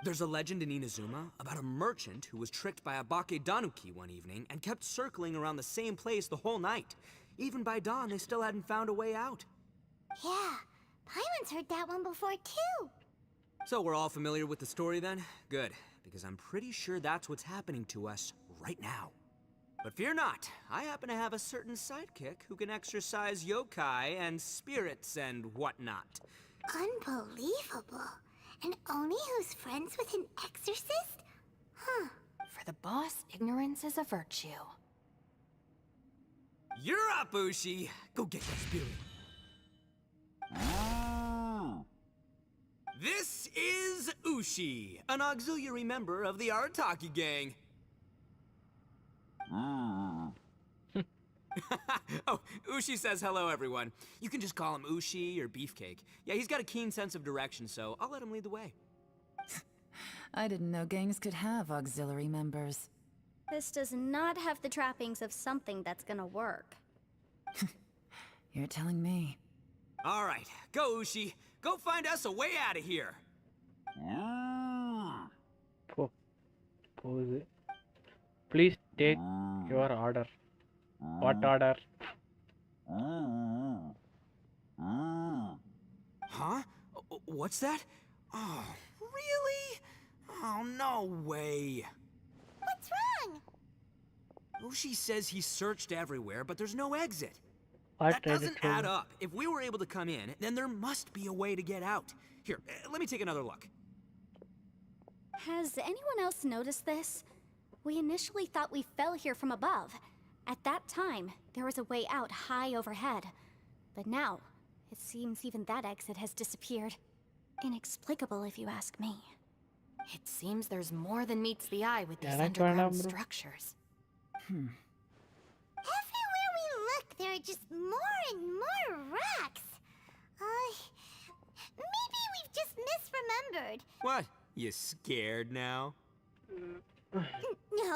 There's a legend in Inazuma about a merchant who was tricked by a Bakedanuki one evening and kept circling around the same place the whole night. Even by dawn, they still hadn't found a way out. Yeah, Paimon's heard that one before too. So we're all familiar with the story then? Good, because I'm pretty sure that's what's happening to us right now. But fear not, I happen to have a certain sidekick who can exercise yokai and spirits and whatnot. Unbelievable. An Oni who's friends with an exorcist? Huh. For the boss, ignorance is a virtue. You're up, Ushi! Go get that spirit. This is Ushi, an auxiliary member of the Arataki gang. Oh, Ushi says hello, everyone. You can just call him Ushi or Beefcake. Yeah, he's got a keen sense of direction, so I'll let him lead the way. I didn't know gangs could have auxiliary members. This does not have the trappings of something that's gonna work. You're telling me. All right, go, Ushi. Go find us a way out of here. Pause. Please take your order. What order? Huh? What's that? Oh, really? Oh, no way. What's wrong? Ushi says he searched everywhere, but there's no exit. What That doesn't add up. If we were able to come in, then there must be a way to get out. Here, let me take another look. Has anyone else noticed this? We initially thought we fell here from above. At that time, there was a way out high overhead. But now, it seems even that exit has disappeared. Inexplicable, if you ask me. It seems there's more than meets the eye with these Yeah, underground bro. structures. Everywhere we look, there are just more and more rocks. Maybe we've just misremembered. What? You scared now? No,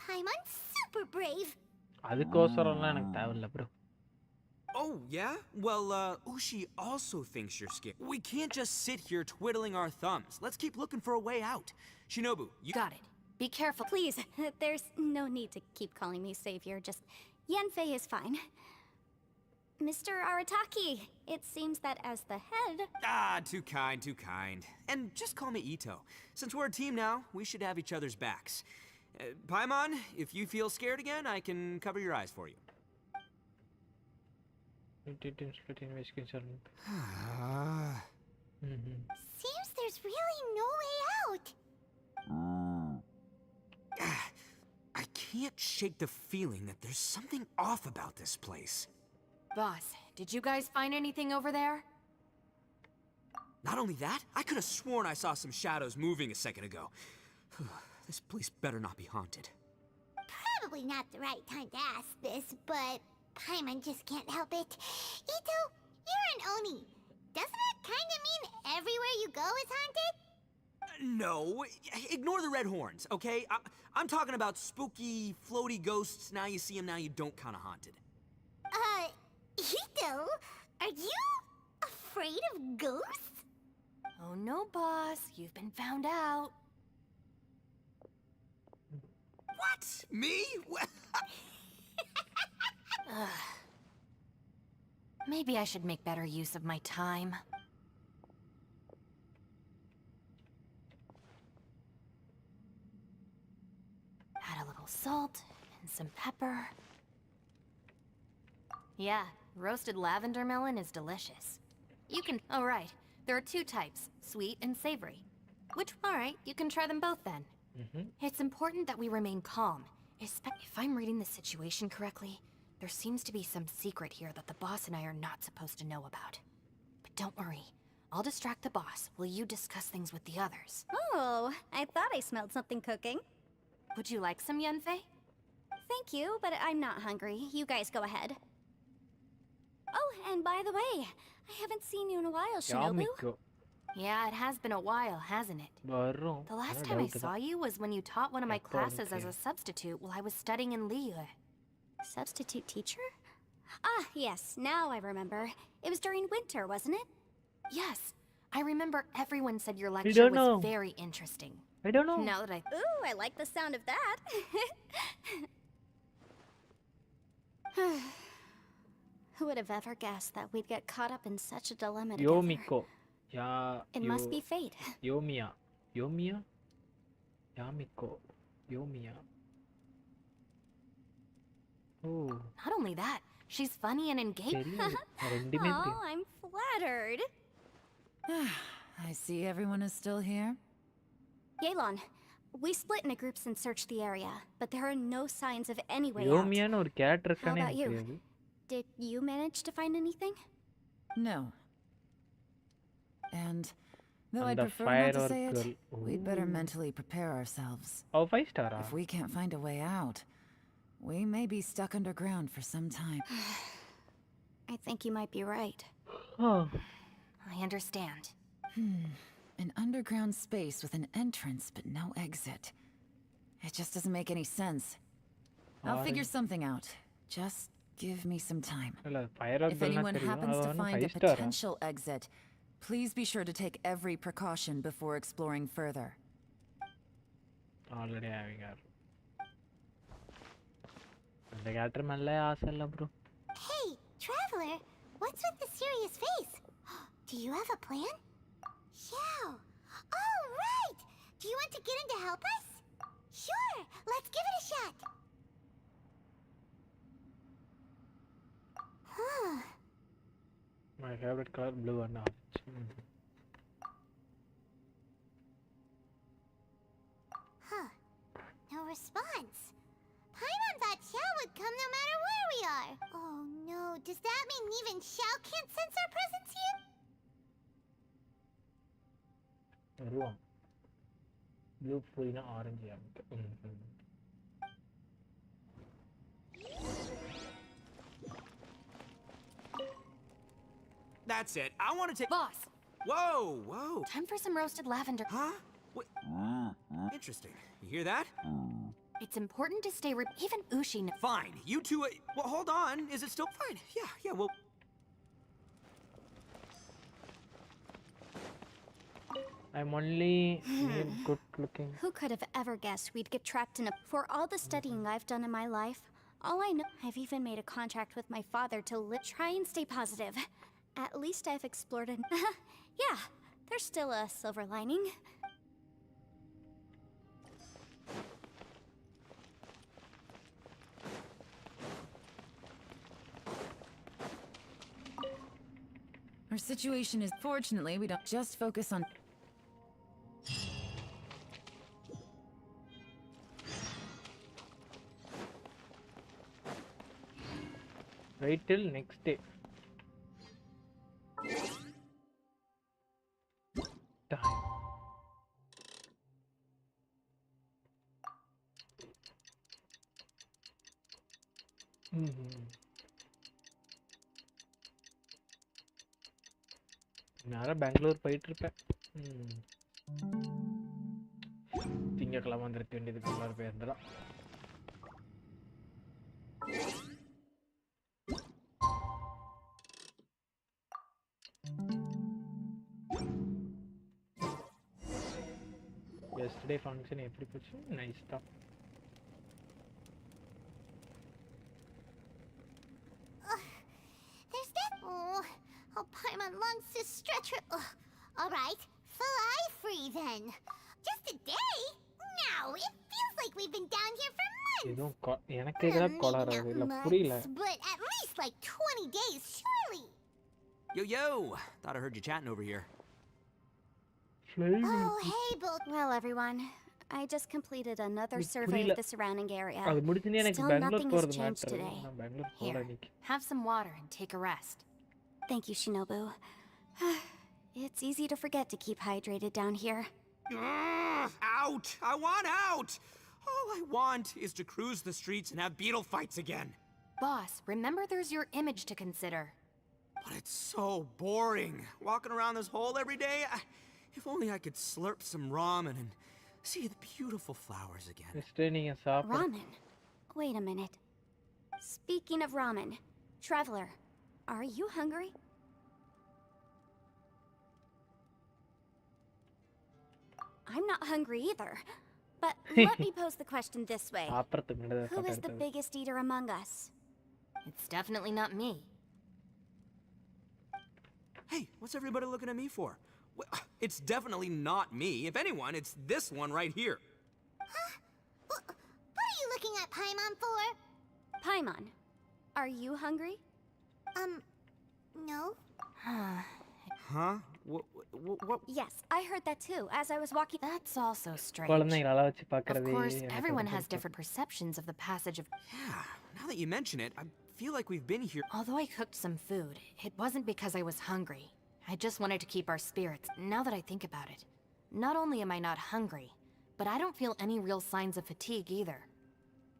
Paimon's super brave. அதுக்கோசரம்லாம் எனக்கு தேவையில்ல bro. Oh, yeah? Well, Ushi also thinks you're scared. We can't just sit here twiddling our thumbs. Let's keep looking for a way out. Shinobu, you... Got it. Be careful. Please, there's no need to keep calling me savior. Just Yanfei is fine. Mr. Arataki, it seems that as the head... Ah, too kind, too kind. And just call me Ito. Since we're a team now, we should have each other's backs. Paimon, if you feel scared again, I can cover your eyes for you. Seems there's really no way out. I can't shake the feeling that there's something off about this place. Boss, did you guys find anything over there? Not only that, I could have sworn I saw some shadows moving a second ago. This place better not be haunted. Probably not the right time to ask this, but Paimon just can't help it. Ito, you're an Oni. Doesn't that kind of mean everywhere you go is haunted? No, ignore the red horns, okay? I'm talking about spooky, floaty ghosts. Now you see them, now you don't kind of haunted. Ito, are you afraid of ghosts? Oh no, boss. You've been found out. What? Me? Maybe I should make better use of my time. Add a little salt and some pepper. Yeah, roasted lavender melon is delicious. You can... Oh, right. There are two types, sweet and savory. Which... Alright, you can try them both then. It's important that we remain calm. If I'm reading the situation correctly, there seems to be some secret here that the boss and I are not supposed to know about. But don't worry. I'll distract the boss while you discuss things with the others. Oh, I thought I smelled something cooking. Would you like some, Yanfei? Thank you, but I'm not hungry. You guys go ahead. Oh, and by the way, I haven't seen you in a while, Shinobu. Yamiko. Yeah, it has been a while, hasn't it? வரும். The last ஆனா time I doubt saw தான். you was when you taught one of my எப்போ classes as வந்துச்சு? a substitute while I was studying in Liyue. Substitute teacher? Ah, yes, now I remember. It was during winter, wasn't it? Yes, I remember everyone said your don't lecture was know. very interesting. I don't know. Now that I... Ooh, I like the sound of that. Who would have ever guessed that we'd get caught up in such a dilemma together? Yomiko. It must be fate. Yomiya. Yomiya? Yamiko. Yomiya. Oh. Not only that, she's funny and engaged. தெரியும். ரெண்டுமே Oh, தெரியும். I'm flattered. I see everyone is still here. Yelan, we split into groups and searched the area, but there are no signs of any way out. யோமியான்னு ஒரு character How இருக்கானே about எனக்கு you? தெரியாது. Did you manage to find anything? No. And though And I'd the prefer not to say firework it, girl. we'd better Ooh. mentally prepare ourselves. அவ 5 ஸ்டாரா? If we can't find a way out, we may be stuck underground for some time. I think you might be right. Oh. I understand. An underground space with an entrance but no exit. It just doesn't make any sense. I'll figure something out. Just give me some time. இல்ல firework If girl anyone தெரியும். happens அவ to வந்து find a 5 ஸ்டாரா? potential exit, please be sure to take every precaution before exploring further. Already having her. அந்த character மேல ஆசை இல்ல bro. Hey, Traveler, what's with the serious face? Do you have a plan? Yeah. Oh, right! Do you want to get in to help us? Sure, let's give it a shot. Huh. My favorite color blue and orange. Huh. No response. Paimon thought Xiao would come no matter where we are. Oh no, does that mean even Xiao can't sense our presence here? வருவான். Blue போயினா orange ஆகுது. That's it. I want to take... Boss, Whoa, whoa. time for some roasted lavender. Huh? What? Interesting. You hear that? It's important to stay even Ushi knows. Fine. You two... well, hold on. Is it still... Fine. Yeah, well... I'm only good looking. Who could have ever guessed we'd get trapped in a... For all the studying I've done in my life, all I know... I've even made a contract with my father to try and stay positive. At least I've explored an... Yeah, there's still a silver lining. Our situation is fortunately we don't just focus on Wait till next day. Time. நேரம் பெங்களூர் போயிட்டு இருப்பேன். திங்கக்கிழமை வந்துருக்க வேண்டியதுக்கு எல்லாரும் போயிருந்தலாம். Yesterday function எப்படி போச்சு? Nice தான். There's that. Oh, Paimon longs to stretch her. Alright, fly free then. Just a day? No, it feels like we've been down here for months. எதுவும் எனக்கு கேக்குறா கொளாறது இல்ல புரியல. But at least like 20 days, surely. Yo! Thought I heard you chatting over here. Oh, hey, Bolt. Well, everyone, I just completed another எனக்கு survey புரியல. of the surrounding area. அது முடிச்சுனே எனக்கு Still Bangalore nothing has போறது changed matter. today. நான் பெங்களூர் போல Here, இன்னைக்கு. have some water and take a rest. Thank you, Shinobu. It's easy to forget to keep hydrated down here. Out! I want out! All I want is to cruise the streets and have beetle fights again. Boss, remember there's your image to consider. But it's so boring. Walking around this hole every day. If only I could slurp some ramen and see the beautiful flowers again. Next நீங்க சாப்பிடு. Ramen? Wait a minute. Speaking of ramen, Traveler, are you hungry? I'm not hungry either. But let me pose the question this way. சாப்பிடுறதுக்கு முன்னாடி Who photo is the எடுத்தது. biggest eater among us? It's definitely not me. Hey, what's everybody looking at me for? Well, it's definitely not me. If anyone, it's this one right here. What are you looking at Paimon for? Paimon, are you hungry? No. Huh? What? Yes, I heard that too as I was walking. That's also strange. குழந்தைகளை வச்சு Of பார்க்கறது. course, எனக்கு everyone ரொம்ப has பிடிக்கும். different perceptions of the passage of... Yeah, now that you mention it, I feel like we've been here. Although I cooked some food, it wasn't because I was hungry. I just wanted to keep our spirits, now that I think about it. Not only am I not hungry, but I don't feel any real signs of fatigue either.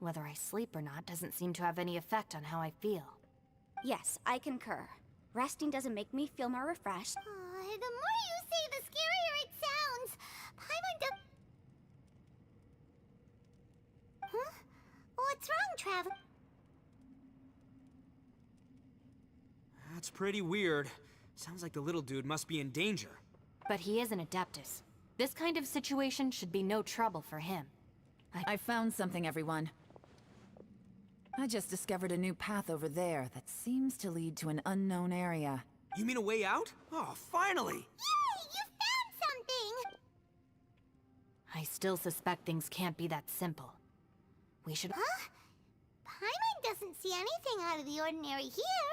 Whether I sleep or not doesn't seem to have any effect on how I feel. Yes, I concur. Resting doesn't make me feel more refreshed. The more you say, the scarier it sounds. Paimon Huh? What's wrong, Travel? That's pretty weird. Sounds like the little dude must be in danger. But he is an Adeptus. This kind of situation should be no trouble for him. I found something, everyone. I just discovered a new path over there that seems to lead to an unknown area. You mean a way out? Oh, finally! Yay! You found something! I still suspect things can't be that simple. We should... Huh? Paimon doesn't see anything out of the ordinary here.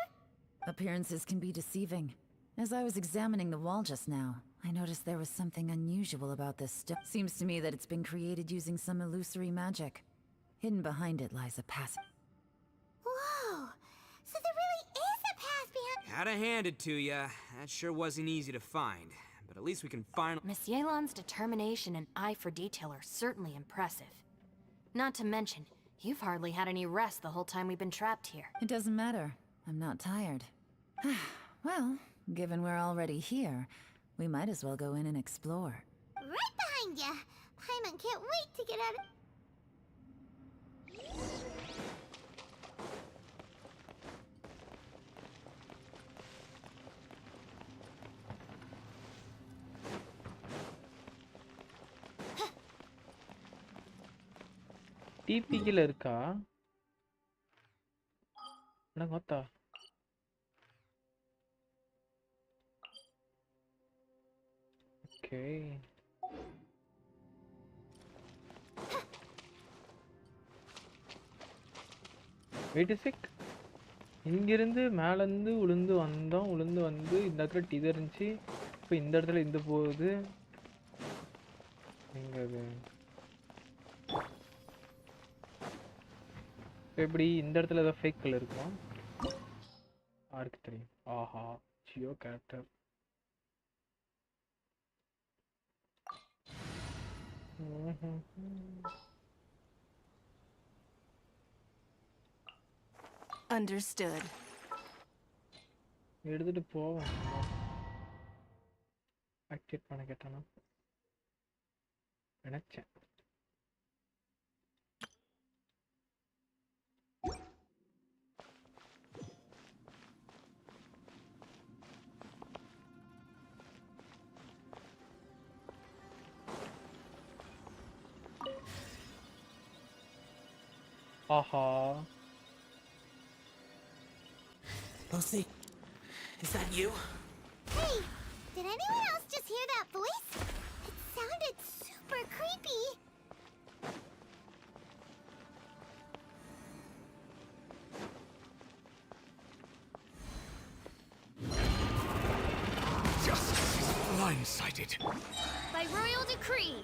Appearances can be deceiving. As I was examining the wall just now, I noticed there was something unusual about this stone. Seems to me that it's been created using some illusory magic. Hidden behind it lies a passage. Whoa! So there really is a path behind. Gotta hand it to ya. That sure wasn't easy to find. But at least we can finally... Miss Yelan's determination and eye for detail are certainly impressive. Not to mention, you've hardly had any rest the whole time we've been trapped here. It doesn't matter. I'm not tired. Well, given we're already here, we might as well go in and explore. Right behind ya! Paimon can't wait to get out of... டிபிக்கில இருக்கா? என்ன கோத்தா? Okay. Wait a sec. இங்கிருந்து மேல இருந்து உளுந்து வந்தோம். உளுந்து வந்து இந்த இடத்துல இது இருந்துச்சு. இப்போ இந்த இடத்துல இது போகுது. எங்க அது? எப்படி இந்த இடத்துல ஏதோ ஃபேக் கலர் இருக்குமா? யாருக்கு தெரியும்? ஆஹா, ஜியோ கேரக்டர். Understood. எடுத்துட்டு போவோம். ஆக்டிவேட் பண்ண கேட்டானா? நினைச்சேன். Aha. Lucy, is that you? Hey! Did anyone else just hear that voice? It sounded super creepy. Justice is blindsided. By royal decree.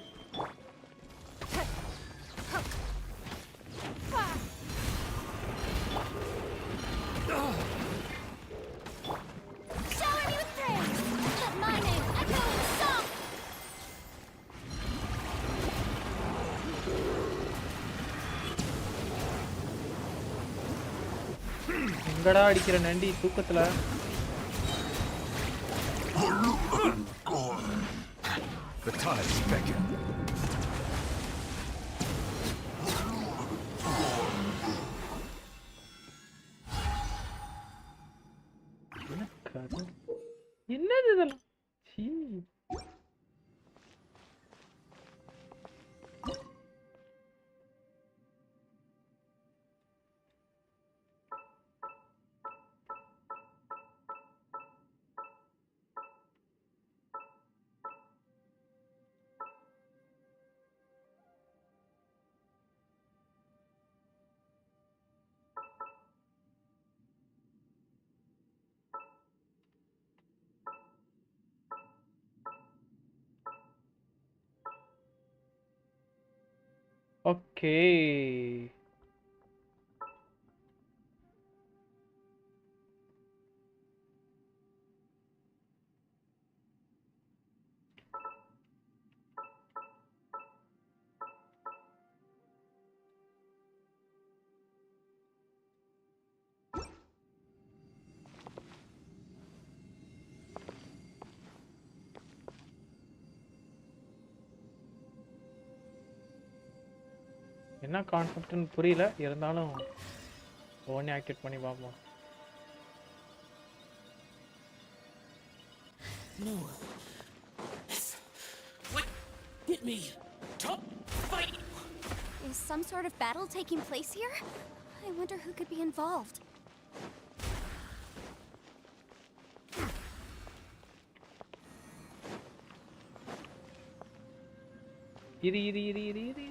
எங்கடா அடிக்கிற நண்டி தூக்கத்துல? The tides beckon. என்னது இதெல்லாம்? சீ. ஓகே. என்ன கான்செப்ட்னு புரியல, இருந்தாலும் ஒவ்வொன்றே ஆக்டிவேட் பண்ணி பார்ப்போம். No. What? Get me. Top fight. Is some sort of battle taking place here? I wonder who could be involved. இரு.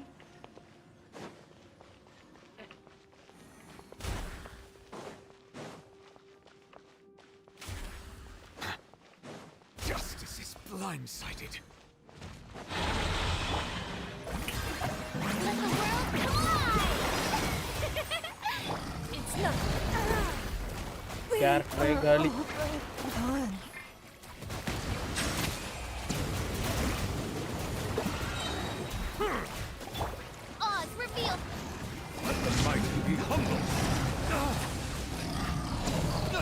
Justice is blindsided. Let the world collide! It's not. Careful, girlie. Oz, reveal. Let the mighty be humble.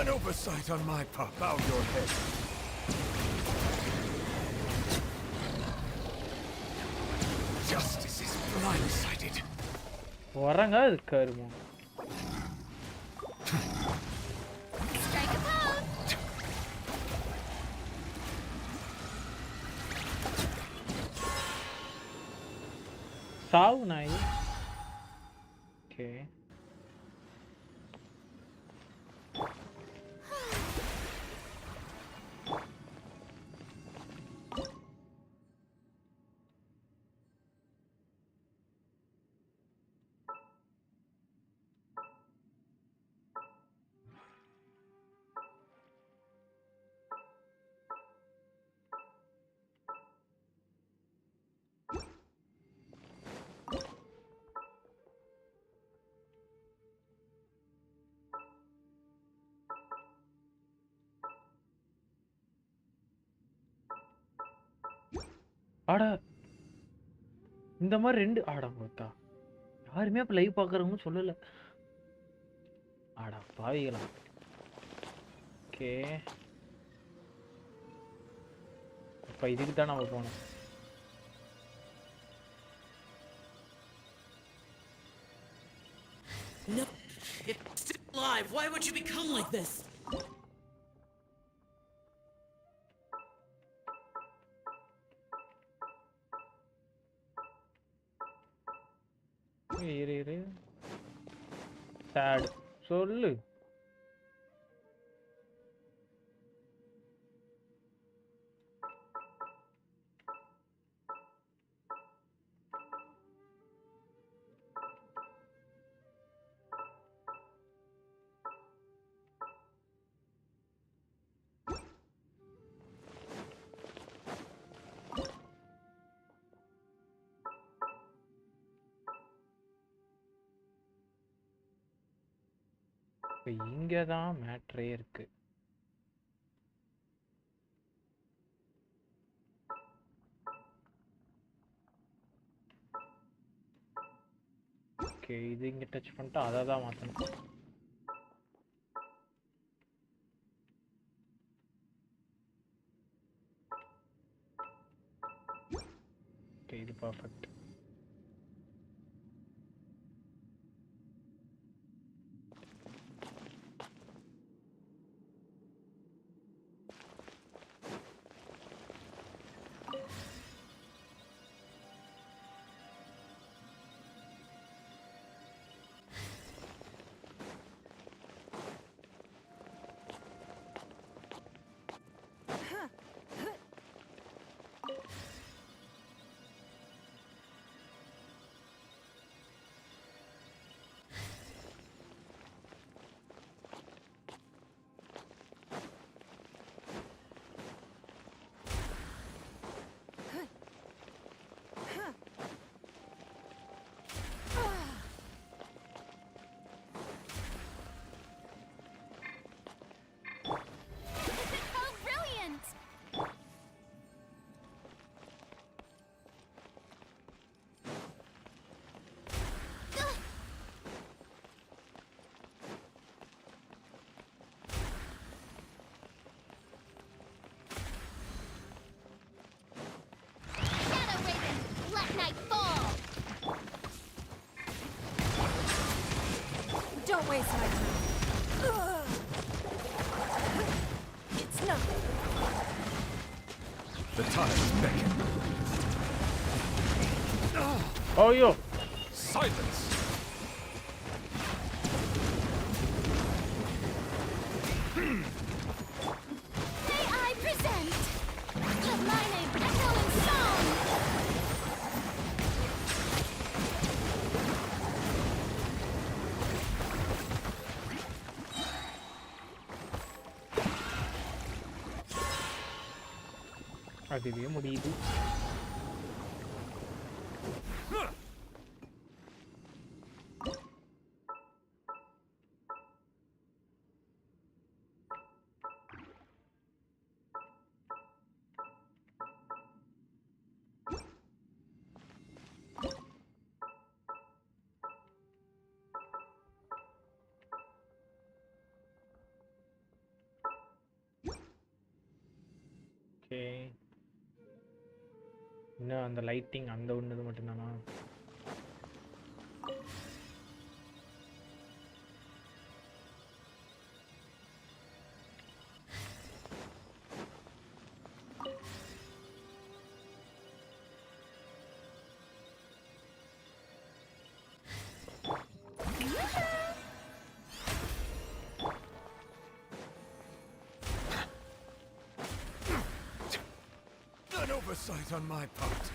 An oversight on my part. Bow your head. Justice is blindsided. வரங்க இருக்காருமா. Strike a pose. சாவு நாய். Okay. ஆடா இந்த மாதிரி ரெண்டு ஆடா பார்த்தா யாருமே அப்ப லைவ் பாக்குறவங்க சொல்லல. ஆடா பாவிகளா. ஓகே, அப்ப இதுக்கு தான் நம்ம போனோம். No. It's still alive. Why would you become like this? இரு sad சொல்லு. இங்க தான் மேட்ரே இருக்கு. ஓகே, இது இங்க டச் பண்ணிட்டு அதை தான் மாத்தணும். perfect. How brilliant! Shadow Raven, let night fall! Don't waste my time. It's nothing. The tides beckon. Oh, yo! Silence! May I present the mining echoing song! அதுவே முடியுது. ஓகே, இன்னும் அந்த லைட்டிங் அந்த ஒன்று மட்டும்தானா? An oversight on my part.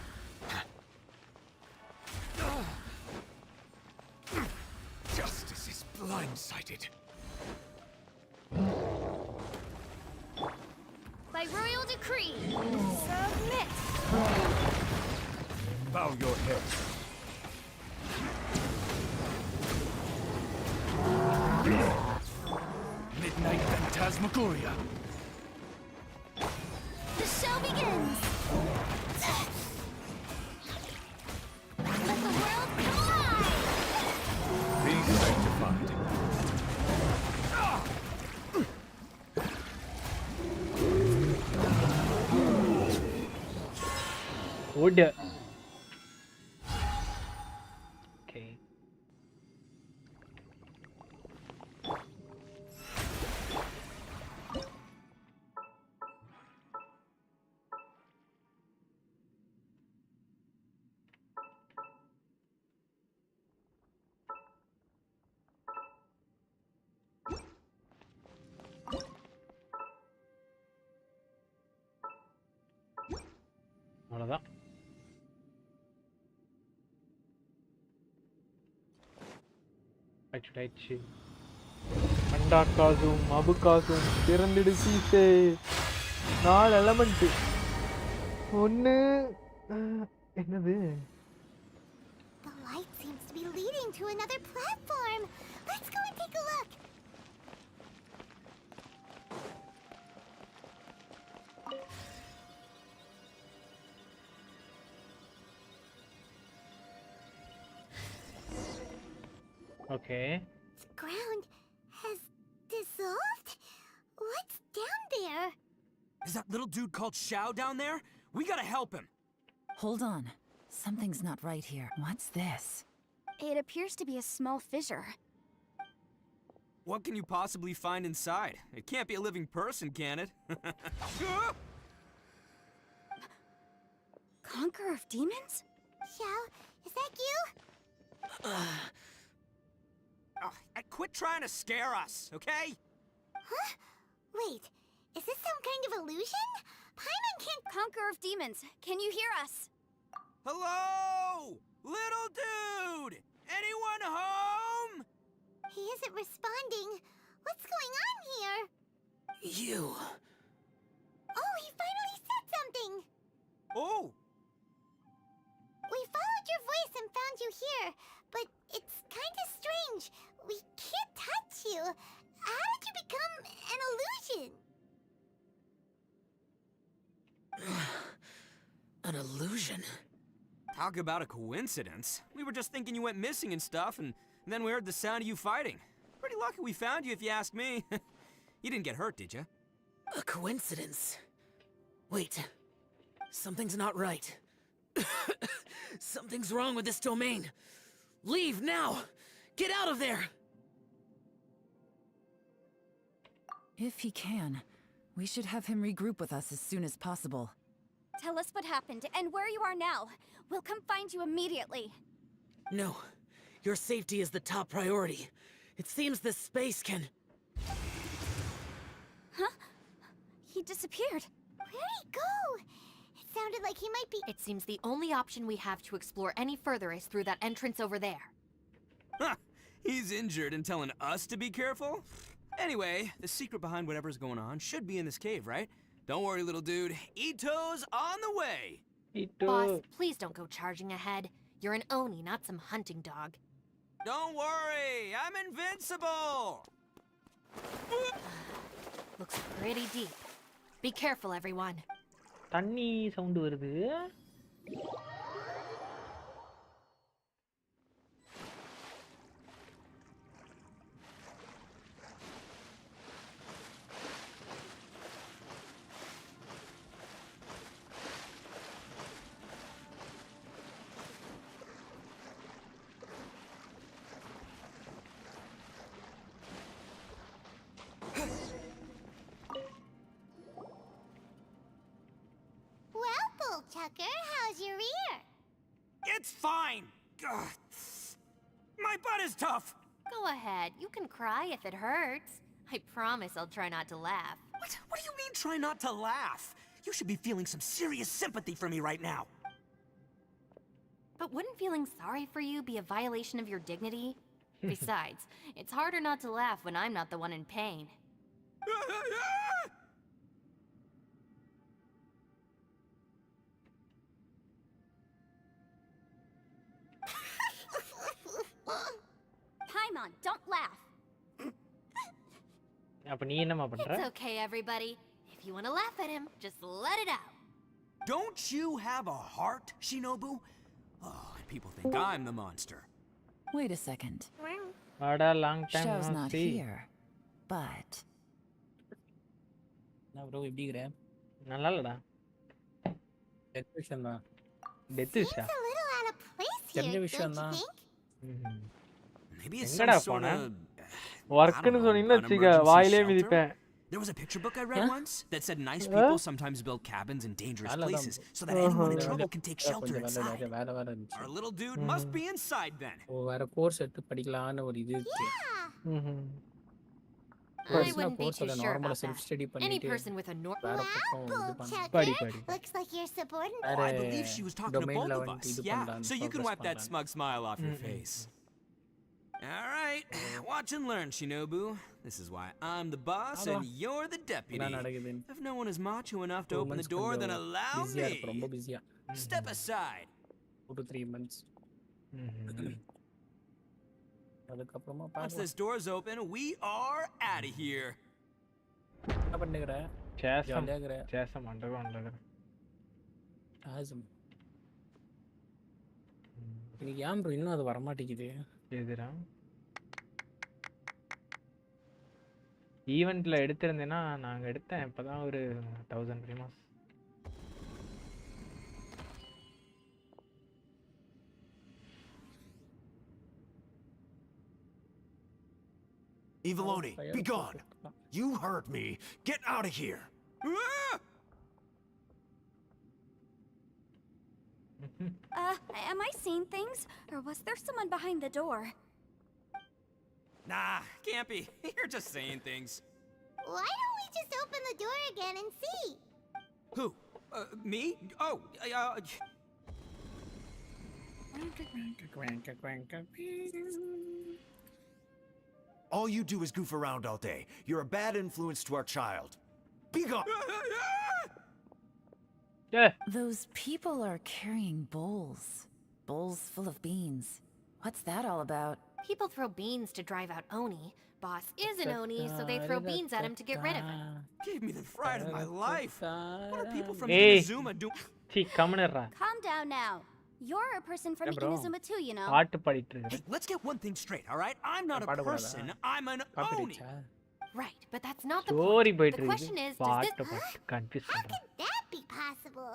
Justice is blindsided. By royal decree, submit! Bow your head. Midnight Phantasmagoria. The show begins! Let the world collide! Be sanctified. Wood. Okay. அவ்வளோதான். ஆயிடுச்சு. அண்டா காசும் மபு காசும் திறந்துடு சீசே. 4 எலமெண்ட். ஒன்று என்னது? The light seems to be leading to another platform. Let's go and take a look. Okay. The ground has dissolved? What's down there? Is that little dude called Xiao down there? We gotta help him. Hold on. Something's not right here. What's this? It appears to be a small fissure. What can you possibly find inside? It can't be a living person, can it? Conqueror of demons? Xiao, is that you? Oh, quit trying to scare us, okay? Huh? Wait, is this some kind of illusion? Paimon can't. Conqueror of demons, can you hear us? Hello? Little dude! Anyone home? He isn't responding. What's going on here? You. Oh, he finally said something! Oh! We followed your voice and found you here, but it's kind of strange. We can't touch you. How did you become an illusion? An illusion? Talk about a coincidence. We were just thinking you went missing and stuff, and then we heard the sound of you fighting. Pretty lucky we found you, if you ask me. You didn't get hurt, did you? A coincidence? Wait. Something's not right. Something's wrong with this domain. Leave now! Get out of there! If he can, we should have him regroup with us as soon as possible. Tell us what happened and where you are now. We'll come find you immediately. No. Your safety is the top priority. It seems this space can... Huh? He disappeared. Where'd he go? It sounded like he might be. It seems the only option we have to explore any further is through that entrance over there. Huh! He's injured and telling us to be careful? Anyway, the secret behind whatever's going on should be in this cave, right? Don't worry, little dude. Ito's on the way! Boss, please don't go charging ahead. You're an Oni, not some hunting dog. Don't worry! I'm invincible! Looks pretty deep. Be careful, everyone. தண்ணி sound வருது. Well, Bullchucker, how's your ear? It's fine! Ugh. My butt is tough! Go ahead, you can cry if it hurts. I promise I'll try not to laugh. What do you mean, try not to laugh? You should be feeling some serious sympathy for me right now. But wouldn't feeling sorry for you be a violation of your dignity? Besides, it's harder not to laugh when I'm not the one in pain. Paimon, don't laugh. அப்ப நீ என்னமா பண்ற? It's okay, everybody. If you want to laugh at him, just let it out. Don't you have a heart, Shinobu? Oh, and people think I'm the monster. Wait a second. அட long time Xiao's no not see. here, but நான் bro எப்படி இருக்கற? நல்லா இல்லடா. Death விஷயம் தான். Death Seems விஷயம். a little out of place தெரிஞ்ச here, don't விஷயம் you தான். think? Maybe it's எங்கடா some sort போன? of... வர்க்குன்னு சொன்னீங்கன்னா வச்சுக்க வாயிலே மிதிப்பேன். There was a picture book I read once that said nice people sometimes build cabins in dangerous places so that anyone in trouble can take shelter inside. வேற இருந்துச்சு. Our little dude must be inside then. ஓ வேற course எடுத்து படிக்கலாம்னு ஒரு இது இருக்கு. I wouldn't be too sure நார்மலா about self that. Study Any பண்ணிட்டு person with a வேற Wow, பக்கம் இது பண்ணு. Bullchucker. Looks like you're subordinate. Oh, I believe she was talking to domain both of level us. இது Yeah, பண்ணலாம்னு so you can progress wipe that பண்ணலாம்னு. smug smile off your face. All right, watch and learn, Shinobu. This is why I'm the boss and you're the deputy. என்ன நடக்குதுன்னு. If no one is macho enough to open the door, then allow பிஸியா இருக்கு, ரொம்ப me. பிஸியா. Step aside. 2 to 3 months. அதுக்கப்புறமா Once பாப்போம். this door's open, we are out of here. என்ன பண்ணுங்கற? சேசம் ஜாலியா இருக்கற. சேசம் அண்டர்கிரவுண்ட்ல. ஆசம். இன்னைக்கு ஏன் ப்ரோ இன்னும் அது வர மாட்டேங்குது? எதுடா? ஈவென்ட்ல எடுத்திருந்தேனா நாங்க எடுத்தேன் இப்பதான் ஒரு 1000 பிரிமாஸ். Eviloni, be gone! You heard me! Get out of here! Ah! Am I seeing things? Or was there someone behind the door? Nah, can't be. You're just saying things. Why don't we just open the door again and see? Who? Me? Oh, All you do is goof around all day. You're a bad influence to our child. Be gone! Yeah. Those people are carrying bowls. Bowls full of beans. What's that all about? People throw beans to drive out Oni. Boss is an Oni, so they throw beans at him to get rid of him. gave me the fright of my life. What are people from Hey. Inazuma doing? See, கம்முனுறா. Calm down now. You're a person from Yeah, bro. Inazuma too, you know. பாட்டு பாடிட்டு இருக்கேன். Hey, let's get one thing straight, all right? I'm not a பாடக்கூடாதா? person. I'm an Oni. காப்பிடுச்சா? Right, but that's not the story point. போயிட்டு The question இருக்கு. is, does பாட்டு this... பாட்டு confuse How பண்றேன். could that be possible?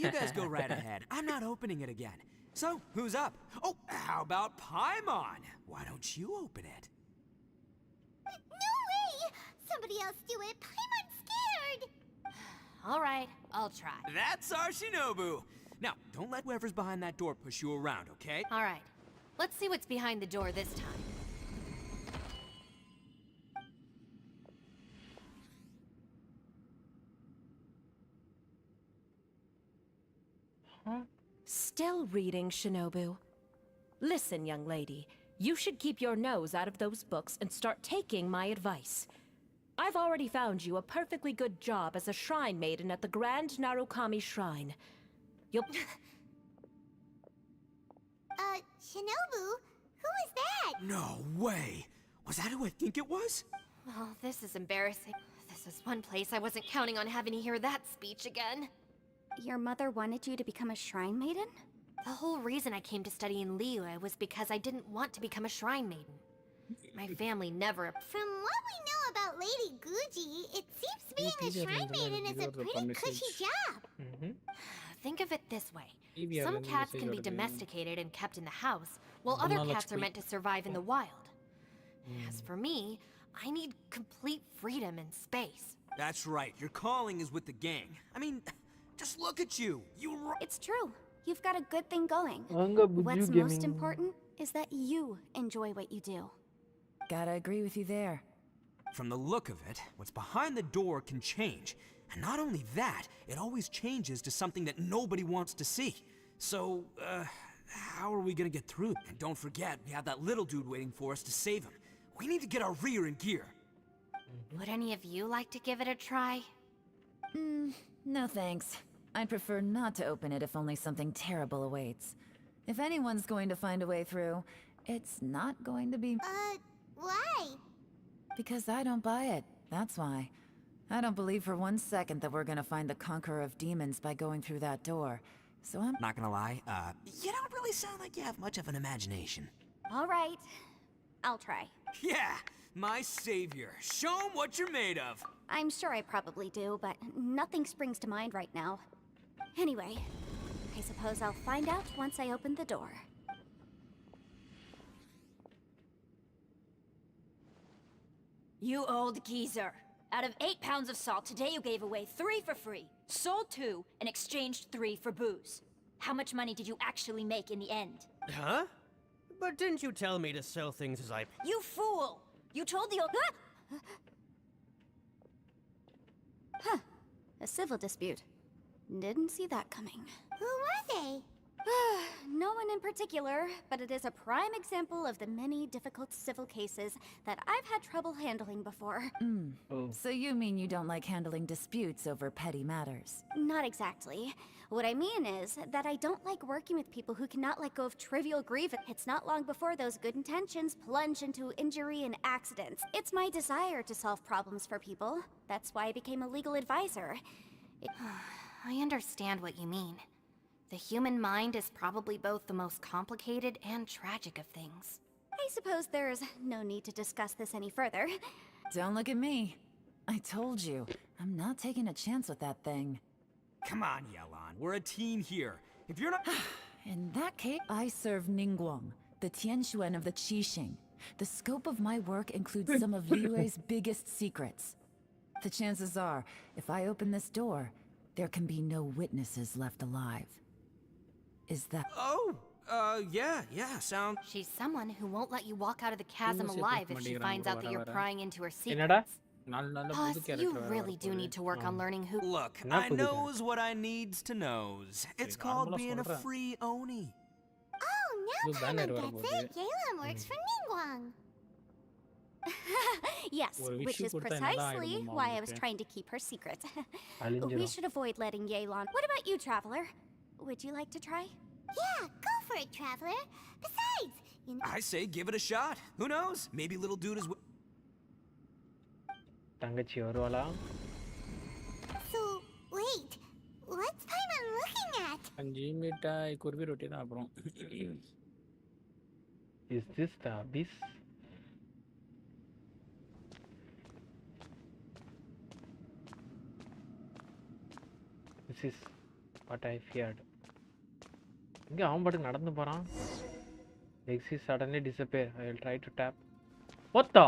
You guys go right ahead. I'm not opening it again. So, who's up? Oh, how about Paimon? Why don't you open it? No way! Somebody else do it. Paimon's scared. All right, I'll try. That's our Shinobu. Now, don't let whoever's behind that door push you around, okay? All right, let's see what's behind the door this time. Still reading, Shinobu. Listen, young lady. You should keep your nose out of those books and start taking my advice. I've already found you a perfectly good job as a shrine maiden at the Grand Narukami Shrine. You'll... Shinobu? Who is that? No way. Was that who I think it was? Oh, this is embarrassing. This is one place I wasn't counting on having to hear that speech again. Your mother wanted you to become a shrine maiden? The whole reason I came to study in Liyue was because I didn't want to become a shrine maiden. My family never... From what we know about Lady Guji, it seems being a shrine maiden is a pretty cushy job. Think of it this way. Maybe Some I'll cats message can be her again. domesticated and kept in the house, while Well, other now let's cats are wait. meant to survive in the wild. As for me, I need complete freedom and space. That's right. Your calling is with the gang. I mean, just look at you. It's true. You've got a good thing going. வாங்க புஜு What's most gaming. important is that you enjoy what you do. Gotta agree with you there. From the look of it, what's behind the door can change. And not only that, it always changes to something that nobody wants to see. So, how are we gonna get through? And don't forget, we have that little dude waiting for us to save him. We need to get our rear in gear. Would any of you like to give it a try? No thanks. I'd prefer not to open it if only something terrible awaits. If anyone's going to find a way through, it's not going to be... Why? Because I don't buy it, that's why. I don't believe for 1 second that we're gonna find the Conqueror of Demons by going through that door. So I'm... Not gonna lie, you don't really sound like you have much of an imagination. All right. I'll try. Yeah, my savior. Show 'em what you're made of. I'm sure I probably do, but nothing springs to mind right now. Anyway, I suppose I'll find out once I open the door. You old geezer. Out of 8 pounds of salt, today you gave away 3 for free, sold 2, and exchanged 3 for booze. How much money did you actually make in the end? Huh? But didn't you tell me to sell things as I... You fool! You told the old... Huh. A civil dispute. Didn't see that coming. Who were they? No one in particular, but it is a prime example of the many difficult civil cases that I've had trouble handling before. So you mean you don't like handling disputes over petty matters? Not exactly. What I mean is that I don't like working with people who cannot let go of trivial grief. It's not long before those good intentions plunge into injury and accidents. It's my desire to solve problems for people. That's why I became a legal advisor. I understand what you mean. The human mind is probably both the most complicated and tragic of things. I suppose there's no need to discuss this any further. Don't look at me. I told you, I'm not taking a chance with that thing. Come on, Yelan. We're a team here. If you're not... In that case, I serve Ningguang, the Tianxuan of the Qixing. The scope of my work includes some of Liyue's biggest secrets. The chances are, if I open this door, there can be no witnesses left alive. Is that... Oh, yeah, sound. She's someone who won't let you walk out of the chasm Innocent alive if she Madhiran finds out that you're vara. prying into her என்னடா secrets. நல்ல Plus, புது you character really do need to work on learning who. Look, Enough I with it. knows what I needs to knows. It's Okay, called normal being a சொல்றேன். free Oni. Oh, now இது banner Paimon வரப்போகுது. gets it. Yelan works for Ningguang. Yes, ஒரு which விஷயம் is கொடுத்தா என்னடா precisely ஆயிடுமா why I was உங்களுக்கு? trying to keep her secret. We அழிஞ்சிரும். should avoid letting Yelan. What about you, Traveler? Would you like to try? Yeah, go for it, Traveler. Besides, you know... I say give it a shot. Who knows? Maybe little dude is. தங்கச்சி வருவாளா? So, wait. What's Paimon looking at? 5 மிட்டாய் குருவி ரொட்டி தான் அப்புறம். Is this the abyss? This is what I feared. இங்க அவன் பாட்டுக்கு நடந்து போறான். Exit suddenly disappear. I will try to tap. What the?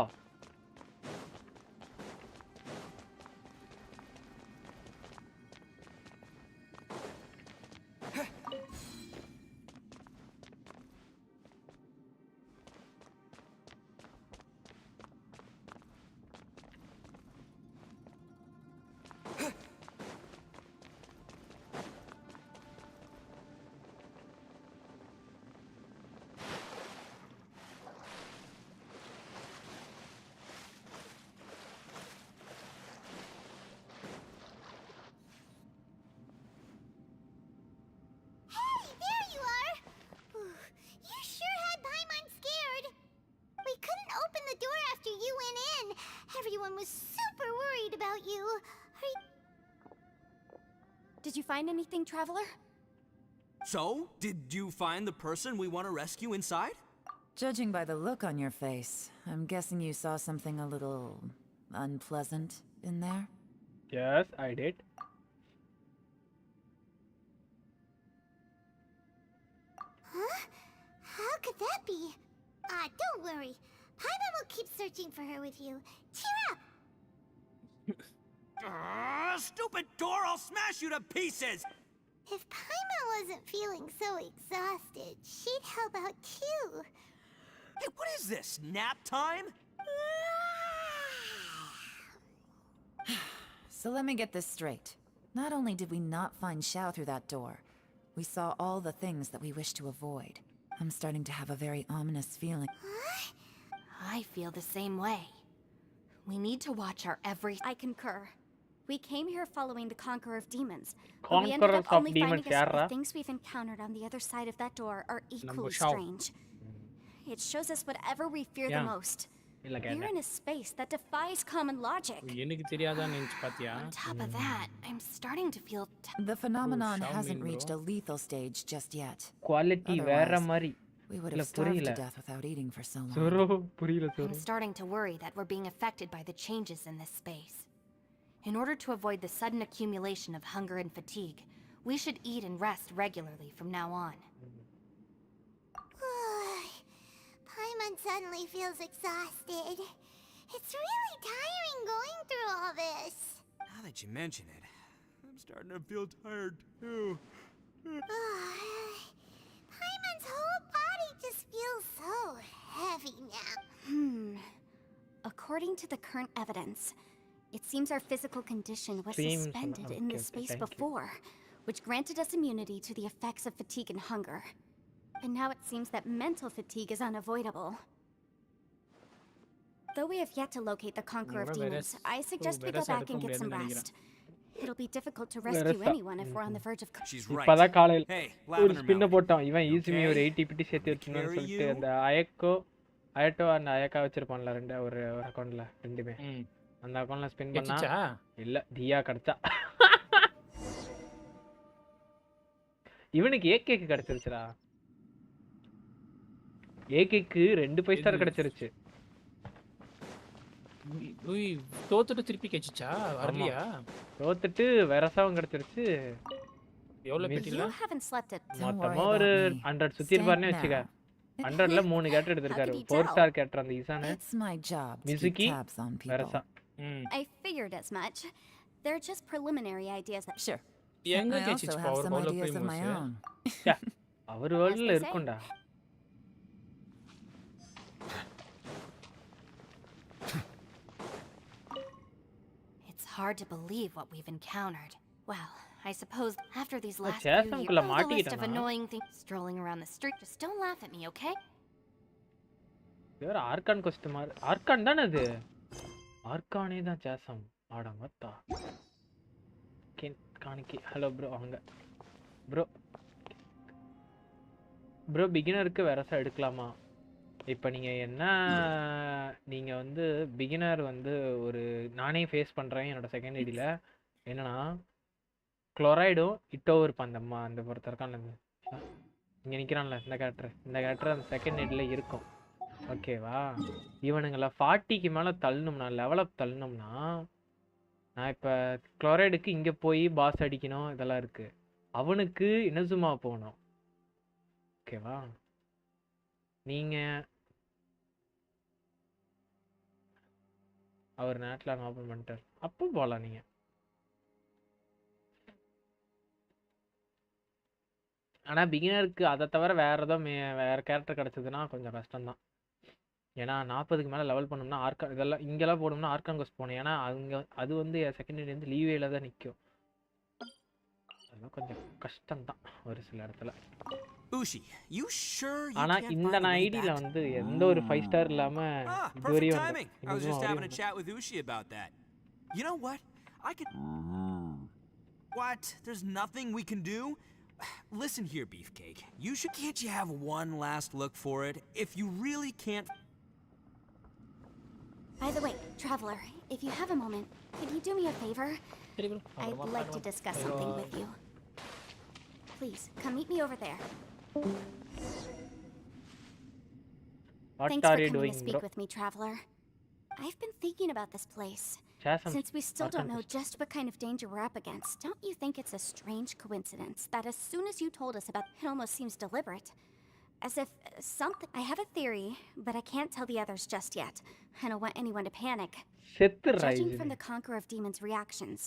Hey, there you are! You sure had Paimon scared. We couldn't open the door after you went in. Everyone was super worried about you. Did you find anything, Traveler? So, did you find the person we want to rescue inside? Judging by the look on your face, I'm guessing you saw something a little... unpleasant in there? Yes, I did. Huh? How could that be? Don't worry. Paimon will keep searching for her with you. Cheer up! Stupid door! I'll smash you to pieces! If Paimon wasn't feeling so exhausted, she'd help out too. Hey, what is this? Nap time? So let me get this straight. Not only did we not find Xiao through that door, we saw all the things that we wish to avoid. I'm starting to have a very ominous feeling. I feel the same way. We need to watch our every. I concur. We came here following the Conqueror of Demons, but we ended Conquerors up of only Demons finding us யாரா? the things we've encountered on the other side of that door are equally Xiao. strange. It shows us whatever we fear the Yeah. most. இல்ல We're கேட்டேன். in a space that defies common logic. எனக்கு தெரியாதான்னு நினைச்சு பாத்தியா? On top of that, I'm starting to feel. The phenomenon Xiao hasn't mean, reached bro. a lethal stage just yet. Quality வேற Otherwise, மாதிரி. We would இல்ல have starved புரியல. to death without eating for so long. Zorro புரியல I'm Zorro. starting to worry that we're being affected by the changes in this space. In order to avoid the sudden accumulation of hunger and fatigue, we should eat and rest regularly from now on. Paimon suddenly feels exhausted. It's really tiring going through all this. Now that you mention it, I'm starting to feel tired too. Paimon's whole body just feels so heavy now. According to the current evidence, it seems our physical condition was Seems- suspended in okay, this okay, space thank you. before, which granted us immunity to the effects of fatigue and hunger. But now it seems that mental fatigue is unavoidable. Though we have yet to locate the Conqueror of Nora Demons, Veres- I suggest we go Veres back and get some எடுக்க rest. It'll be difficult to rescue Veresa. anyone if we're on the verge of. She's right. இப்பதான் காலையில் Hey, ஒரு lavender ஸ்பின்ன melon. போட்டான் இவன் ஈஸிமே ஒரு Okay. 80 பிட்டி சேர்த்து வச்சுக்கணும்னு Carry சொல்லிட்டு you. அந்த அயட்டோ அந்த அயக்கா வச்சிருப்பான்ல ரெண்டு ஒரு அக்கௌண்ட்ல ரெண்டுமே ம். அந்த அக்கௌண்ட்ல ஸ்பின் பண்ணா கெச்சிச்சா? இல்ல தியா கிடைச்சா இவனுக்கு ஏகேக்கு கிடைச்சிருச்சுடா ஏகேக்கு 2 5 ஸ்டார் கிடைச்சிருச்சு உய், தோத்துட்டு திருப்பி கெச்சிச்சா? வரலையா? தோத்துட்டு வெரசாவும் கிடைச்சிருச்சு எவ்வளவு Miss- பெட்டில? You haven't slept at. Don't worry மொத்தமா about ஒரு me. 100 சுத்தி இருப்பாருன்னு Stand வச்சுக்க now. 100ல 3 கேரக்டர் எடுத்திருக்காரு. 4 ஸ்டார் கேரக்டர் அந்த இசானு, It's my job to keep மிசுகி, tabs on வெரசா. people. I figured as much. They're just preliminary ideas that... Sure. எங்க I also கேச்சிச்சுப்பா have ஒரு some பவுல ideas of my ப்ரைமோஸ்? own. அவர் வேர்ல்ட்ல இருக்கும்டா. It's hard to believe what we've encountered. Well, I suppose after these last few சேசம் years, குள்ள the list of மாட்டிக்கிட்டானா? annoying things strolling around the street, just don't laugh at me, okay? வேற argon customer. Argon தானே அது? ஆர்கானே தான் சேசம். ஆடங்கத்தா. காணிக்கி. Hello bro வாங்க. Bro பிகினருக்கு வெரசா எடுக்கலாமா? இப்போ நீங்கள் வந்து பிகினர் வந்து ஒரு நானே ஃபேஸ் பண்ணுறேன் என்னோட செகண்ட் ஐடியில். என்னன்னா குளோரைடும் இட்டோவும் இருப்பான் அந்த ஒருத்தர் இருக்கான்ல, இங்கே நிற்கிறான்ல இந்த கேரக்டர் அந்த செகண்ட் ஐடியில் இருக்கும். ஓகேவா? இவனுங்களை 40க்கு மேலே தள்ளணும்னா, லெவலப் தள்ளணும்னா, நான் இப்போ குளோரைடுக்கு இங்கே போய் பாஸ் அடிக்கணும், இதெல்லாம் இருக்குது. அவனுக்கு இனசுமா போகணும். ஓகேவா? நீங்கள் அவர் நேட்டில் ஓப்பன் பண்ணிட்டார், அப்போ போகலாம் நீங்கள். ஆனால் பிகினருக்கு அதை தவிர வேறு ஏதோ வேறு கேரக்டர் கிடச்சதுன்னா கொஞ்சம் கஷ்டம்தான். ஏன்னா 40க்கு மேலே லெவல் பண்ணோம்னா ஆர்கான் இதெல்லாம் இங்கெல்லாம் போனோம்னா ஆர்கான் கோஸ்ட் போகணும். ஏன்னா அது வந்து செகண்ட் ஐடி வந்து லீவேல தான் நிற்கும். அதெல்லாம் கொஞ்சம் கஷ்டம்தான் ஒரு சில இடத்துல. ஆனா இந்த ஐடியில வந்து எந்த ஒரு 5 ஸ்டார் இல்லாம இதுவரையும் timing. I was just having a chat with Ushi about that. You know what? I could... What? There's nothing we can do? Listen here, Beefcake. Can't you have one last look for it? If you really can't... By the way, Traveler, if you have a moment, could you do me a favor? I'd like to discuss something with you. Please, come meet me over there. Thanks for coming to speak with me, Traveler. I've been thinking about this place. Since we still don't know just what kind of danger we're up against, don't you think it's a strange coincidence that as soon as you told us about it, almost seems deliberate? As if something... I have a theory, but I can't tell the others just yet. I don't want anyone to panic. Judging from the Conqueror of Demons' reactions,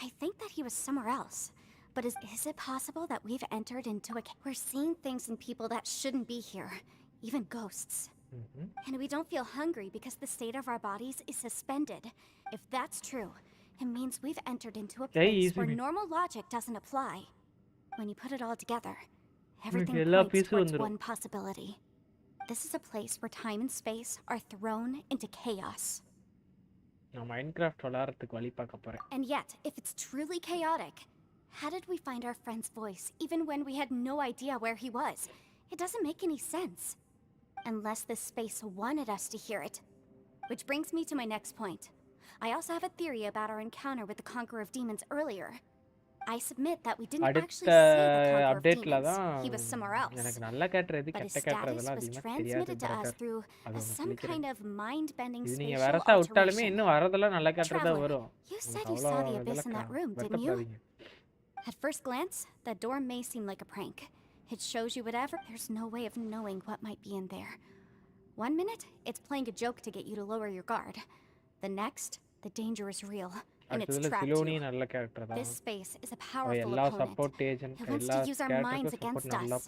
I think that he was somewhere else. But is it possible that we've entered into a... We're seeing things in people that shouldn't be here. Even ghosts. And we don't feel hungry because the state of our bodies is suspended. If that's true, it means we've entered into a place where normal logic doesn't apply. When you put it all together, everything points towards one possibility. This is a place where time and space are thrown into chaos. And yet, if it's truly chaotic, how did we find our friend's voice even when we had no idea where he was? It doesn't make any sense. Unless this space wanted us to hear it. Which brings me to my next point. I also have a theory about our encounter with the Conqueror of Demons earlier. I submit that we didn't actually see the Conqueror of Demons. He was somewhere else. But his status was transmitted to us through some kind of mind-bending spatial alteration. Traveler, you said you saw the abyss in that room, didn't you? At first glance, that door may seem like a prank. It shows you whatever. There's no way of knowing what might be in there. One minute, it's playing a joke to get you to lower your guard. The next, the danger is real, and it's trapped you. This space is a powerful opponent. It wants to use our minds against us.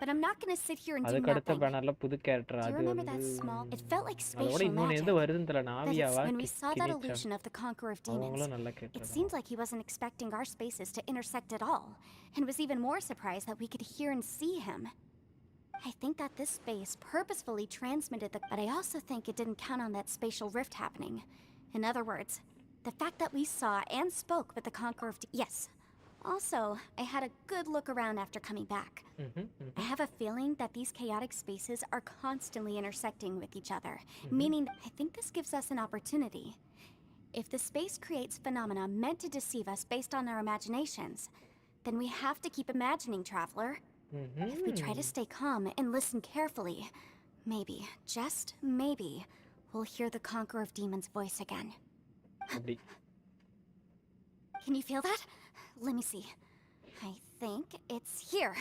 But I'm not going to sit here and do nothing. Do you remember that small... It felt like spatial magic. That is, when we saw that illusion of the Conqueror of Demons, it seemed like he wasn't expecting our spaces to intersect at all, and was even more surprised that we could hear and see him. I think that this space purposefully transmitted the... But I also think it didn't count on that spatial rift happening. In other words, the fact that we saw and spoke with the Conqueror of... Yes. Also, I had a good look around after coming back. I have a feeling that these chaotic spaces are constantly intersecting with each other, meaning I think this gives us an opportunity. If the space creates phenomena meant to deceive us based on our imaginations, then we have to keep imagining, Traveler. If we try to stay calm and listen carefully, maybe, just maybe, we'll hear the Conqueror of Demons' voice again. Can you feel that? Let me see. I think it's here.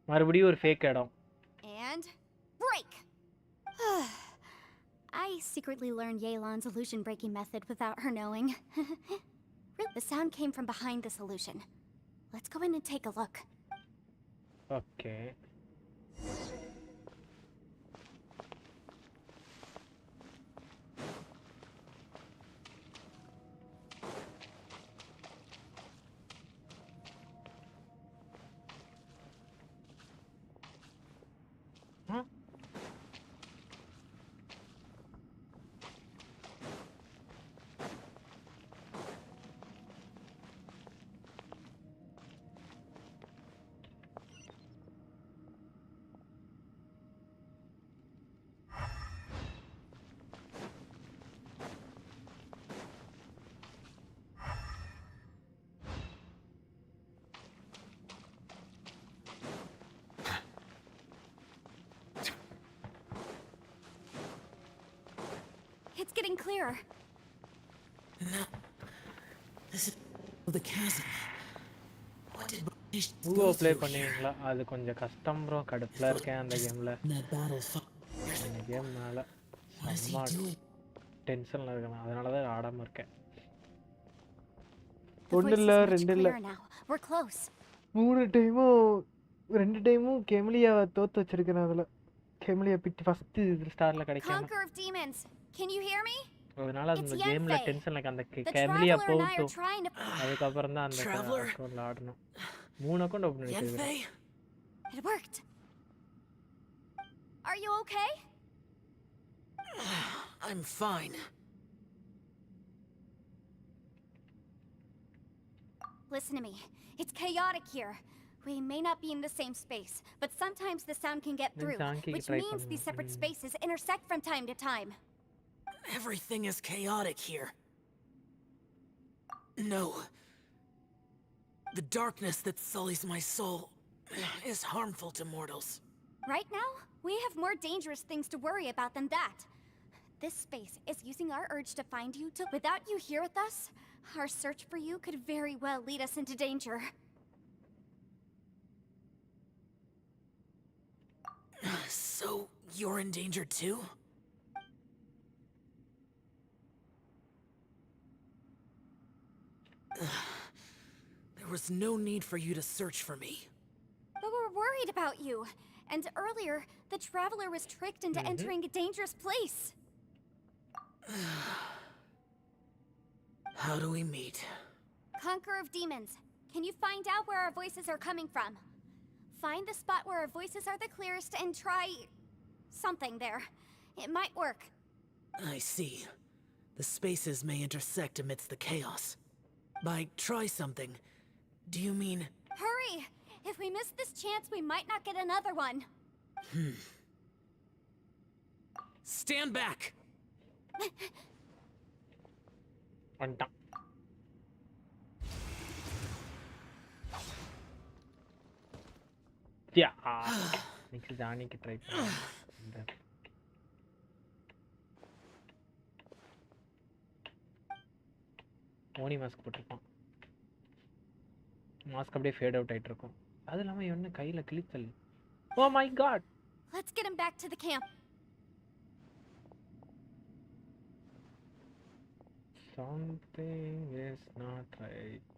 மறுபடியும் ஒரு fake இடம். And break! I secretly learned Yelan's illusion breaking method without her knowing. The sound came from behind this illusion. Let's go in and take a look. Okay. It's getting clearer. No. This is the chasm. What did British Google play பண்ணுவீங்களா? அது கொஞ்சம் கஷ்டம் bro. கடுப்புல இருக்கேன் அந்த கேம்ல. இந்த game மேல செம்ம டென்ஷன்ல இருக்கேன். அதனால தான் ஆடாம இருக்கேன். ஒண்ணு இல்ல, ரெண்டு இல்ல, We're close. 3 டைமும் 2 டைமும் கெமிலியாவை தோத்து வச்சிருக்கேன். அதுல கெமிலியா பிட் ஃபர்ஸ்ட் ஸ்டார்ல கிடைக்காம. Conquer of demons. Can you hear me? அதனால அந்த கேம்ல டென்ஷன்ல இருக்க. அந்த கெமிலியா போட்டும் அதுக்கு அப்புறம் தான் அந்த அக்கவுண்ட்ல ஆடணும். 3 அக்கவுண்ட் ஓபன் பண்ணிருக்கேன். It worked. Are you okay? I'm fine. Listen to me. It's chaotic here. We may not be in the same space, but sometimes the sound can get through, which means these separate spaces intersect from time to time. Everything is chaotic here. No. The darkness that sullies my soul is harmful to mortals. Right now, we have more dangerous things to worry about than that. This space is using our urge to find you to... Without you here with us, our search for you could very well lead us into danger. So, you're in danger too? There was no need for you to search for me. But we're worried about you. And earlier, the traveler was tricked into entering a dangerous place. How do we meet? Conqueror of demons, can you find out where our voices are coming from? Find the spot where our voices are the clearest and try... something there. It might work. I see. The spaces may intersect amidst the chaos. By try something, do you mean... Hurry! If we miss this chance, we might not get another one. Stand back! வந்துட்டான். Next ஜானிக்கு try பண்ணேன். Moni mask போட்டிருப்பான். Mask அப்படியே fat out ஆயிட்டு இருக்கும். அது இல்லாம இவன் கையில கிழித்தல். Oh my god. Let's get him back to the camp. Something is not right.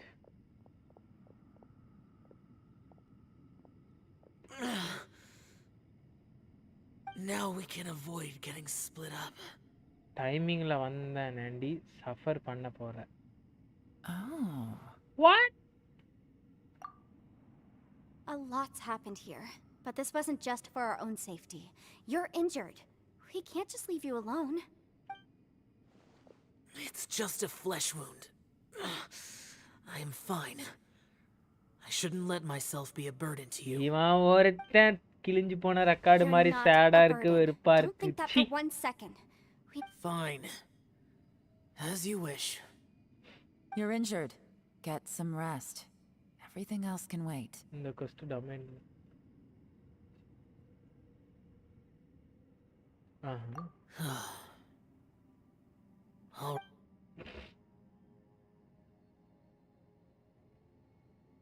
Now we can avoid getting split up. டைமிங்ல வந்த நாண்டி சஃபர் பண்ண போற. Oh. What? A lot's happened here, but this wasn't just for our own safety. You're injured. We can't just leave you alone. It's just a flesh wound. I am fine. I shouldn't let myself be a burden to you. இவன் ஒருத்தன் கிழிஞ்சு போன record மாதிரி சேடா இருக்கு, வெறுப்பா Don't இருக்கு. think that for 1 second. Fine. As you wish. You're injured. Get some rest. Everything else can wait. இந்த கொஸ்ட் domain.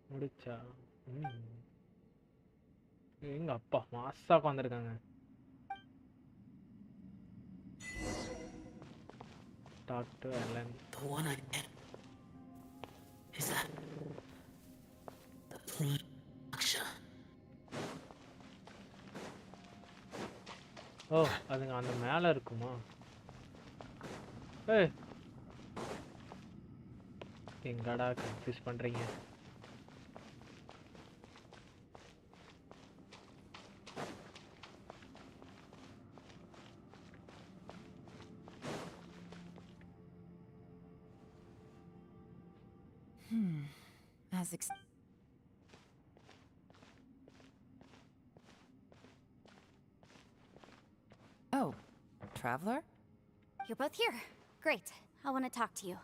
முடிச்சா எங்க அப்பா மாசா உட்காந்துருக்காங்க. Doctor Alan. The one I met. Is that the prime Aksha? ஓ அதுங்க அந்த மேல இருக்குமா? ஏய் எங்கடா கன்ஃபியூஸ் பண்றீங்க? As Oh, traveler? You're both here. Great. I want to talk to you.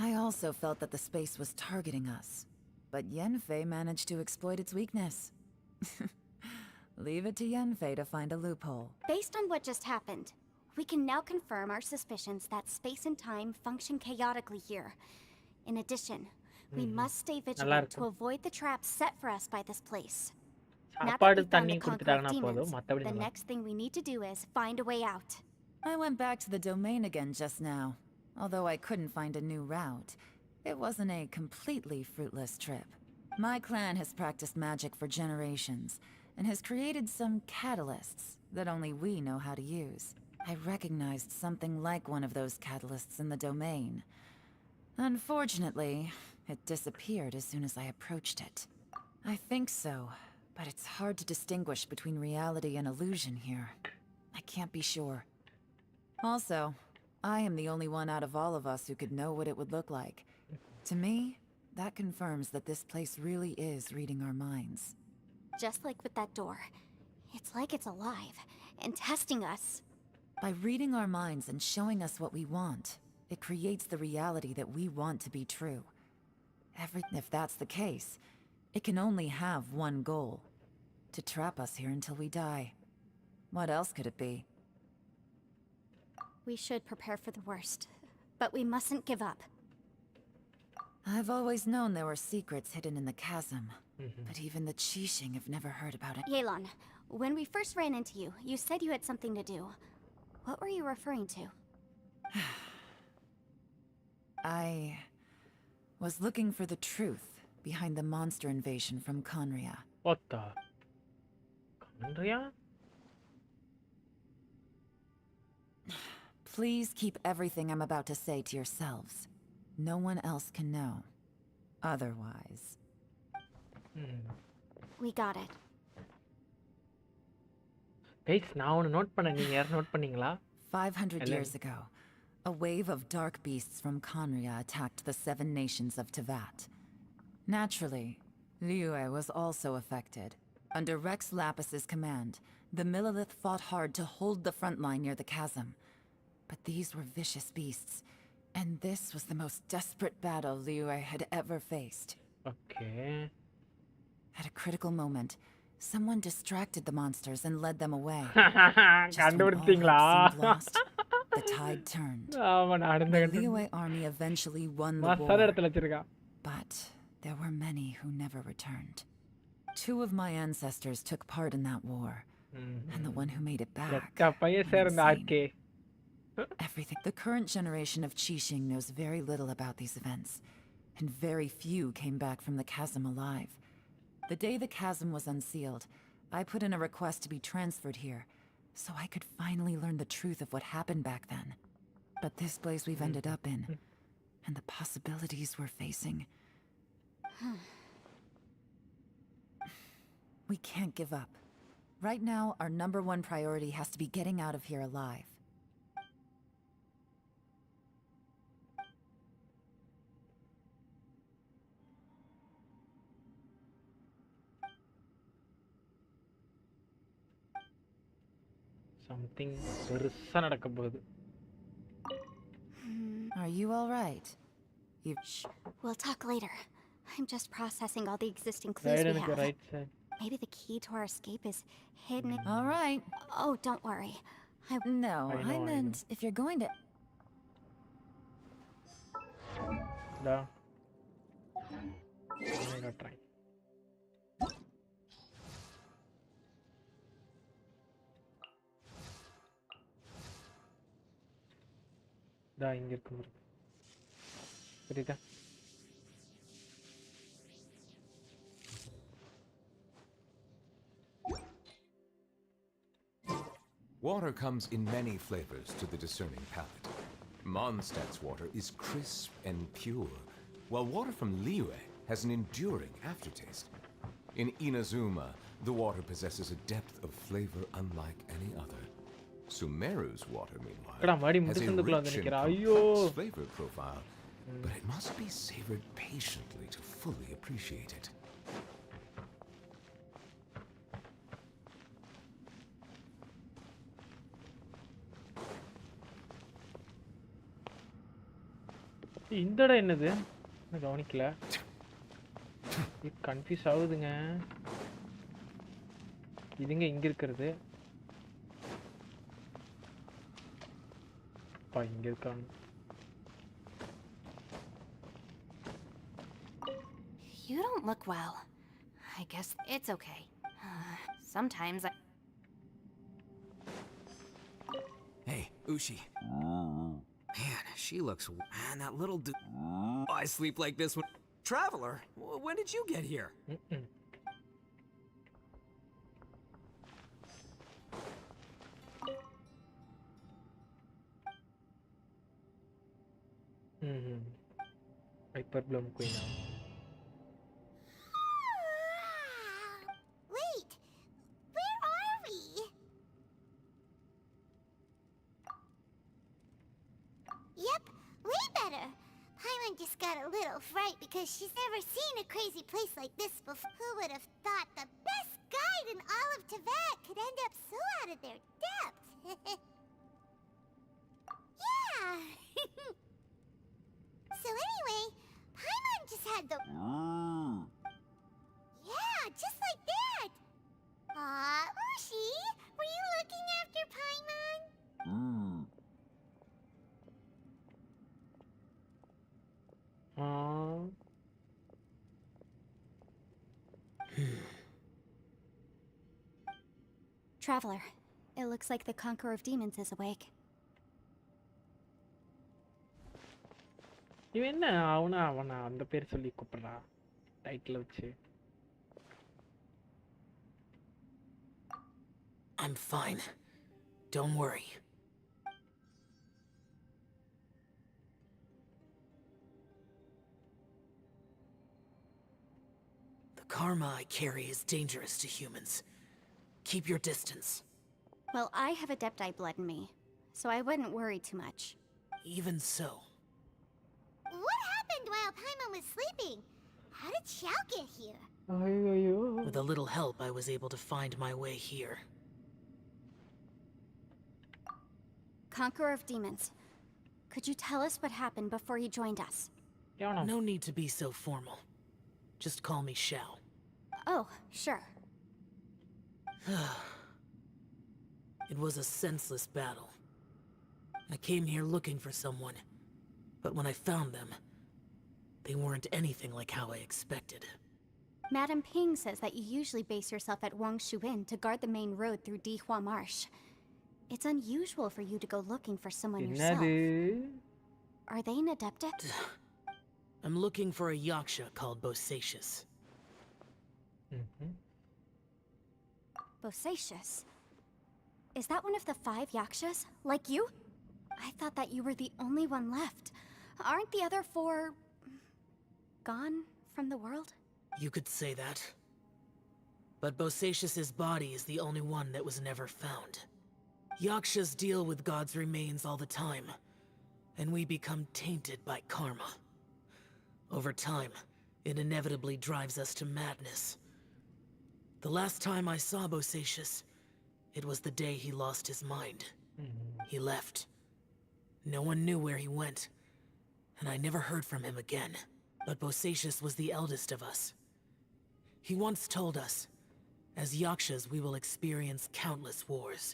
I also felt that the space was targeting us, but Yenfei managed to exploit its weakness. Leave it to Yenfei to find a loophole. Based on what just happened, we can now confirm our suspicions that space and time function chaotically here. In addition, we must stay vigilant to avoid the traps set for us by this place. Now that சாப்பாடு we've found தண்ணி the conqueror of கொடுத்துட்டாங்கன்னா demons, போதும், மத்தபடி the நல்லா. next thing we need to do is find a way out. I went back to the domain again just now. Although I couldn't find a new route, it wasn't a completely fruitless trip. My clan has practiced magic for generations, and has created some catalysts that only we know how to use. I recognized something like one of those catalysts in the domain. Unfortunately, it disappeared as soon as I approached it. I think so, but it's hard to distinguish between reality and illusion here. I can't be sure. Also, I am the only one out of all of us who could know what it would look like. To me, that confirms that this place really is reading our minds. Just like with that door. It's like it's alive and testing us. By reading our minds and showing us what we want, it creates the reality that we want to be true. If that's the case, it can only have one goal. To trap us here until we die. What else could it be? We should prepare for the worst, but we mustn't give up. I've always known there were secrets hidden in the chasm, but even the Qixing have never heard about it. Yelan, when we first ran into you, you said you had something to do. What were you referring to? I was looking for the truth behind the monster invasion from Conria. What the? Conria? Please keep everything I'm about to say to yourselves. No one else can know. Otherwise. We got it. Guys, நான் ஒன்னு note பண்ண, நீங்க யாரும் note பண்ணீங்களா? 500 years ago, a wave of dark beasts from Conria attacked the 7 nations of Tevat. Naturally, Liyue was also affected. Under Rex Lapis's command, the Millelith fought hard to hold the front line near the chasm. But these were vicious beasts, and this was the most desperate battle Liyue had ever faced. Okay. At a critical moment, someone distracted the monsters and led them away. Just when all கண்டுபிடிச்சீங்களா? hope seemed lost, the tide turned. ஆமா நடந்து The கண்டு. Liyue army eventually won the masala war, இடத்துல வச்சிருக்கா. but there were many who never returned. 2 of my ancestors took part in that war, and the one who made it back எக்க பையன் சேர்ந்த went ஆர்கே. insane. Everything. The current generation of Qixing knows very little about these events, and very few came back from the chasm alive. The day the chasm was unsealed, I put in a request to be transferred here, so I could finally learn the truth of what happened back then. But this place we've ended up in, and the possibilities we're facing... We can't give up. Right now, our #1 priority has to be getting out of here alive. Something பெருசா நடக்க போகுது. Are you all right? Shh. We'll talk later. I'm just processing all the existing clues Right we on the have. right side. Maybe the key to our escape is hidden. All right. Oh, don't worry. No, I know. meant if you're going to... Da. try. Da இங்க இருக்கு பாரு. சரிதா? Water comes in many flavors to the discerning palate. Mondstadt's water is crisp and pure, while water from Liyue has an enduring aftertaste. In Inazuma, the water possesses a depth of flavor unlike any other. Sumeru's water, meanwhile, has a rich and complex flavor profile, but it must be savored patiently to fully appreciate it. இந்த இடம் என்னது? நான் கவனிக்கல. Confuse ஆகுதுங்க. இதுங்க இங்க இருக்கிறது. பா இங்க இருக்காங்க. You don't look well. I guess it's okay. Sometimes I... Hey, Ushi. Man, she looks... Man, that little dude... I sleep like this when... Traveler, when did you get here? Hyper Bloom Queen now. Wait! Where are we? Yep, way better. Paimon just got a little fright because she's never seen a crazy place like this before. Who would have thought the best guide in all of Teyvat could end up so out of their depth? Yeah! So anyway, Paimon just had the... Yeah, just like that! Aw, Ushi, were you looking after Paimon? Traveler, it looks like the Conqueror of Demons is awake. இவன் என்ன அவனா அந்த பேர் சொல்லி கூப்பிடுறா title வச்சு. I'm fine. Don't worry. The karma I carry is dangerous to humans. Keep your distance. Well, I have Adepti blood in me, so I wouldn't worry too much. Even so. What happened while Paimon was sleeping? How did Xiao get here? With a little help, I was able to find my way here. Conqueror of Demons, could you tell us what happened before he joined us? No need to be so formal. Just call me Xiao. Oh, sure. It was a senseless battle. I came here looking for someone, but when I found them, they weren't anything like how I expected. Madam Ping says that you usually base yourself at Wangshu Inn to guard the main road through Dihua Marsh. It's unusual for you to go looking for someone yourself. Are they an Adeptic? I'm looking for a Yaksha called Bosacius. Bosacius? Is that one of the 5 Yakshas? Like you? I thought that you were the only one left. Aren't the other 4... gone from the world? You could say that. But Bosacius's body is the only one that was never found. Yakshas deal with God's remains all the time, and we become tainted by karma. Over time, it inevitably drives us to madness. The last time I saw Bosacius, it was the day he lost his mind. He left. No one knew where he went, and I never heard from him again. But Bosacius was the eldest of us. He once told us, as Yakshas we will experience countless wars.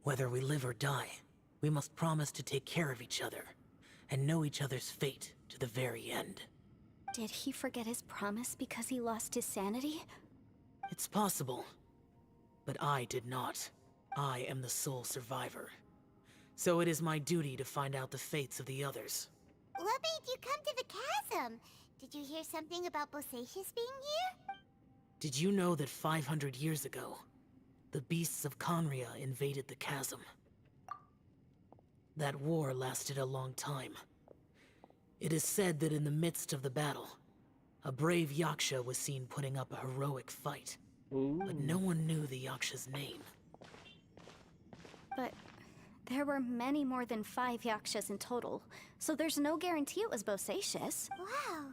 Whether we live or die, we must promise to take care of each other, and know each other's fate to the very end. Did he forget his promise because he lost his sanity? It's possible. But I did not. I am the sole survivor. So it is my duty to find out the fates of the others. What made you come to the chasm? Did you hear something about Bosacius being here? Did you know that 500 years ago, the beasts of Conria invaded the chasm? That war lasted a long time. It is said that in the midst of the battle, a brave Yaksha was seen putting up a heroic fight. But no one knew the Yaksha's name. But there were many more than 5 Yakshas in total, so there's no guarantee it was Bosacius. Wow.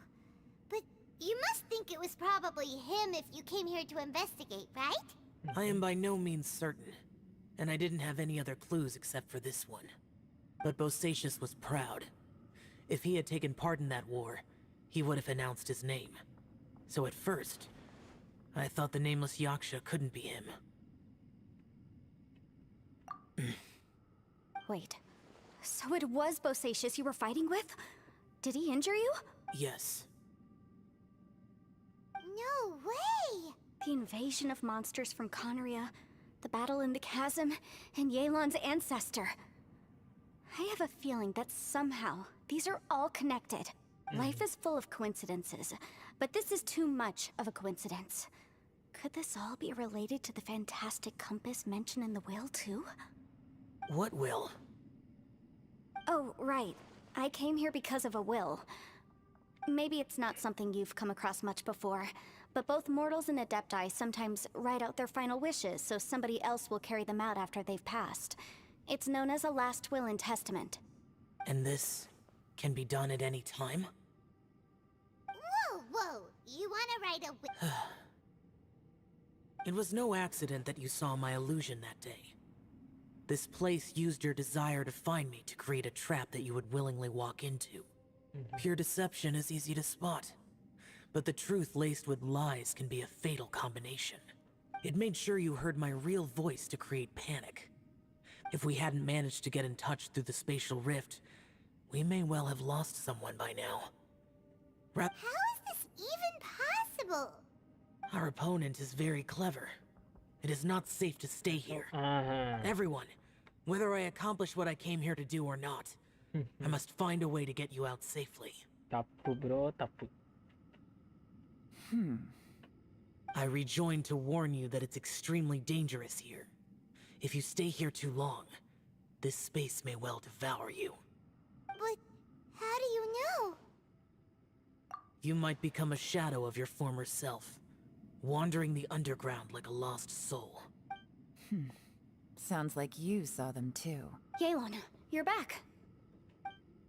But you must think it was probably him if you came here to investigate, right? I am by no means certain, and I didn't have any other clues except for this one. But Bosacius was proud. If he had taken part in that war, he would have announced his name. So at first, I thought the nameless Yaksha couldn't be him. Wait, so it was Bosacius you were fighting with? Did he injure you? Yes. No way! The invasion of monsters from Conria, the battle in the chasm, and Yelan's ancestor. I have a feeling that somehow these are all connected. Life is full of coincidences, but this is too much of a coincidence. Could this all be related to the fantastic compass mentioned in the will, too? What will? Oh, right. I came here because of a will. Maybe it's not something you've come across much before, but both mortals and adepti sometimes write out their final wishes so somebody else will carry them out after they've passed. It's known as a last will and testament. And this can be done at any time? Whoa, whoa! You wanna write a will? It was no accident that you saw my illusion that day. This place used your desire to find me to create a trap that you would willingly walk into. Pure deception is easy to spot, but the truth laced with lies can be a fatal combination. It made sure you heard my real voice to create panic. If we hadn't managed to get in touch through the spatial rift, we may well have lost someone by now. How is this even possible? Our opponent is very clever. It is not safe to stay here. Everyone, whether I accomplish what I came here to do or not, I must find a way to get you out safely. Tappu bro, tappu. I rejoined to warn you that it's extremely dangerous here. If you stay here too long, this space may well devour you. But how do you know? You might become a shadow of your former self, wandering the underground like a lost soul. Sounds like you saw them too. Yelan, you're back.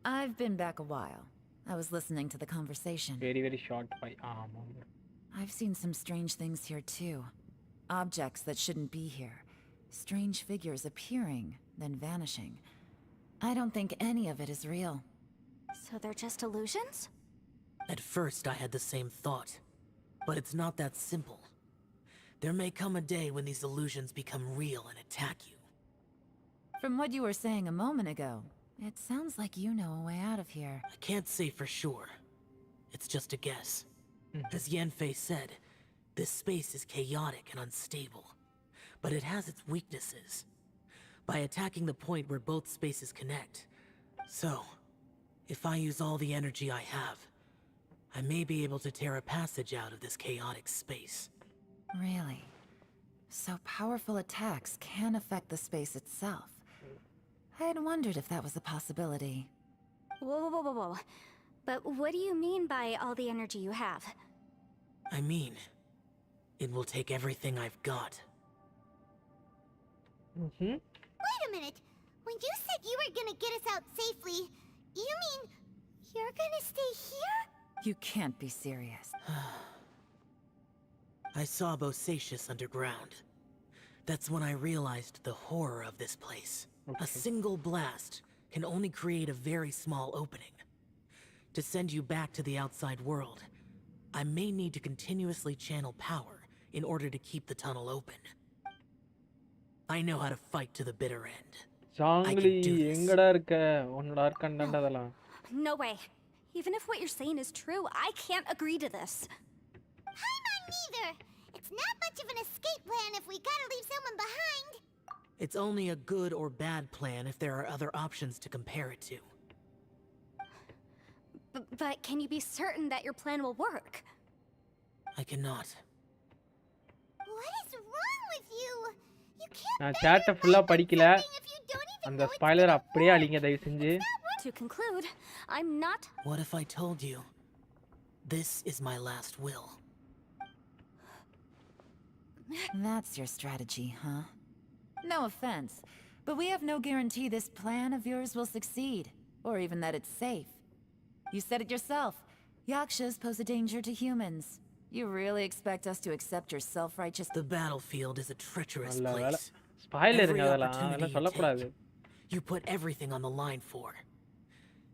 I've been back a while. I was listening to the conversation. Very, very short by arm. I've seen some strange things here too. Objects that shouldn't be here. Strange figures appearing, then vanishing. I don't think any of it is real. So they're just illusions? At first, I had the same thought. But it's not that simple. There may come a day when these illusions become real and attack you. From what you were saying a moment ago, it sounds like you know a way out of here. I can't say for sure. It's just a guess. As Yanfei said, this space is chaotic and unstable. But it has its weaknesses. By attacking the point where both spaces connect. So, if I use all the energy I have, I may be able to tear a passage out of this chaotic space. Really? So powerful attacks can affect the space itself. I had wondered if that was a possibility. Whoa, whoa, whoa, whoa. But what do you mean by all the energy you have? I mean, it will take everything I've got. Wait a minute. When you said you were gonna get us out safely, you mean you're gonna stay here? You can't be serious. I saw Bosacius underground. That's when I realized the horror of this place. A single blast can only create a very small opening. To send you back to the outside world, I may need to continuously channel power in order to keep the tunnel open. I know how to fight to the bitter end. Zangli, எங்கடா இருக்க? உன்னோட ஆர்கண்டா அதெல்லாம். No way. Even if what you're saying is true, I can't agree to this. Paimon neither. It's not much of an escape plan if we gotta leave someone behind. It's only a good or bad plan if there are other options to compare it to. But can you be certain that your plan will work? I cannot. What is wrong with you? You can't நான் chat ஃபுல்லா படிக்கல. அந்த spoiler அப்படியே அழிங்க தயவு செஞ்சு. To conclude, I'm not. What if I told you this is my last will? That's your strategy, huh? No offense, but we have no guarantee this plan of yours will succeed, or even that it's safe. You said it yourself. Yakshas pose a danger to humans. You really expect us to accept your self-righteous... The battlefield is a treacherous நல்ல வேளை. place. ஸ்பாயிலருங்க Every அதெல்லாம் opportunity அதெல்லாம் you சொல்லக்கூடாது. take, you put everything on the line for.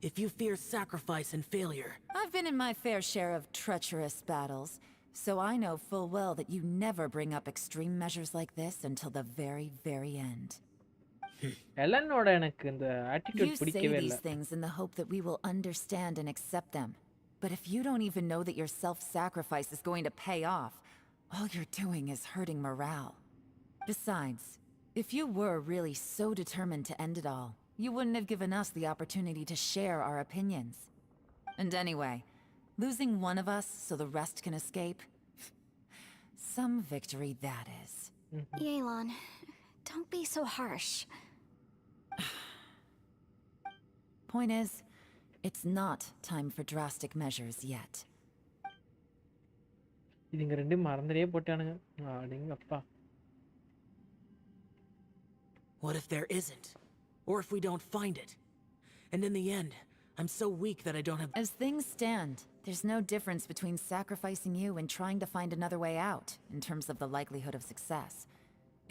If you fear sacrifice and failure... I've been in my fair share of treacherous battles, so I know full well that you never bring up extreme measures like this until the very, very end. எலனோட எனக்கு இந்த You attitude say பிடிக்கவே இல்ல. these things in the hope that we will understand and accept them. But if you don't even know that your self-sacrifice is going to pay off, all you're doing is hurting morale. Besides, if you were really so determined to end it all, you wouldn't have given us the opportunity to share our opinions. And anyway, losing one of us so the rest can escape? Some victory that is. Yelan, don't be so harsh. Point is, it's not time for drastic measures yet. இதுங்க ரெண்டும் மறந்துடே போட்டானுங்க. அடேங்கப்பா. What if there isn't? Or if we don't find it? And in the end, I'm so weak that I don't have... As things stand, there's no difference between sacrificing you and trying to find another way out, in terms of the likelihood of success.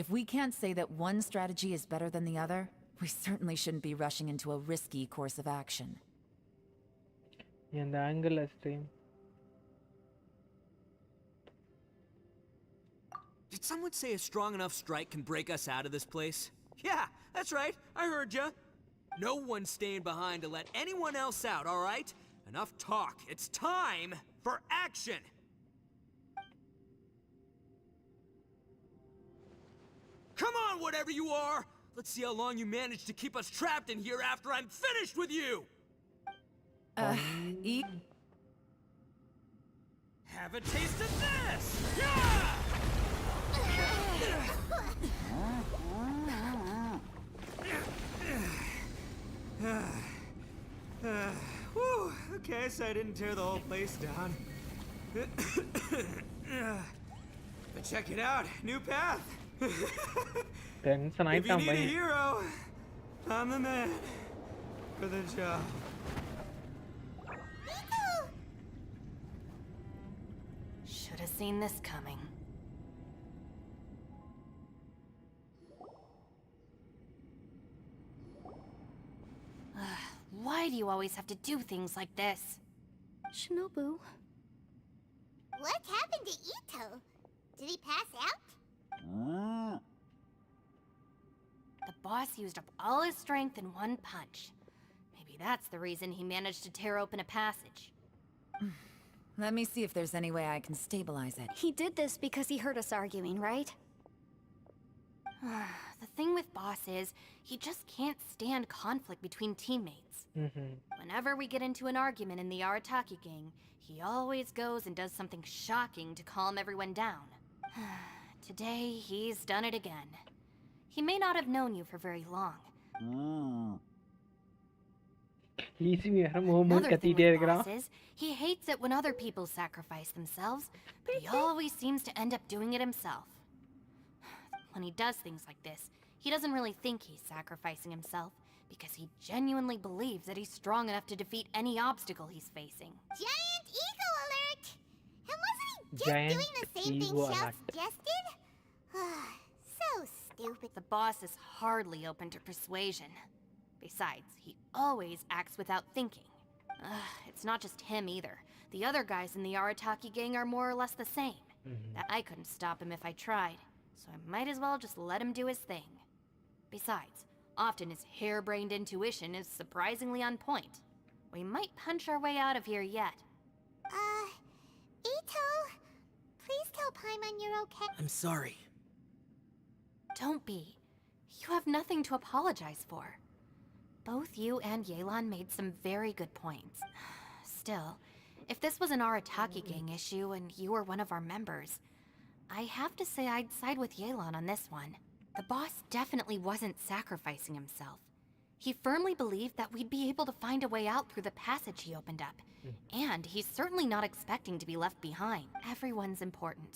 If we can't say that one strategy is better than the other, we certainly shouldn't be rushing into a risky course of action. இந்த angle stream. Did someone say a strong enough strike can break us out of this place? Yeah, that's right. I heard ya. No one's staying behind to let anyone else out, all right? Enough talk. It's time for action. Come on, whatever you are. Let's see how long you manage to keep us trapped in here after I'm finished with you. Have a taste of this! Yeah! Whew, okay, so I didn't tear the whole place down. But check it out, new path. Tension If you ஆயிட்டான் need a பையன். hero, I'm the man for the job. Should have seen this coming. Why do you always have to do things like this? Shinobu. What happened to Ito? Did he pass out? The boss used up all his strength in one punch. Maybe that's the reason he managed to tear open a passage. Let me see if there's any way I can stabilize it. He did this because he heard us arguing, right? The thing with Boss is, he just can't stand conflict between teammates. Whenever we get into an argument in the Arataki gang, he always goes and does something shocking to calm everyone down. Today, he's done it again. He may not have known you for very long. Another thing with Boss is, he hates it when other people sacrifice themselves, but he always seems to end up doing it himself. When he does things like this, he doesn't really think he's sacrificing himself, because he genuinely believes that he's strong enough to defeat any obstacle he's facing. Giant ego alert! And wasn't he just Giant doing the same thing ego Shell alert. suggested? So stupid. The boss is hardly open to persuasion. Besides, he always acts without thinking. It's not just him either. The other guys in the Arataki gang are more or less the same. I couldn't stop him if I tried, so I might as well just let him do his thing. Besides, often his harebrained intuition is surprisingly on point. we might punch our way out of here yet. Ito, please tell Paimon you're okay. I'm sorry. Don't be. You have nothing to apologize for. Both you and Yelan made some very good points. Still, if this was an Arataki gang issue and you were one of our members, I have to say I'd side with Yelan on this one. The boss definitely wasn't sacrificing himself. He firmly believed that we'd be able to find a way out through the passage he opened up. And he's certainly not expecting to be left behind. Everyone's important.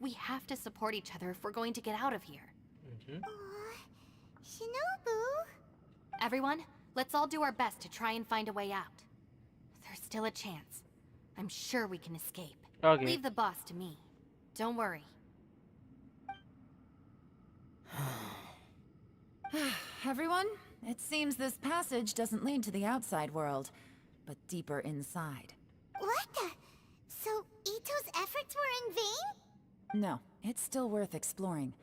We have to support each other if we're going to get out of here. Shinobu? Everyone, let's all do our best to try and find a way out. There's still a chance. I'm sure we can escape. Okay. Leave the boss to me. Don't worry. Everyone, it seems this passage doesn't lead to the outside world, but deeper inside. What the? So Ito's efforts were in vain? No, it's still worth exploring.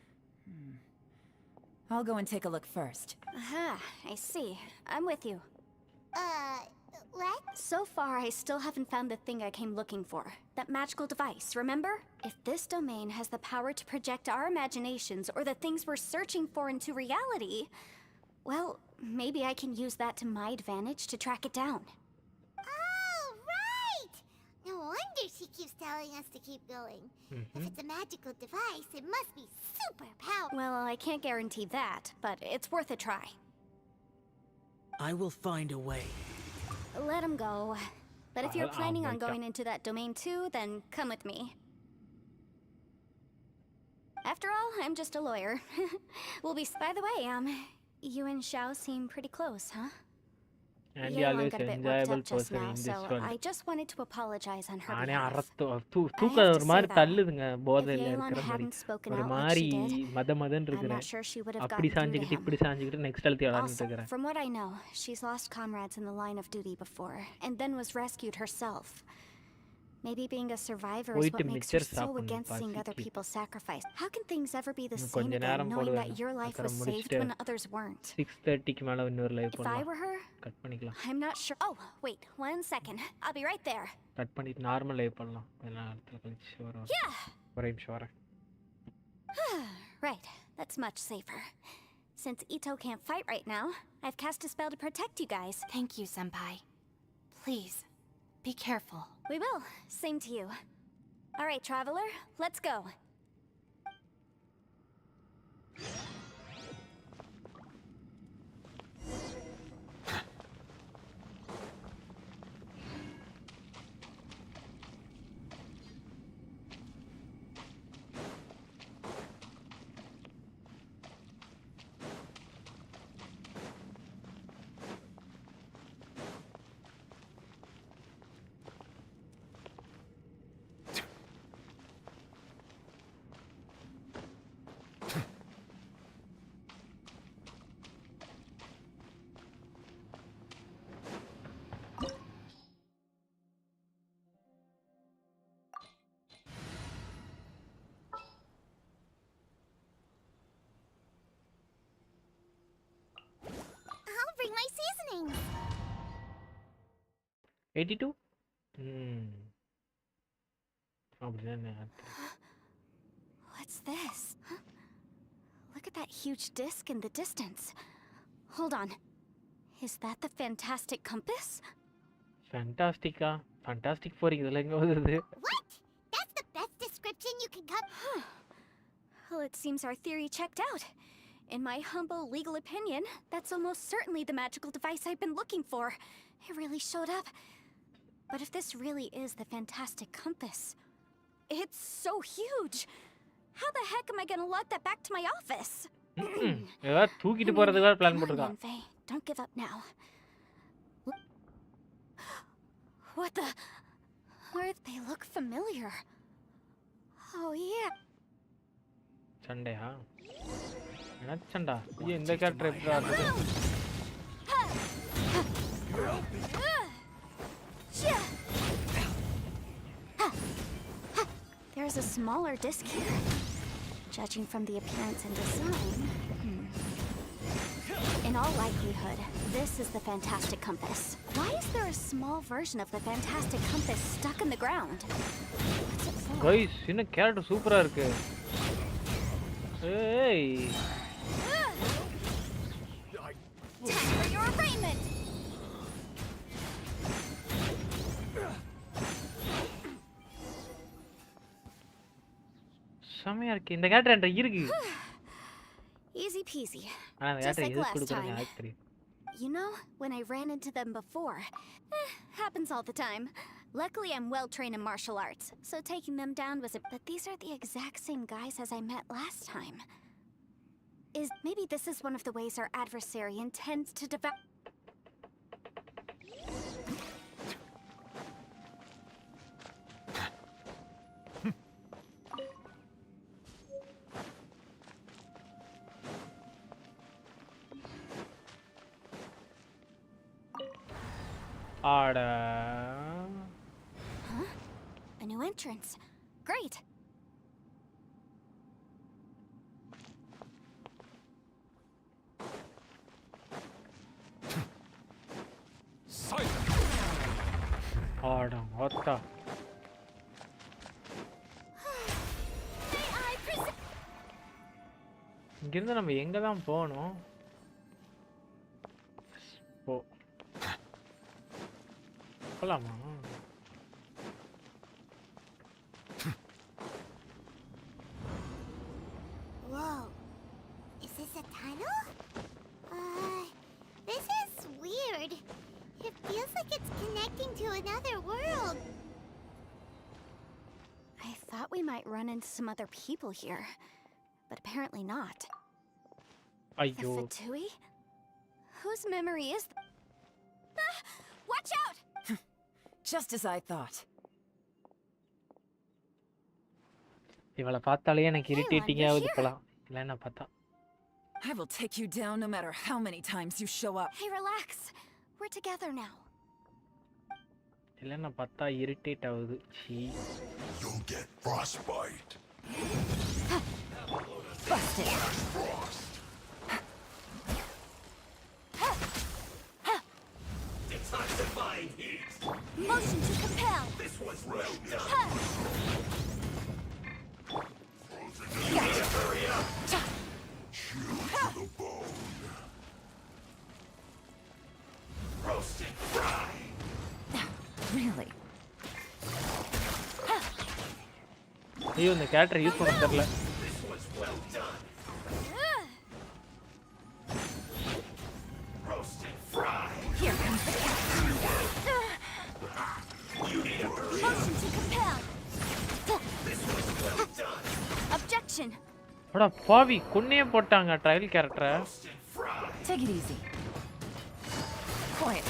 I'll go and take a look first. Aha, I see. I'm with you. What? So far, I still haven't found the thing I came looking for. That magical device, remember? If this domain has the power to project our imaginations or the things we're searching for into reality, well, maybe I can use that to my advantage to track it down. Oh, right! No wonder she keeps telling us to keep going. If it's a magical device, it must be super powerful. Well, I can't guarantee that, but it's worth a try. I will find a way. Let him go. But if you're I'll planning on wake going up. into that domain too, then come with me. After all, I'm just a lawyer. By the way, you and Xiao seem pretty close, huh? And Yelan always got a bit worked enjoyable up just person now, in this so one. I just wanted to apologize on her நானே behalf. தூக்க I have ஒரு to மாதிரி say that தள்ளுதுங்க if போதையில Yelan இருக்கிற மாதிரி hadn't spoken ஒரு out like மாதிரி she did, மதன்னு I'm இருக்கிறேன் not sure she would have அப்படி gotten through to சாஞ்சுக்கிட்டு him. இப்படி சாஞ்சுக்கிட்டு நெக்ஸ்ட் அழுத்தி விளாண்டுட்டு Also, இருக்கிறேன் from what I know, she's lost comrades in the line of duty before, and then was rescued herself. Maybe being a survivor is what போயிட்டு makes her mixture so சாப்பிடணும் against seeing other பசிக்கு people sacrificed. How can things ever be the இன்னும் same கொஞ்ச again, நேரம் knowing that போடுவேன் your life அப்புறம் was saved முடிச்சுட்டு when others weren't? 6:30க்கு மேல இன்னொரு லைவ் If I பண்ணலாம் were her, கட் பண்ணிக்கலாம் I'm not sure. Oh, wait, 1 second. I'll be right there. Cut பண்ணிட்டு நார்மல் லைவ் பண்ணலாம் கொஞ்ச நேரத்துல கழிச்சு வரோம் Yeah! ஒரு நிமிஷம் வரேன் Right, that's much safer. Since Ito can't fight right now, I've cast a spell to protect you guys. Thank you, Senpai. Please, be careful. We will. Same to you. All right, traveler, let's go. I'll bring my seasonings. 82 அப்படிதானே What's this? Huh? Look at that huge disc in the distance. Hold on. Is that the fantastic compass? ஃபேண்டாஸ்டிக்கா fantastic four இதெல்லாம் எங்க வருது What? That's the best description you can come. Well, it seems our theory checked out. In my humble legal opinion, that's almost certainly the magical device I've been looking for. It really showed up. But if this really is the fantastic compass, it's so huge. How the heck am I gonna lug that back to my office? ஏதாவது தூக்கிட்டு போறதுக்காக plan Come on, போட்டுருக்கா Yanfei. Don't give up now. What the? They look familiar. Oh yeah. சண்டையா என்ன சண்டா ஐயோ இந்த character எப்படி ஆடுது There's a smaller disc here. Judging from the appearance and design. In all likelihood, this is the fantastic compass. Why is there a small version of the fantastic compass stuck in the ground? What's it for? guys என்ன character சூப்பரா இருக்கு. ஏய் Time for your arraignment. செமையா இருக்கு. இந்த character என்கிட்ட இருக்கு. Easy peasy. ஆனா இந்த Just கேரக்டர் like எது last கொடுக்குறாங்க time. எனக்கு தெரியும். You know, when I ran into them before, happens all the time. Luckily, I'm well trained in martial arts, so taking them down was a. But these are the exact same guys as I met last time. Maybe this is one of the ways our adversary intends to develop. ஆட Huh? A new entrance. Great. ஆட ஓத்தா. இங்கிருந்து நம்ம எங்க தான் போகணும்? போலாமா? Whoa. Is this a tunnel? This is weird. It feels like it's connecting to another world. I thought we might run into some other people here, but apparently not. The ஐயோ. Fatui? Whose memory is watch out! Just as I thought. இவளை பார்த்தாலே எனக்கு Hey, irritating Wanda, ஆகுது here. போலாம். இல்ல என்ன பார்த்தா. I will take you down no matter how many times you show up. Hey, relax. We're together now. இல்ல என்ன பார்த்தா இரிட்டேட் ஆகுது. சீ. You'll get frostbite. Busted. Frost. It's not divine heat. Motion to compel. This was well done. Hurry up. Chew to the bone. Roasted fry. Really? ஐயோ இந்த character use பண்ண தெரியல. This was well done. Roasted fry. Here comes the You need a hurry. Motion to compel. This was well done. Objection. அட பாவி கொன்னே போட்டாங்க trial கேரக்டரை. Roasted fry. Take it easy. Quiet.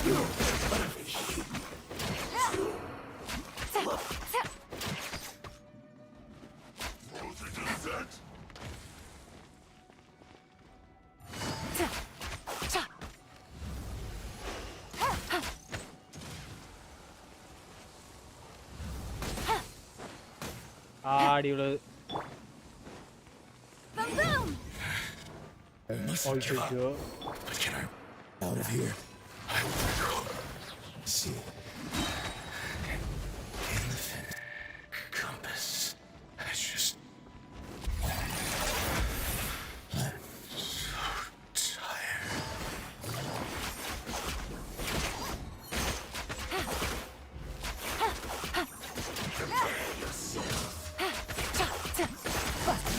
ஆடி உள்ளது. Boom boom. ஐயோ. But can I out of here? I will go. See. In the compass. I just. I'm so tired. Prepare yourself.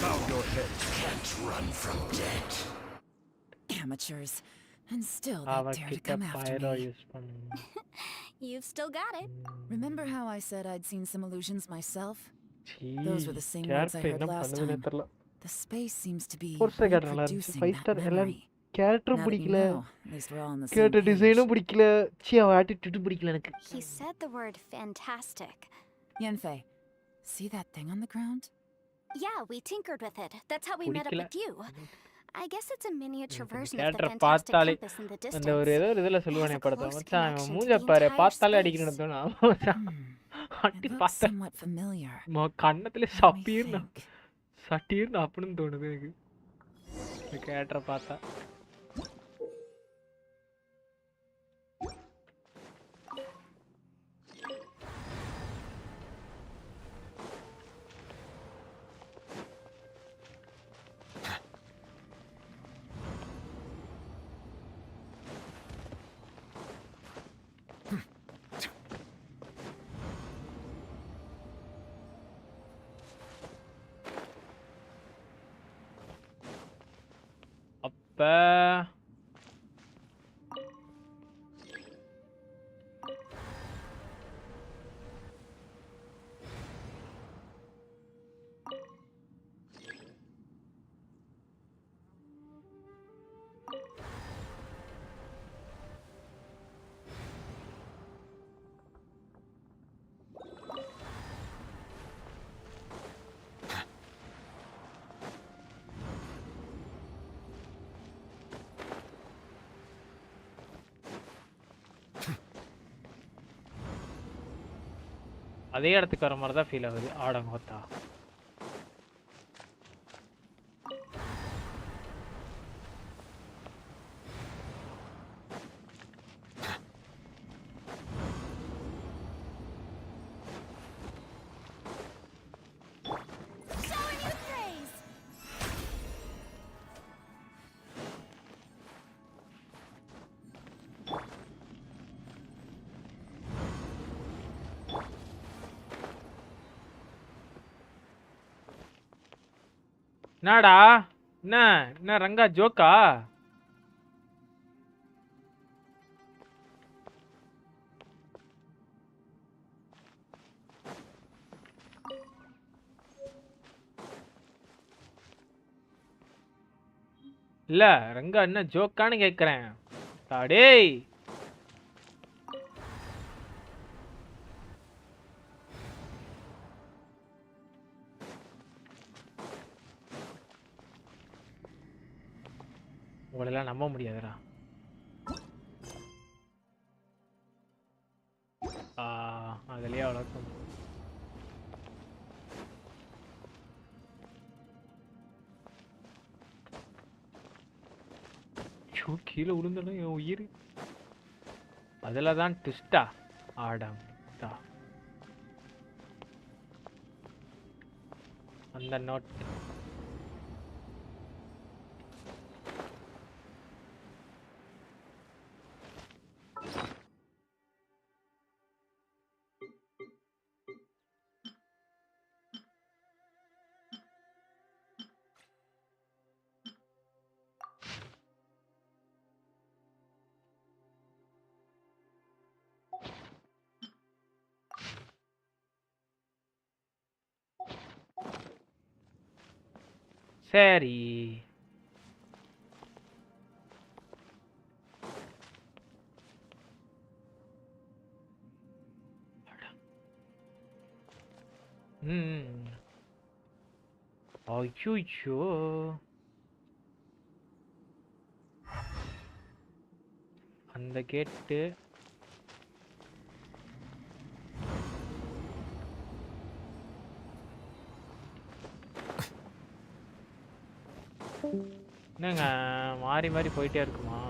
Bow your head. Can't run from death. Amateurs. And still they dare to அவகிட்ட come after பைரோ me. Use பண்ணு. You've still got it. Remember how I said I'd seen some illusions myself? See. Those were the same words I character heard என்ன last பண்ணுதுன்னு time. தெரியல. The space seems to be 4 star character நல்லா இருந்துச்சு. reproducing 5 that star எல்லாம் memory. Character Now that you பிடிக்கல. know, at least we're all on the same character page. டிசைனும் பிடிக்கல. சீ அவ ஆட்டிட்யூட் பிடிக்கல எனக்கு. He said the word fantastic. Yanfei, see that thing on the ground? Yeah, we tinkered with it. That's how we met up பிடிக்கல. with you. I guess it's a miniature version of the character fantastic பார்த்தாலே compass in the அந்த ஒரு distance. ஏதோ ஒரு இதுல சொல்லுவானே Has a படத்தை close மச்சான் அவன் connection மூஞ்ச to the பாரு entire பார்த்தாலே space. அடிக்கணும்னு தோணும். It அடி looks பார்த்தா somewhat familiar. கண்ணத்துல Let me சப்பீர்னு think. சட்டீர்னு அப்படின்னு தோணுது எனக்கு இந்த கேரக்டரை பார்த்தா. அப்ப அதே இடத்துக்கு வர மாதிரி தான் ஃபீல் ஆகுது. ஆடங்கோத்தா. என்னடா என்ன ரங்கா ஜோக்கா? இல்ல ரங்கா என்ன ஜோக்கான்னு கேக்குறேன். டேய் உங்களெல்லாம் நம்ப முடியாதுடா. அதுலயே அவ்வளோ கீழே விழுந்தாலும் என் உயிர். அதில் தான் ட்விஸ்டா ஆடம் அந்த நோட். சரி ஐயோ அந்த கேட்டு என்னங்க மாறி மாறி போயிட்டே இருக்குமா?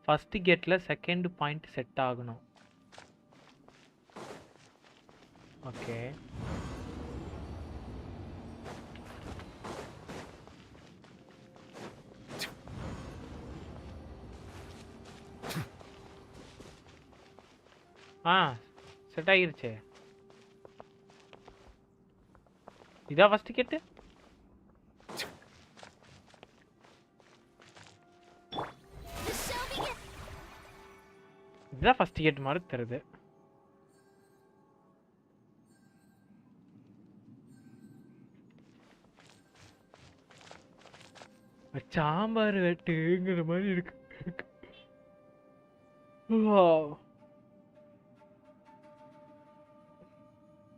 ஃபர்ஸ்ட் கேட்ல செகண்ட் பாயிண்ட் செட் ஆகணும். ஓகே செட் ஆகிருச்சே. இதான் ஃபர்ஸ்ட் கேட்டு. இதுதான் ஃபர்ஸ்ட் கேட் மாதிரி தருது. சாம்பார் வெட்டுங்கிற மாதிரி இருக்கு.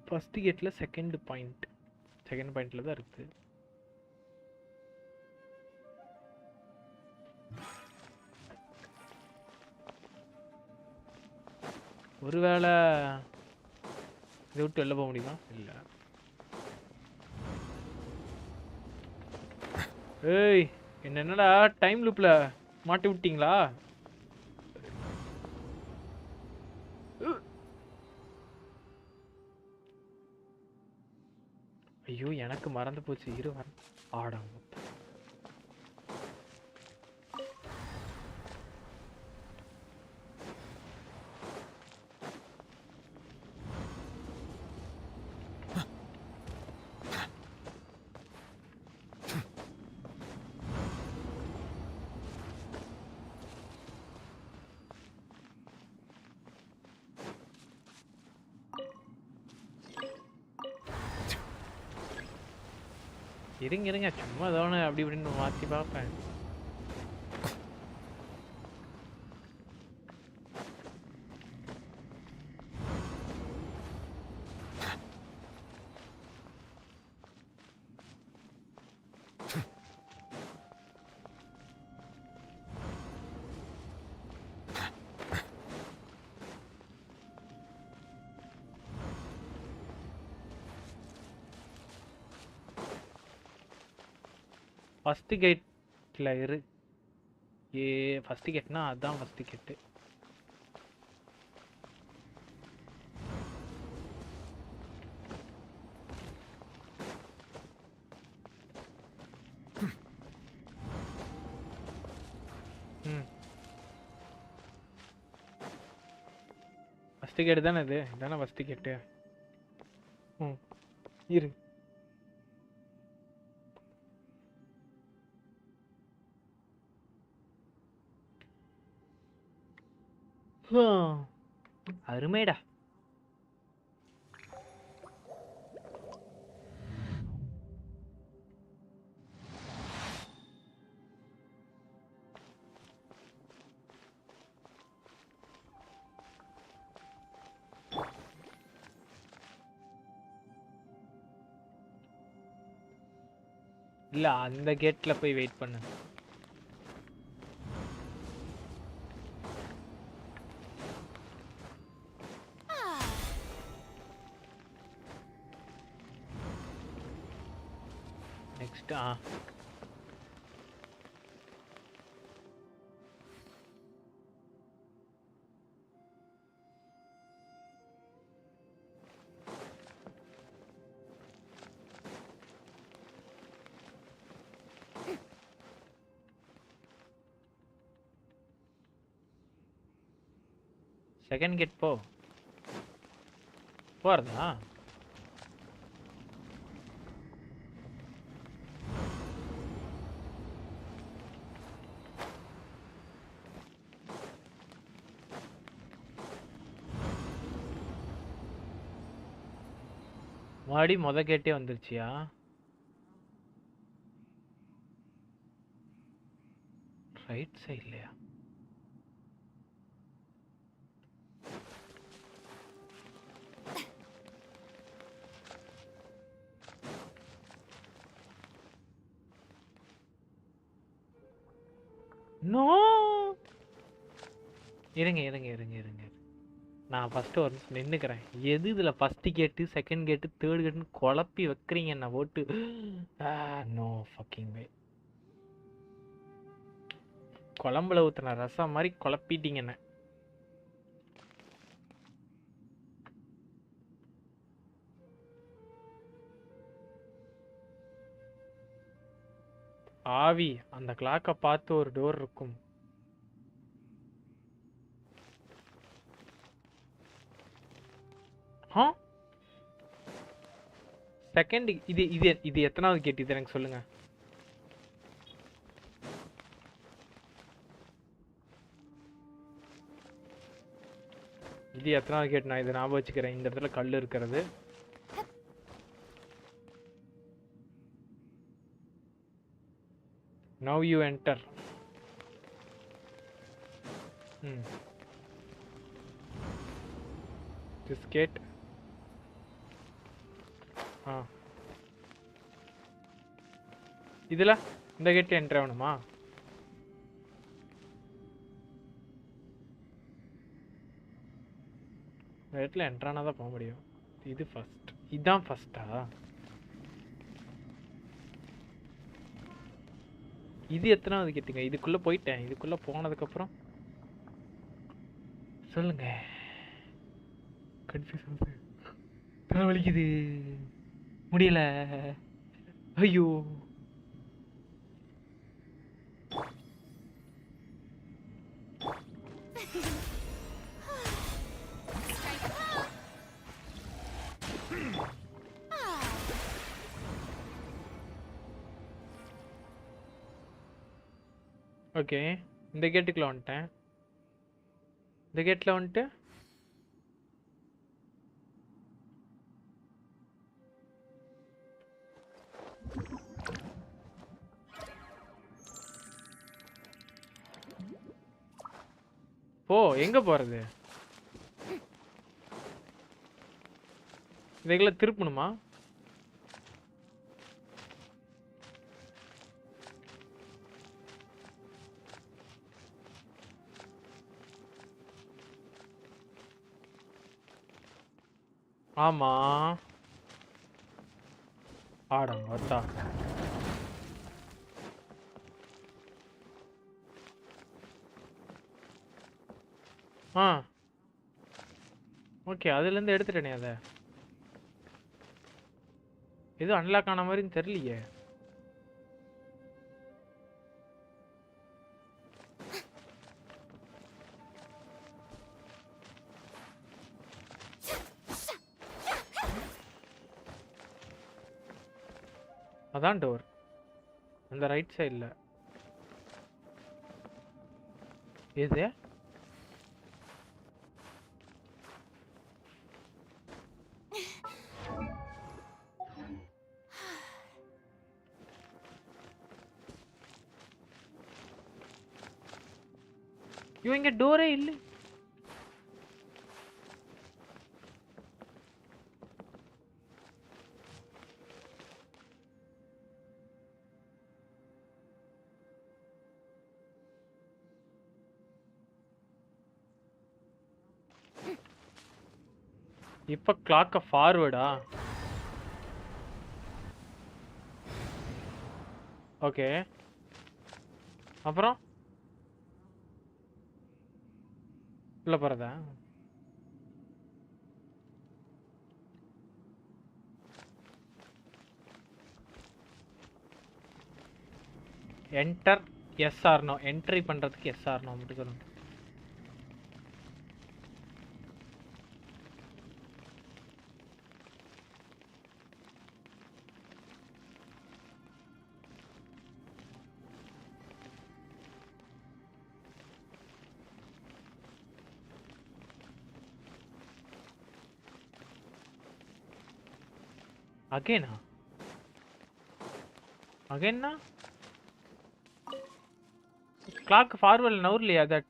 ஃபர்ஸ்ட் கேட்ல செகண்ட் பாயிண்ட்ல தான் இருக்கு. ஒருவேளை இதை விட்டு வெளில போக முடியுமா? இல்ல. ஏய் என்னடா டைம் லூப்ல மாட்டி விட்டீங்களா? ஐயோ எனக்கு மறந்து போச்சு. இரு வர ஆடம். இருங்க சும்மா தோணு அப்படி இப்படின்னு மாற்றி பார்ப்பேன். ஃபஸ்ட்டு கேட்டில் இரு. ஃபஸ்ட்டு கேட்னா அதுதான் ஃபஸ்ட்டு கேட்டு. ஃபஸ்ட்டு கேட்டு தானே இது? இதானே ஃபஸ்ட்டு கேட்டு. இரு. அருமைடா. இல்ல அந்த கேட்ல போய் வெயிட் பண்ணு. நெக்ஸ்ட் செகண்ட் கேட் போறதா? மாடி கேட்டே வந்துருச்சியா? ரைட் சைட்லையா? நோ இருங்க. நான் ஃபஸ்ட்டு ஒரு நின்றுக்கிறேன். எது இதில் ஃபஸ்ட்டு கேட்டு செகண்ட் கேட்டு தேர்ட் கேட்டுன்னு குழப்பி வைக்கிறீங்க என்ன போட்டு. நோ ஃபக்கிங் வே. குழம்புல ஊற்றின ரசம் மாதிரி குழப்பிட்டீங்க என்ன. ஆவி அந்த கிளாக்கை பார்த்து ஒரு டோர் இருக்கும். செகண்ட் இது இது இது எத்தனாவது கேட்? இது எனக்கு சொல்லுங்க. இது எத்தனாவது கேட்? நான் இதை ஞாபகம் வச்சுக்கிறேன். இந்த இடத்துல கல் இருக்கிறது. Now you enter. This gate. இதுல இந்த கேட் என்டர் ஆகணுமா? கேட்ல என்டர் ஆனா தான் போக முடியும். இது ஃபர்ஸ்ட். இதான் ஃபர்ஸ்டா? இது எத்தனாவது கேட்டுங்க? இதுக்குள்ள போயிட்டேன். இதுக்குள்ள போனதுக்கு அப்புறம் சொல்லுங்க. கன்ஃபியூஷன். தலை வலிக்குது. முடியல. ஐயோ. ஓகே, இந்த கேட்டுக்குள்ள வந்துட்டேன். இந்த கேட்ல வந்துட்டு போ. எங்க போறது? இதுக்குள்ள திருப்பணுமா? ஆமா. ஆடங்கத்தா. ஓகே, அதுலேருந்து எடுத்துட்டேனே அதை. எதுவும் அன்லாக் ஆன மாதிரி தெரியலையே. அதான் டோர் அந்த ரைட் சைடில். எது? இவங்க டோரே இல்லை. இப்ப கிளாக்க ஃபார்வர்டா? ஓகே, அப்புறம் உள்ள போறதா? Enter yes or no. Entry பண்றதுக்கு எஸ் ஆர் நோ மட்டும் சொல்லுங்க. அகைனா? அகைன்னா கிளாக் ஃபார்வர்ட் நவுர்லையா? தட்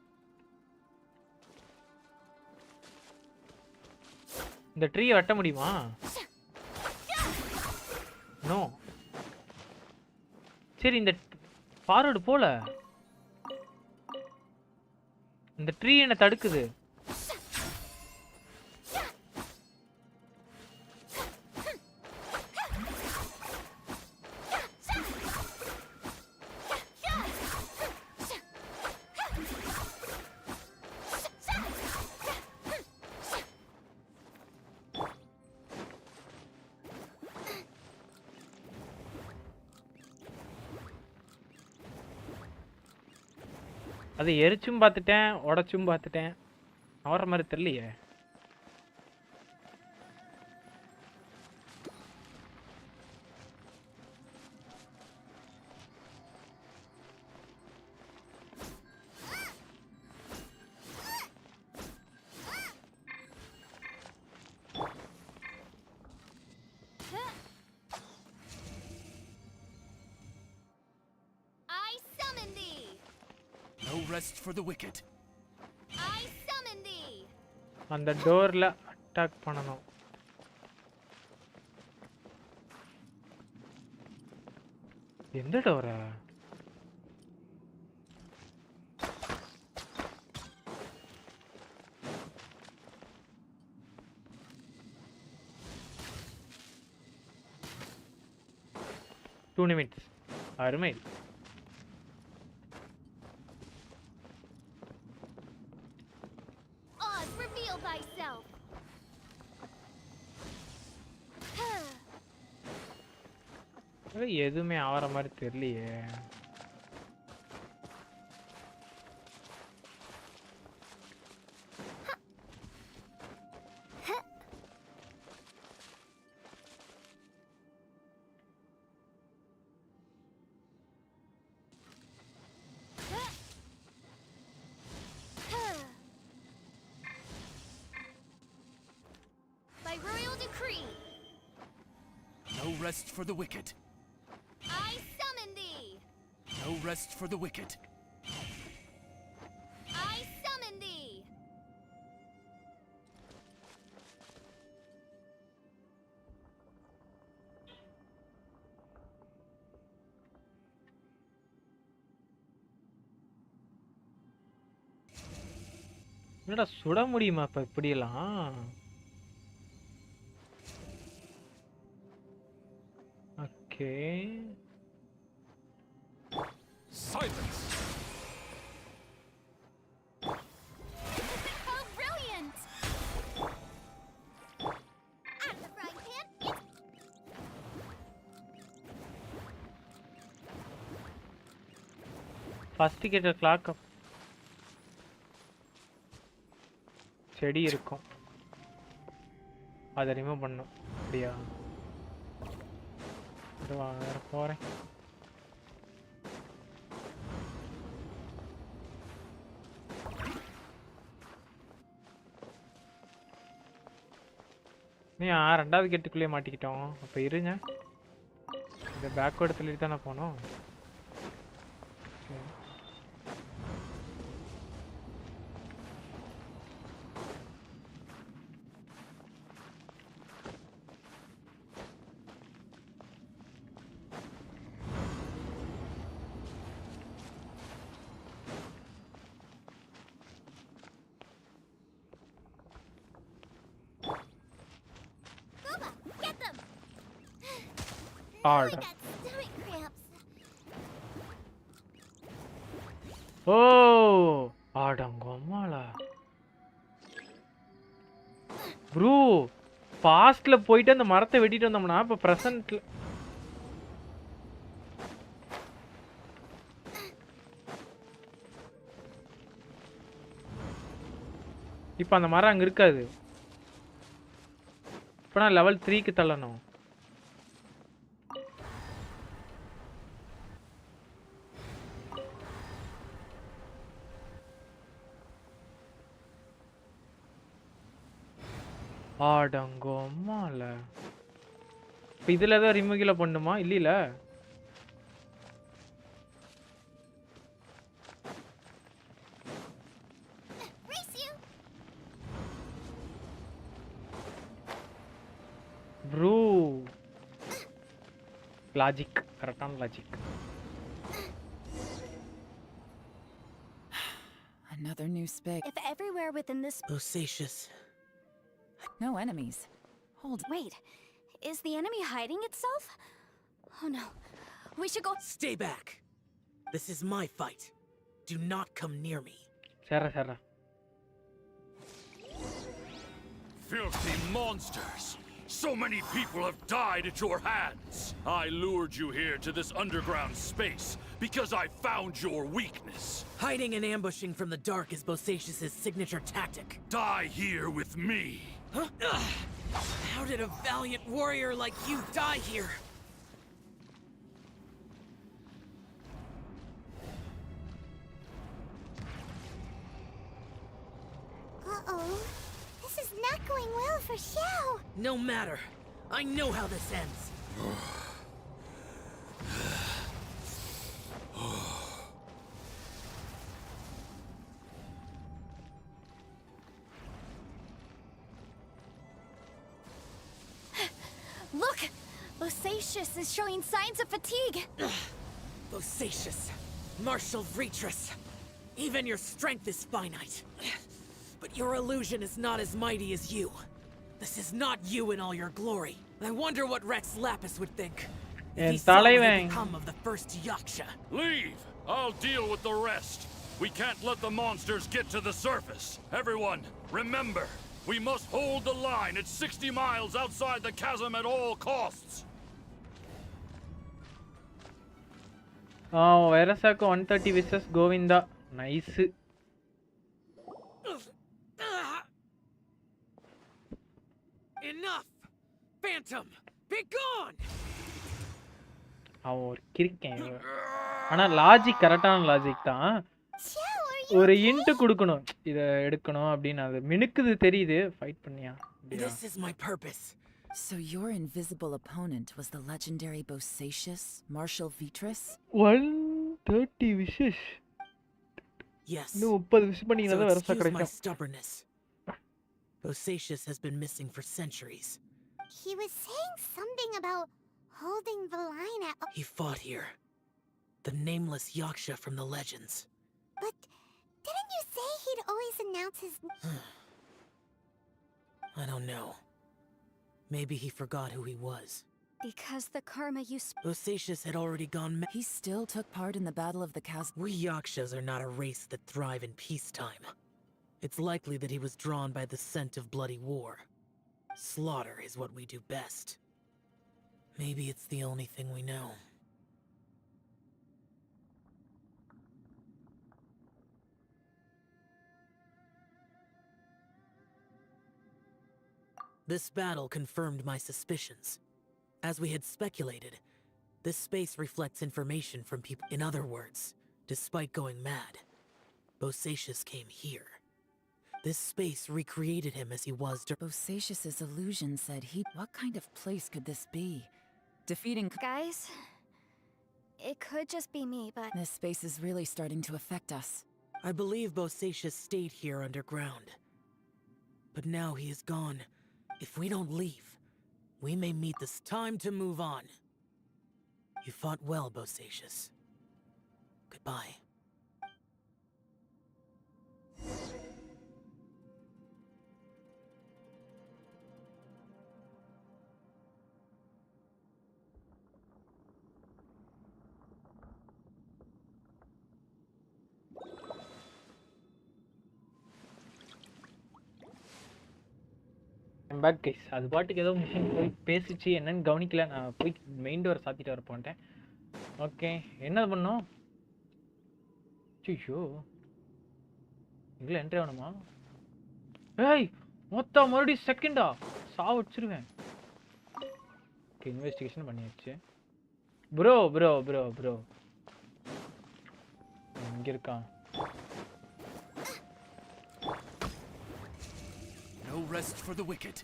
இந்த ட்ரீயை வெட்ட முடியுமா? நோ. சரி, இந்த ஃபார்வர்டு போல இந்த ட்ரீ என்ன தடுக்குது. அது எரிச்சும் பார்த்துட்டேன், உடச்சும் பார்த்துட்டேன். அவர மாதிரி தெரியலையே. No rest for the wicked. I summon thee. அந்த டோர்ல அட்டாக் பண்ணனும். எந்த டோரா? Two minutes. அருமை. எதுவுமே ஆவற மாதிரி தெரியலையே. By royal decree, No rest for the wicked. I summon thee. No rest for the wicked. I summon thee. என்னடா சுட முடியுமா இப்ப இப்படியெல்லாம்? Okay. Silence. How brilliant! Out of the frying pan. First கேட்ட கிளாக் செடி இருக்கும், அதை ரிமூவ் பண்ணும். அப்படியா? வேற போறேன். நீ ரெண்டாவது கேட்டுக்குள்ளேயே மாட்டிக்கிட்டோம். அப்ப இருங்க, இந்த பேக்வேர்டு தள்ளிட்டு தானே போனோம். Booba, get them. Hard. I got stomach cramps. Oh ஆடங்கம்மாளா ப்ரோ, பாஸ்ட்ல போயிட்டு அந்த மரத்தை வெட்டிட்டு வந்தோம்னா இப்ப பிரசன்ட்ல இப்ப அந்த மரம் அங்க இருக்காது. இப்ப நான் லெவல் 3க்கு தள்ளணும். ஆடங்கம்மால இப்ப இதுல ஏதாவது ரிமூவ் பண்ணுமா? இல்ல Race you. ப்ரோ. லாஜிக், கரெக்டான logic. Another new spec. If everywhere within this... Bosacious. No enemies. Hold. Wait, is the enemy hiding itself? Oh no, we should go... Stay back. This is my fight. Do not come near me. சர Filthy monsters! So many people have died at your hands! I lured you here to this underground space because I found your weakness. Hiding and ambushing from the dark is Bosacious' signature tactic. Die here with me! Huh? Ugh. How did a valiant warrior like you die here? Uh-oh. This is not going well for Xiao. No matter. I know how this ends. Look! Bosacious is showing signs of fatigue. Bosacious. Martial Retris. Even your strength is finite. But your illusion is not as mighty as you. This is not you in all your glory. I wonder what Rex Lapis would think if he saw what had become of the first Yaksha. Leave! I'll deal with the rest. We can't let the monsters get to the surface. Everyone, remember, we must hold the line at 60 miles outside the chasm at all costs. வைரஸாக்கு 130 விசஸ் Govinda. Nice. Enough! Phantom, be gone! அவன் ஒரு கிறுக்கன். ஆனா logic கரெக்டான logic தான். ஒரு int கொடுக்கணும். இத எடுக்கணும் அப்படினா அது மினுக்குது தெரியுது. ஃபைட் பண்ணியா? This is my purpose. So your invisible opponent was the legendary Bosacius, Marshal Vitris? 130 wishes. Yes. No, 30 wish பண்ணீங்கன்னா So தான் வரசா excuse my கிடைக்கும். stubbornness. Bosacius has been missing for centuries. He was saying something about holding the line at... He fought here. The nameless Yaksha from the legends. But didn't you say he'd always announce his... I don't know. Maybe he forgot who he was. Because the karma you Bosacius had already gone He still took part in the Battle of the Chasm. We Yakshas are not a race that thrive in peacetime. It's likely that he was drawn by the scent of bloody war. Slaughter is what we do best. Maybe it's the only thing we know. This battle confirmed my suspicions. As we had speculated, this space reflects information from people. In other words, despite going mad, Bosacius came here. This space recreated him as he was. Bosacius's illusion said he... What kind of place could this be? Defeating... Guys, it could just be me, but... This space is really starting to affect us. I believe Bosacius stayed here underground. But now he is gone. If we don't leave, we may meet this time to move on. You fought well, Bosacius. Goodbye. Back guys. அது பாட்டுக்கு ஏதோ mission போய் பேசிச்சு என்னன்னு கவனிக்கல. நான் போய் main door சாத்திட்டு வர போன்ட்டேன். ஓகே, என்ன பண்ணோம்? ஐயோ, இங்கே என்ட்ரி ஆகணுமா? ஏய், மொத்தம் மறுபடியும் செகண்டா சாவடிச்சிருவேன். ஓகே, இன்வெஸ்டிகேஷன் பண்ணியாச்சு. ப்ரோ ப்ரோ ப்ரோ ப்ரோ இங்கே இருக்கான். No rest for the wicked.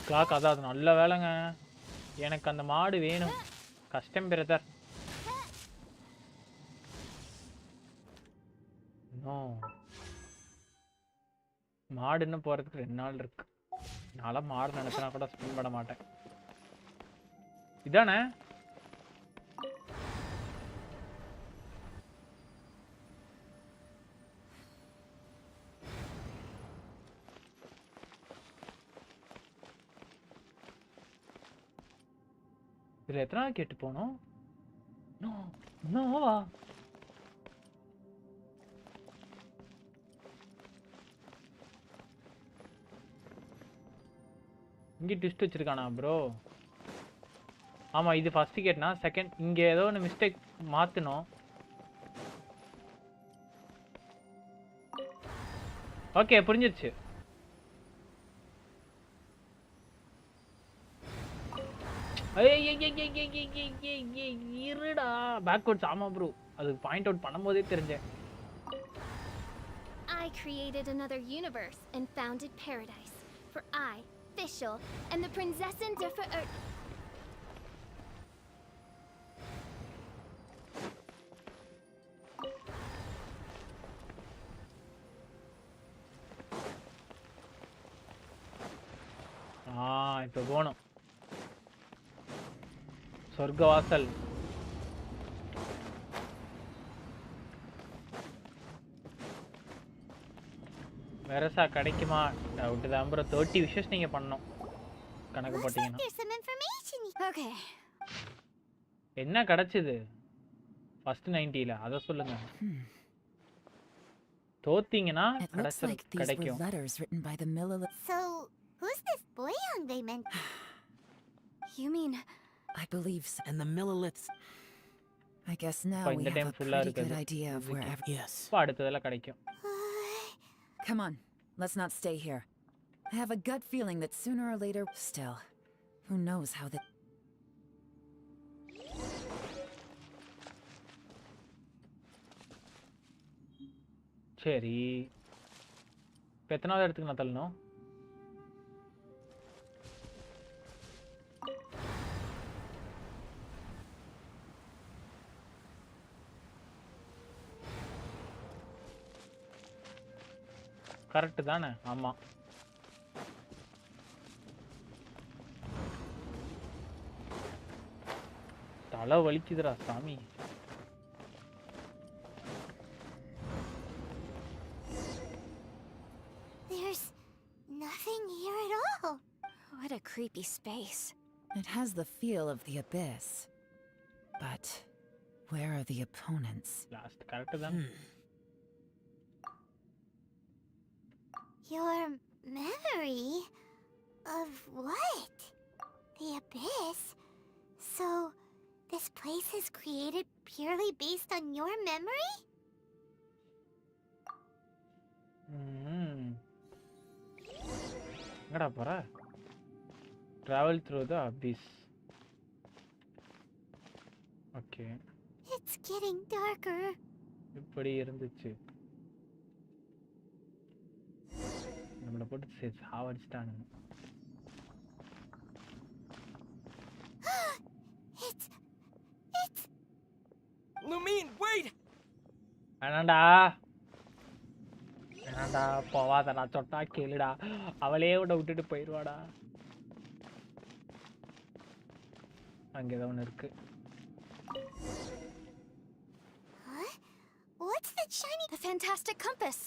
Clock அதாவது நல்ல வேலைங்க. எனக்கு அந்த மாடு வேணும். கஷ்டம் பிரதர். நோ, மாடுன்னு போறதுக்கு 2 நாள் இருக்கு. நாளா மாடு நினைச்சனா கூட ஸ்பின் பண்ண மாட்டேன். இதானே இதுல எத்தனை நாள் கேட்டு போனோம்? நோவா இங்கே ட்விஸ்ட் வச்சிருக்கானா ப்ரோ? ஆமாம், இது ஃபர்ஸ்ட் கேட்னா செகண்ட். இங்கே ஏதோ ஒன்று மிஸ்டேக் மாற்றணும். ஓகே, புரிஞ்சிருச்சு. இருடா, பேக்வர்ட்ஸ். ஆமாம் ப்ரோ, அது பாயிண்ட் அவுட் பண்ணும்போதே தெரிஞ்சேன். I created another universe and founded paradise. For I, Fischl, and the Prinzessin der Verirrten. இப்போ போகணும். சொர்க்கவாசல். வேறசா கிடைக்குமா? டவுட் தான் ப்ரோ. 30 விஷஸ் நீங்க பண்ணணும் கணக்கு போட்டீங்கன்னா. Okay. என்ன கிடைச்சது ஃபர்ஸ்ட் 90ல? அத சொல்லுங்க. தோத்தீங்கன்னா It looks like these were கிடைக்கும். letters written by the Millilith. So, who's this Boyang they mentioned? You mean... I believe so. And the Milliliths. I guess now இப்போ we இந்த have டைம் a ஃபுல்லா pretty good இருக்குது. idea of where Yes. இப்போ அடுத்ததுல கிடைக்கும். Come on, let's not stay here. I have a gut feeling that sooner or later... Still, who knows how the... சரி. இப்போ எத்தனாவது இடத்துக்கு நான் தள்ளணும்? கரெக்ட் தானே? ஆமா. தலை வலிக்குதுடா சாமி. There's nothing here at all. What a creepy space. It has the feel of the abyss. But where are the opponents? Last correct தான். Your memory of what? The abyss? So, this place is created purely based on your memory? எங்கடா போற? Travel through the abyss. Okay. It's getting darker. இப்படி இருந்துச்சு. நம்மள போட்டு சாவடிச்சிட்டானுங்க. It's... Lumine, wait! வேணாண்டா போவாதடா, சொட்டா கேளுடா. அவளே விட்டுட்டு போயிடுவாடா. அங்க ஏதோ ஒன்று இருக்கு. Huh? What's that shiny... The fantastic compass!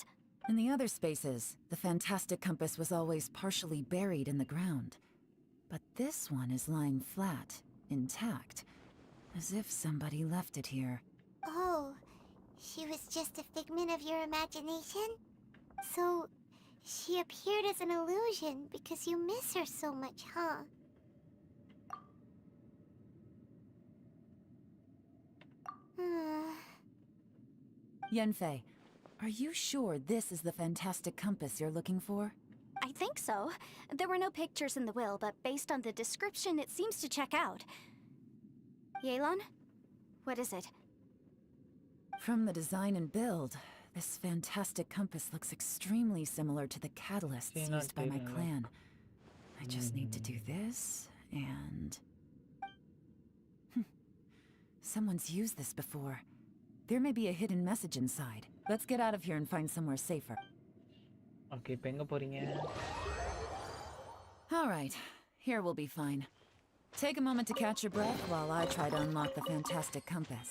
In the other spaces, the fantastic compass was always partially buried in the ground. But this one is lying flat, intact, as if somebody left it here. Oh, she was just a figment of your imagination? So, she appeared as an illusion because you miss her so much, huh? Yanfei, are you sure this is the fantastic compass you're looking for? I think so. There were no pictures in the will, but based on the description, it seems to check out. Yelan? What is it? From the design and build, this fantastic compass looks extremely similar to the catalysts used by my clan. I just need to do this, and... Someone's used this before. There may be a hidden message inside. Let's get out of here and find somewhere safer. Okay, இப்போ எங்க போறீங்க? All right, here we'll be fine. Take a moment to catch your breath while I try to unlock the fantastic compass.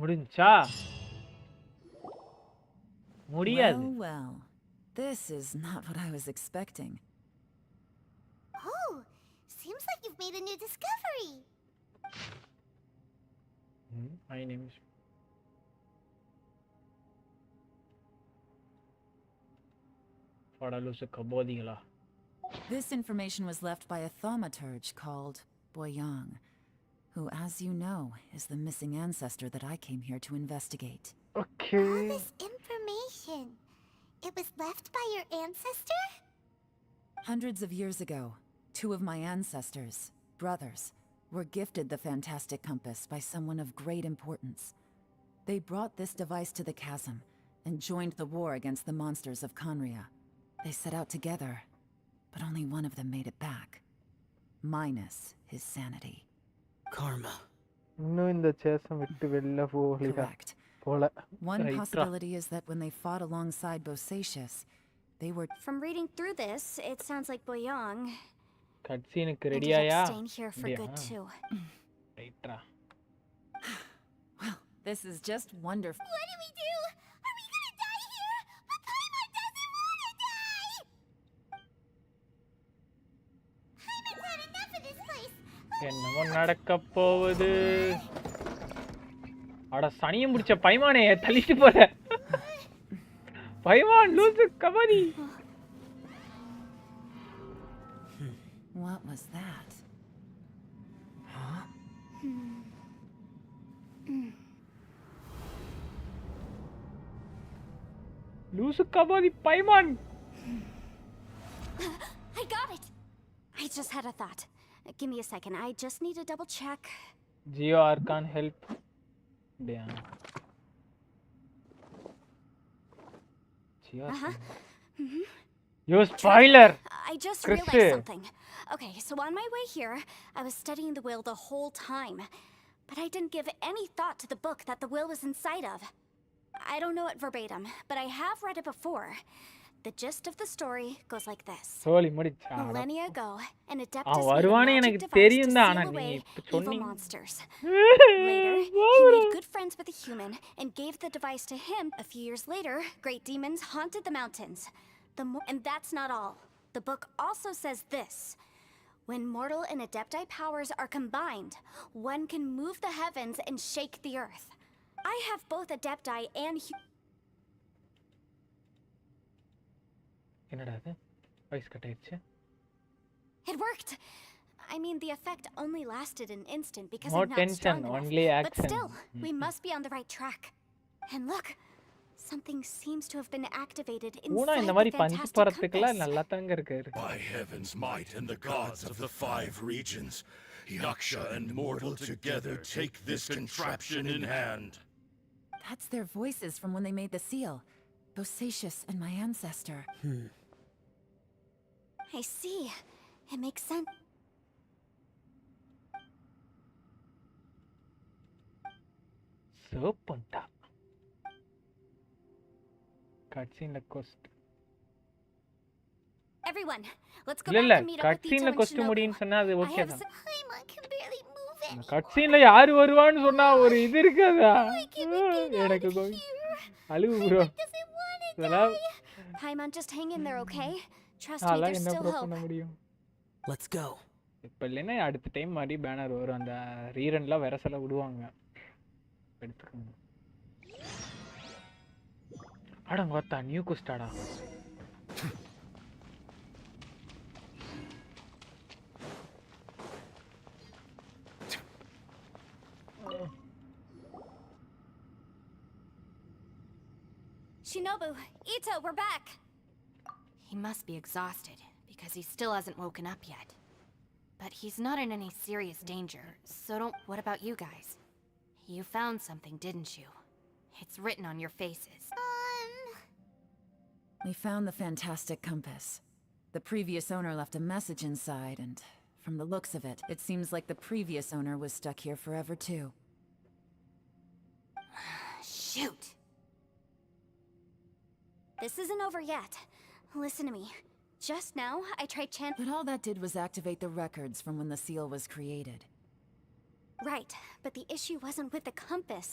முடிஞ்சா? முடியாது. Well, this is not what I was expecting. Oh, seems like you've made a new discovery. My name is... This information was left by a thaumaturge called Boyang, who, as you know, is the missing ancestor that I came here to investigate. Okay. All this information, it was left by your ancestor? Hundreds of years ago, two of my ancestors, brothers, were gifted the fantastic compass by someone of great importance. They brought this device to the chasm and joined the war against the monsters of Conria. They set out together, but only one of them made it back. Minus his sanity. Karma. Correct. One possibility is that when they fought alongside Bosacius, they were... From reading through this, it sounds like Boyang ended up staying here for good too. Well, this is just wonderful. What do we do? Are we gonna die here? But Paimon doesn't wanna die! என்னமோ நடக்க போகுது. அட சனியம் பிடிச்ச பைமானே தள்ளிட்டு போற. பைமான் லூசு kabaddi. What was that? Huh? Loose kabaddi பைமான். I got it. I just had a thought. Give me a second. I just need to double check. Geo Arcan help. Damn. Geo. You spoiler. I just Chris. realized something. Okay, so on my way here, I was studying the will the whole time, but I didn't give any thought to the book that the will was inside of. I don't know it verbatim, but I have read it before. The gist of the story goes like this. Millennia ago, an Adeptus made a magic device to seal away evil monsters. Later, he made good friends with a human and gave the device to him. A few years later, great demons haunted the mountains. And that's not all. The book also says this. When mortal and Adepti powers are combined, one can move the heavens and shake the earth. I have both Adepti and என்னடா இது voice cut ஆயிடுச்சு. It worked. I mean, the effect only lasted an instant because No I'm not tension, strong enough. only But action. still, we must be on the right track. And look, something seems to have been activated Una inside இந்த the மாதிரி பஞ்சு fantastic பறத்துக்குலாம் compass. நல்லா தாங்க இருக்கு. By heaven's might and the gods of the 5 regions, Yaksha and mortal together take this contraption in hand. That's their voices from when they made the seal. Bosacius and my ancestor. I see. It makes sense. சோப்பண்டா. கட்சின்ல ghost. Everyone, let's go இல்ல back and meet up with கட்சின்ல Ito and ghost Shinobu. முடின்னு சொன்னா அது I okay have தான். Paimon can barely move it. கட்சின்ல யாரு வருவான்னு சொன்னா ஒரு இது இருக்காதா? எனக்கு அழுவு ப்ரோ. இதெல்லாம் Paimon, just hang in there, okay? Trust me, அதெல்லாம் there's என்ன still ப்ரோ hope. பண்ண முடியும்? Let's go. இப்போ இல்லைன்னா அடுத்த டைம் மாதிரி பேனர் வரும். அந்த ரீரன்லாம் வேற சொல்ல விடுவாங்க. எடுத்துக்கோங்க. அடங்கோத்தா new குஸ்டாடா. Shinobu, Ito, we're back. He must be exhausted, because he still hasn't woken up yet. But he's not in any serious danger, so don't... What about you guys? You found something, didn't you? It's written on your faces. We found the fantastic compass. The previous owner left a message inside, and from the looks of it, it seems like the previous owner was stuck here forever too. Shoot! This isn't over yet. Listen to me. Just now, I tried But all that did was activate the records from when the seal was created. Right, but the issue wasn't with the compass.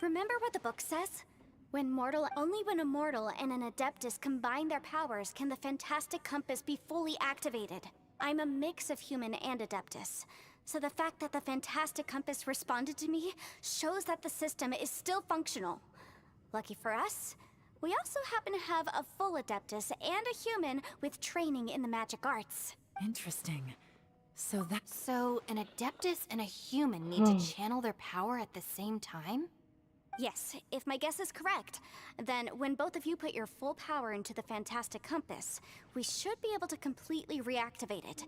Remember what the book says? Only when a mortal and an Adeptus combine their powers can the fantastic compass be fully activated. I'm a mix of human and Adeptus. So the fact that the fantastic compass responded to me shows that the system is still functional. Lucky for us, we also happen to have a full Adeptus and a human with training in the magic arts. Interesting. So an Adeptus and a human need to channel their power at the same time? Yes, if my guess is correct, then when both of you put your full power into the fantastic compass, we should be able to completely reactivate it.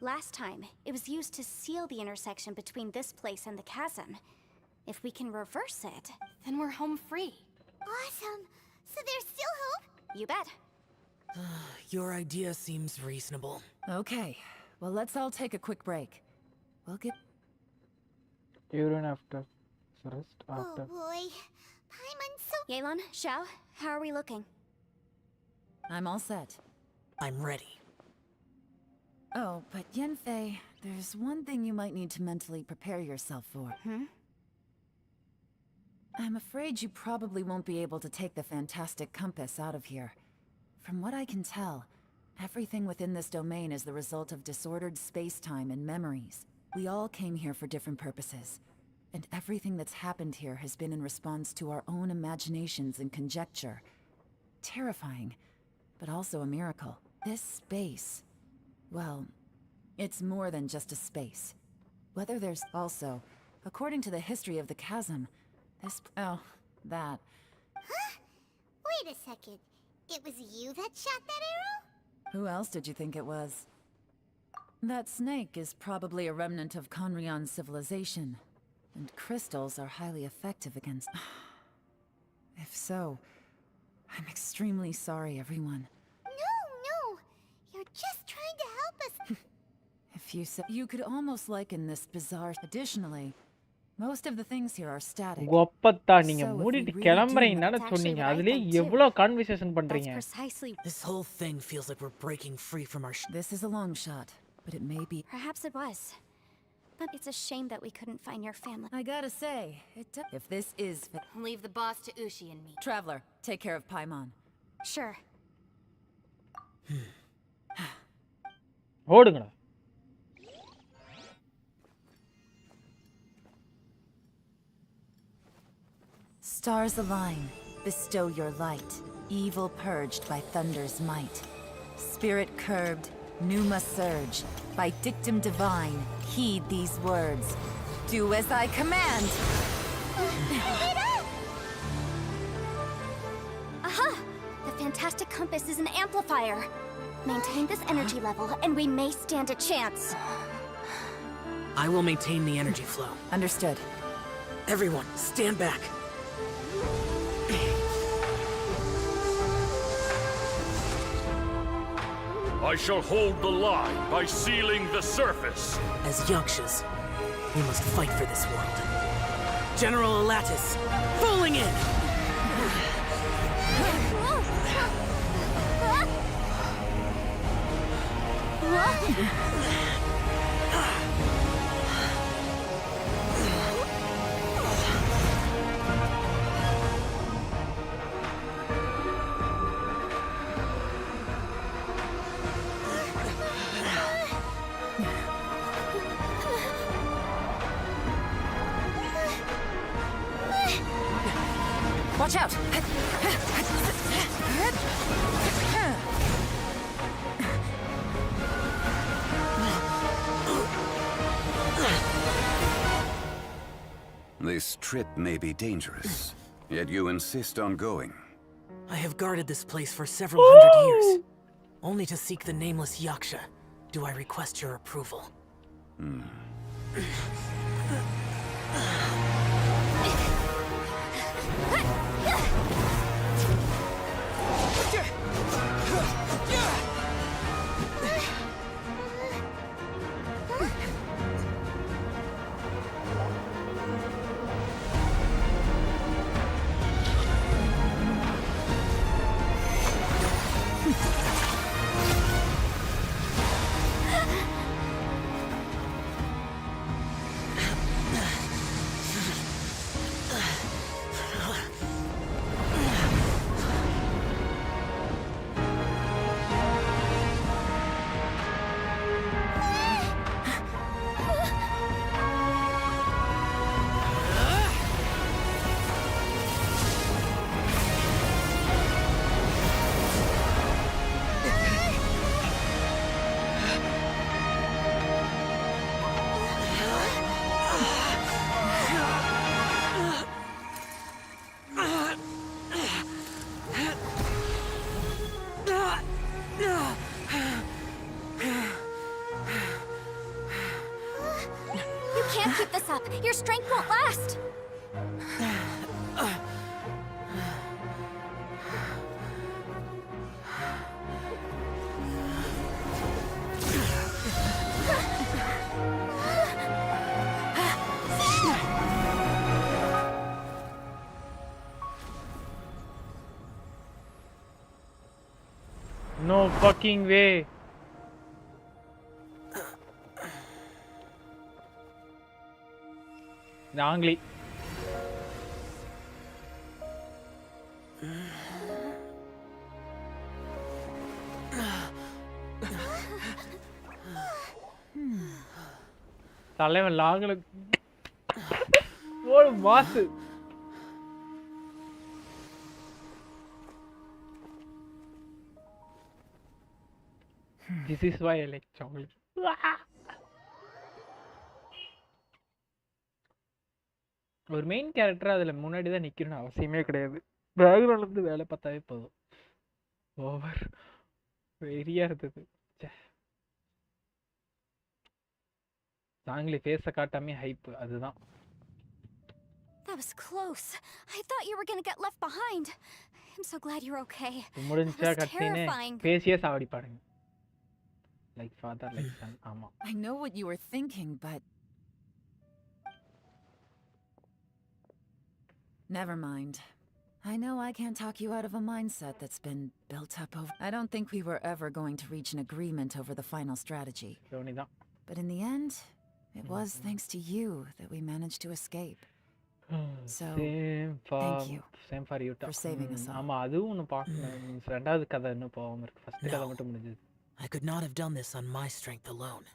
Last time, it was used to seal the intersection between this place and the chasm. If we can reverse it, then we're home free. Awesome. So there's still hope? You bet. Your idea seems reasonable. Okay, well let's all take a quick break. We'll get... Urine after. Rest after. Oh boy. Paimon's so... Yelan, Xiao, how are we looking? I'm all set. I'm ready. Oh, but Yanfei, there's one thing you might need to mentally prepare yourself for. I'm afraid you probably won't be able to take the fantastic compass out of here. From what I can tell, everything within this domain is the result of disordered space-time and memories. We all came here for different purposes, and everything that's happened here has been in response to our own imaginations and conjecture. Terrifying, but also a miracle. This space, well, it's more than just a space. Whether there's also, according to the history of the chasm, that. Huh? Wait a second. It was you that shot that arrow? Who else did you think it was? That snake is probably a remnant of Conrion's civilization, and crystals are highly effective against... If so, I'm extremely sorry, everyone. No. You're just trying to help us. If you said... You could almost liken this bizarre... Additionally, most of the things here are static. கொப்பத்தா நீங்க மூடிட்டு கிளம்பறீங்கன்னு தான சொன்னீங்க. அதுலயே எவ்வளவு conversation பண்றீங்க. This whole thing feels like we're breaking free from our This is a long shot, but it may be... Perhaps it was. But it's a shame that we couldn't find your family. I gotta say, if this is... Leave the boss to Ushi and me. Traveler, take care of Paimon. Sure. ஓடுங்கடா. Stars align, bestow your light. Evil purged by thunder's might. Spirit curbed, pneuma surge. By dictum divine, heed these words. Do as I command! Aha! The fantastic compass is an amplifier. Maintain this energy level, and we may stand a chance. I will maintain the energy flow. Understood. Everyone, stand back. I shall hold the line by sealing the surface. As Yakshas, we must fight for this world. General Alatus, falling in! Watch out! This trip may be dangerous, yet you insist on going. I have guarded this place for several hundred years, only to seek the nameless Yaksha. Do I request your approval? Your strength won't last! No fucking way! Wrongly. தலைவன் லாங்கில் ஒரு மாசு. This is why I like chocolate. ஒரு main character அதுல முன்னாடி தான் நிக்கணும்னு அவசியமே கிடையாது. பேக்ரவுண்ட்ல இருந்து வேலை பார்த்தாவே போதும். ஓவர் வெரியா இருந்தது. சாங்லி ஃபேஸை காட்டாமே ஹைப் அதுதான். That was close. I thought you were gonna get left behind. I'm so glad you're okay. முடிஞ்சா கட்டினே பேசியே சாவடிப்பாருங்க. Like father, like son. ஆமா. I know what you were thinking, but never mind. I know I can't talk you out of a mindset that's been built up over. I don't think we were ever going to reach an agreement over the final strategy. But in the end, it was thanks to you that we managed to escape. So, thank you for saving us all. ஆமா அதுவும் ஒன்னு பார்க்கணும். ரெண்டாவது கதை இன்னும் போகாம இருக்கு. First கதை மட்டும் முடிஞ்சது. I could not have done this on my strength alone.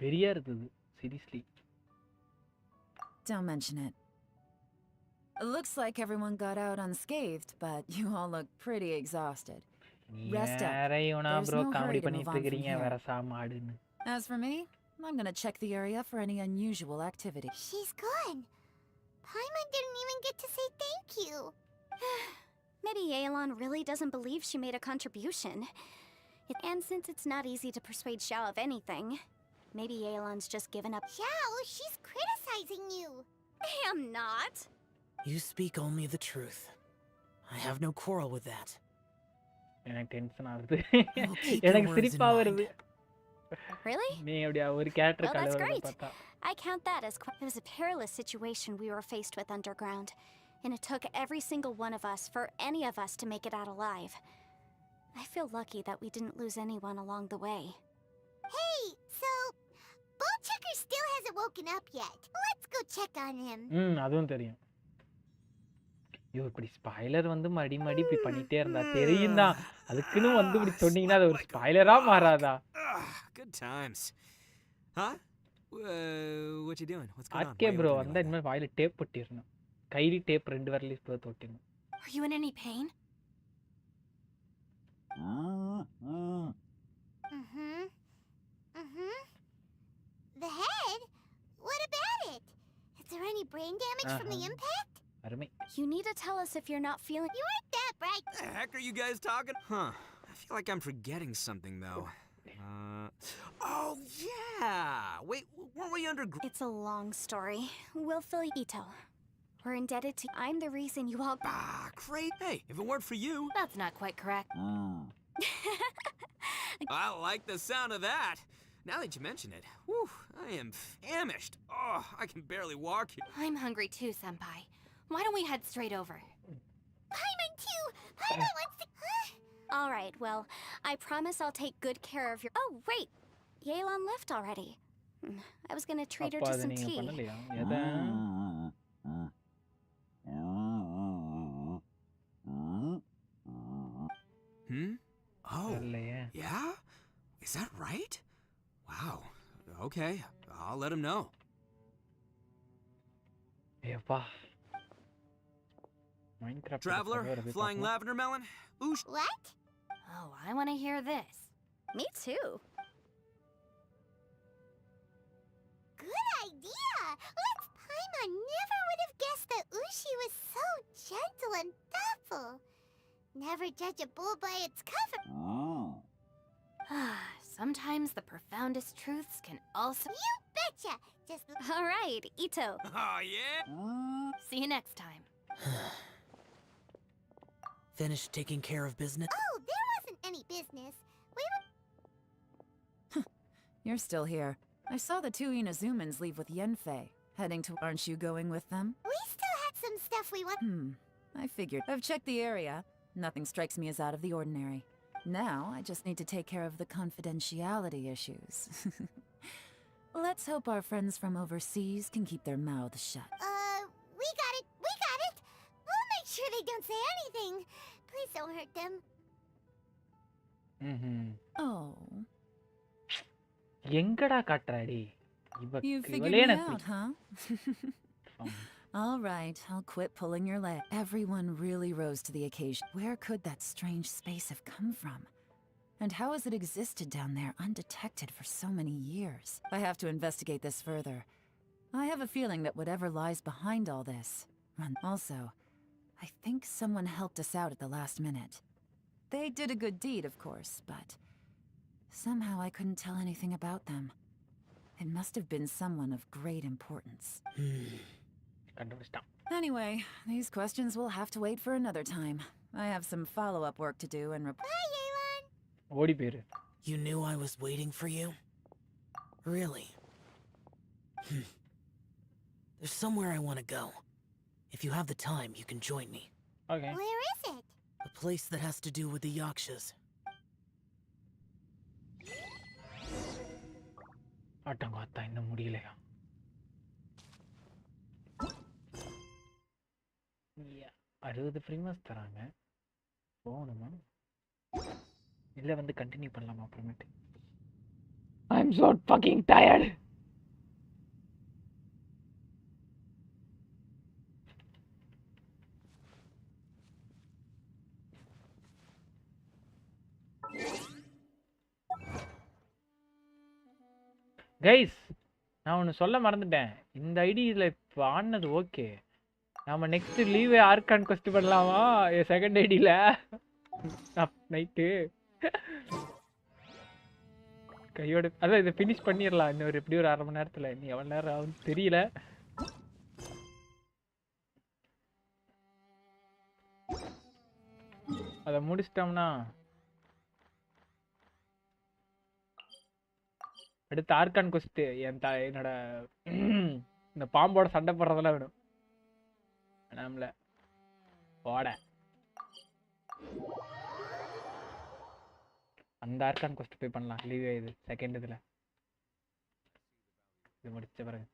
பெரியா இருந்தது. Seriously. Don't mention it. It looks like everyone got out unscathed, but you all look pretty exhausted. Rest up. There's no hurry to move on from here. As for me, I'm gonna check the area for any unusual activity. She's gone. Paimon didn't even get to say thank you. Maybe Yelan really doesn't believe she made a contribution. And since it's not easy to persuade Xiao of anything, maybe Yelan's just given up. Xiao, she's criticizing you. I am not. You speak only the truth. I have no quarrel with that. எனக்கு tension ஆகுது. எனக்கு சிரிப்பா வருது. Really? நீ அப்படியே ஒரு character Well, that's great. பார்த்தா. I count that as it was a perilous situation we were faced with underground, and it took every single one of us for any of us to make it out alive. I feel lucky that we didn't lose anyone along the way. Hey, so Bullchucker still hasn't woken up yet. Let's go check on him. அதுவும் தெரியும். ஐயோ இப்படி spoiler வந்து மடி இப்படி பண்ணிட்டே இருந்தா தெரியும் தான். அதுக்குன்னு வந்து இப்படி சொன்னீங்கன்னா அது ஒரு ஸ்பாயிலரா மாறாதா? Good times. Huh? What you doing? What's going on? ஆக்கே bro வந்தா இனிமே வாயில டேப் ஒட்டிரணும். கைலி டேப் ரெண்டு விரலையும் போட்டு ஒட்டிரணும். Are you in any pain? The head? What about it? Is there any brain damage from the impact? You need to tell us if you're not feeling. You aren't that bright. The heck are you guys talking? Huh. I feel like I'm forgetting something though. Oh yeah. Wait, weren't we under? It's a long story. We'll fill Ito. We're indebted to. I'm the reason you all. Great. Hey, if it weren't for you. That's not quite correct. I like the sound of that. Now that you mention it, whew, I am famished. Oh, I can barely walk here. I'm hungry too, Senpai. Why don't we head straight over? Paimon too! Paimon wants to... All right, well, I promise I'll take good care of your... Oh, wait! Yelan left already. I was gonna treat her to some tea. Oh, yeah? Is that right? Wow. Okay, I'll let him know. Traveler, flying lavender melon? Oosh. What? Oh, I want to hear this. Me too. Good idea! Paimon never would have guessed that Ushi was so gentle and thoughtful. Never judge a bull by its cover. Sometimes the profoundest truths can also... You betcha! Just... All right, Ito. Oh, yeah? See you next time. Finished taking care of business? Oh, there wasn't any business. We were... You're still here. I saw the two Inazumans leave with Yenfei. Heading to... Aren't you going with them? We still had some stuff we want... I figured. I've checked the area. Nothing strikes me as out of the ordinary. Now, I just need to take care of the confidentiality issues. Let's hope our friends from overseas can keep their mouths shut. We got it! We got it! We'll make sure they don't say anything. Please don't hurt them. Oh. எங்கடா காட்டுறாடி You figured me out, huh? All right, I'll quit pulling your leg. Everyone really rose to the occasion. Where could that strange space have come from? And how has it existed down there undetected for so many years? I have to investigate this further. I have a feeling that whatever lies behind all this... Also, I think someone helped us out at the last minute. They did a good deed, of course, but... somehow I couldn't tell anything about them. It must have been someone of great importance. Anyway, these questions will have to wait for another time. I have some follow-up work to do and Bye, Yelan! ஓடி பேரு. You knew I was waiting for you? Really? There's somewhere I want to go. If you have the time, you can join me. Okay. Where is it? A place that has to do with the Yakshas. அட்டங்காத்தா இன்னும் முடியலையா? Yeah. 60 ஃப்ரீமஸ் தராங்க. போகணுமா? இல்ல வந்து continue பண்ணலாமா அப்புறமேட்டு? I'm so fucking tired. Guys, நான் ஒன்று சொல்ல மறந்துட்டேன். இந்த ஐடியில் இப்போ ஆனது ஓகே. நம்ம நெக்ஸ்ட் லீவே ஆர்கான் கொஸ்ட் பண்ணலாமா செகண்ட் ஐடியில் நைட்டு கையோடு. அதான் இதை ஃபினிஷ் பண்ணிடலாம் இன்னொரு எப்படி ஒரு 1/2 மணி நேரத்தில். நீ எவ்வளோ நேரம் ஆகுன்னு தெரியல. அதை முடிச்சிட்டோம்னா அடுத்து ஆர்கான் கொஸ்ட் என்னோட இந்த பாம்போட சண்டை போடுறதெல்லாம் வேணும். நம்மள போட அந்த ஆர்கான் கொஸ்ட் போய் பண்ணலாம். லீவ் இது செகண்ட் இதுல இது முடிச்ச பிறகு.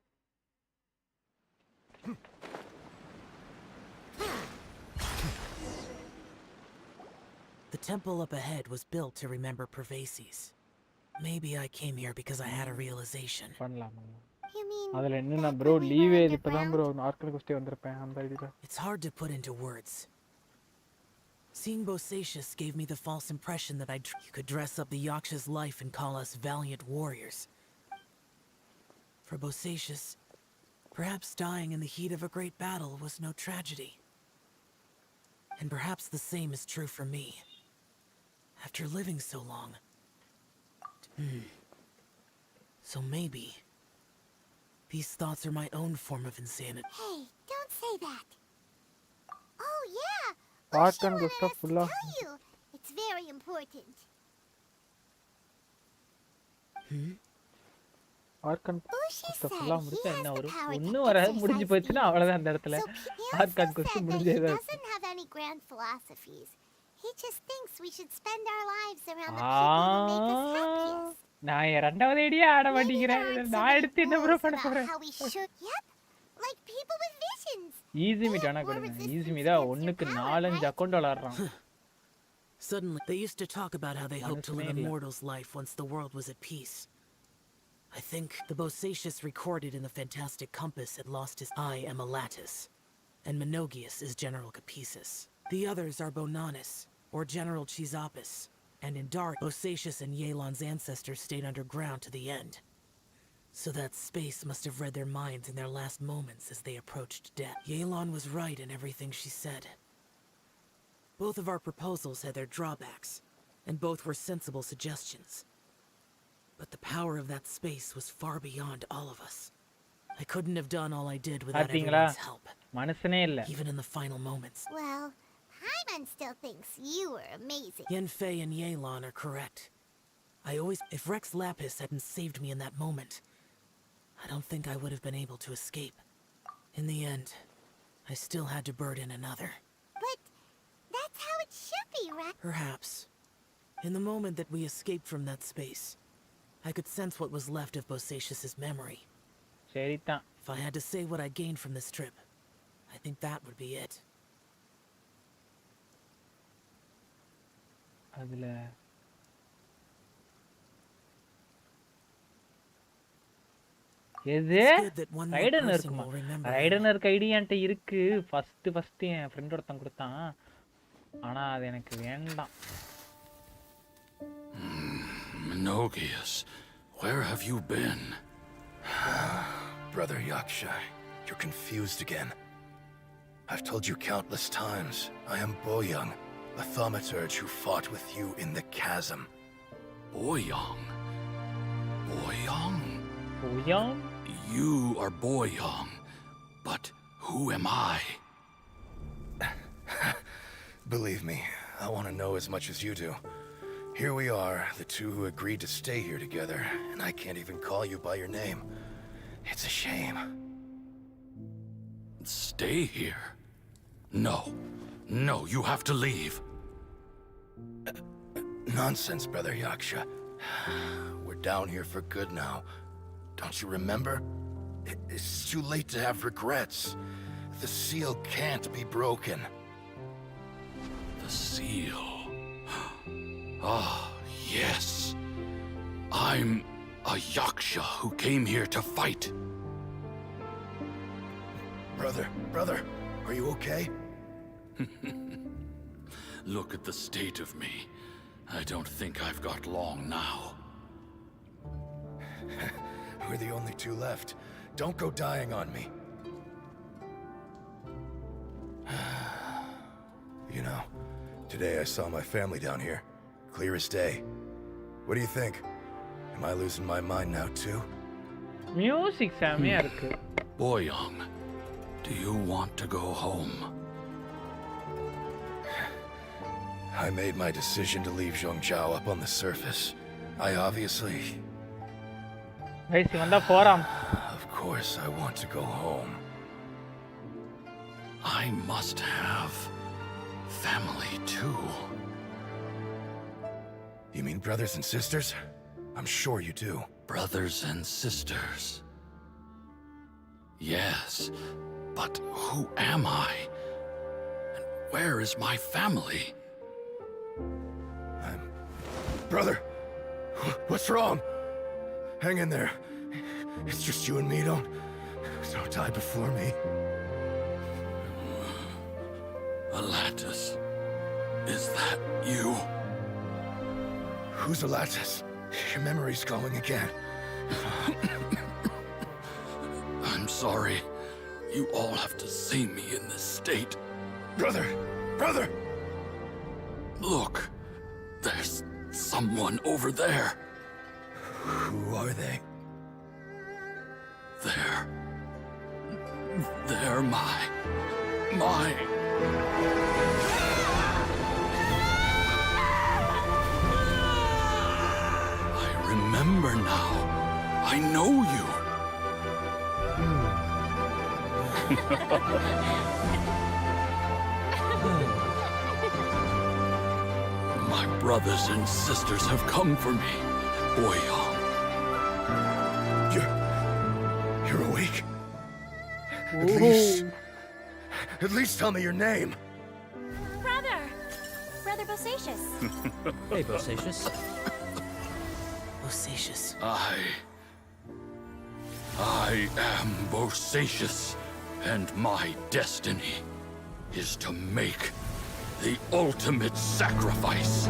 The temple up ahead was built to remember Pervases. Maybe I came here because I had a realization. You mean... அதுல என்னன்னா bro லீவே இப்பதான் bro ஆர்கான் கொஸ்ட் வந்திருப்பேன் அந்த ஐடில. It's hard to put into words. Seeing Bosacius gave me the false impression that you could dress up the Yaksha's life and call us valiant warriors. For Bosacius, perhaps dying in the heat of a great battle was no tragedy. And perhaps the same is true for me. After living so long. So maybe these thoughts are my own form of insanity. Hey, don't say that. Oh yeah. Archon quest ஃபுல்லா It's very important. Argon quest ஃபுல்லா முடிச்சா என்ன வரும்? ஒண்ணு வர முடிஞ்சு போச்சுனா அவ்வளவுதான் அந்த இடத்துல. Argon கொஸ்ட் முடிஞ்சேதா. He doesn't have any grand philosophies. He just thinks we should spend our lives around the people who make us happiest. நான் இரண்டாவது ஐடியா ஆட மாட்டேங்கிறேன். நான் எடுத்து என்ன ப்ரோ பண்ண போறேன்? Yep. Like people with visions. Easy meet ஆனா கொடுங்க. ஈஸி மீதா ஒண்ணுக்கு 4-5 account விளையாடுறான். Suddenly they used to talk about how they hoped to live a mortal's life once the world was at peace. I think the Bosacius recorded in the fantastic compass had lost his eye Emulatus, and Menogius is General Capesus. The others are Bonanis, or General Chizapis, and in dark, Bosacius and Yelan's ancestors stayed underground to the end. So that space must have read their minds in their last moments as they approached death. Yelan was right in everything she said. Both of our proposals had their drawbacks, and both were sensible suggestions. But the power of that space was far beyond all of us. I couldn't have done all I did without everyone's help. Even in the final moments. Well, Paimon still thinks you were amazing. Yenfei and Yelan are correct. If Rex Lapis hadn't saved me in that moment, I don't think I would have been able to escape. In the end, I still had to burden another. But that's how it should be, right? Perhaps. In the moment that we escaped from that space, I could sense what was left of Bosacius's memory. If I had to say what I gained from this trip, I think that would be it. எது It's good that one more ரைடன் person இருக்குமா will remember him. ரைடனர் ID என்கிட்ட இருக்கு first என் friend ஒருத்தன் கொடுத்தான் ஆனா அது எனக்கு வேண்டாம் Menogius, where have you been? Brother Yaksha, you're confused again. I've told you countless times, I am Boyoung, a thaumaturge who fought with you in the chasm. Boyoung? Boyoung? Boyoung? You are Boyoung, but who am I? Believe me, I want to know as much as you do. Here we are, the two who agreed to stay here together, and I can't even call you by your name. It's a shame. Stay here? No. No, you have to leave. Nonsense, Brother Yaksha. We're down here for good now. Don't you remember? It's too late to have regrets. The seal can't be broken. The seal. Ah, yes. I'm a Yaksha who came here to fight. Brother, are you okay? Look at the state of me. I don't think I've got long now. We're the only two left. Don't go dying on me. You know, today I saw my family down here. Clear as day. What do you think? Am I losing my mind now too? Music செமையா இருக்கு Boyoung, do you want to go home? I made my decision to leave Zhongjiao up on the surface. I obviously... guys வந்தா போறாம் Of course I want to go home. I must have family too. You mean brothers and sisters? I'm sure you do. Brothers and sisters. Yes, but who am I? And where is my family? Brother, what's wrong? Hang in there. It's just you and me. Don't die before me. Alatus, is that you? Who's Alatus? Your memory's going again. I'm sorry. You all have to see me in this state. Brother! Look, there's someone over there. Who are they? They're my... I remember now. I know you. My brothers and sisters have come for me, Boyoung. You're awake? At least tell me your name. Brother Bosacius. Hey, Bosacius. Bosacius. I am Bosacius, and my destiny is to make the ultimate sacrifice.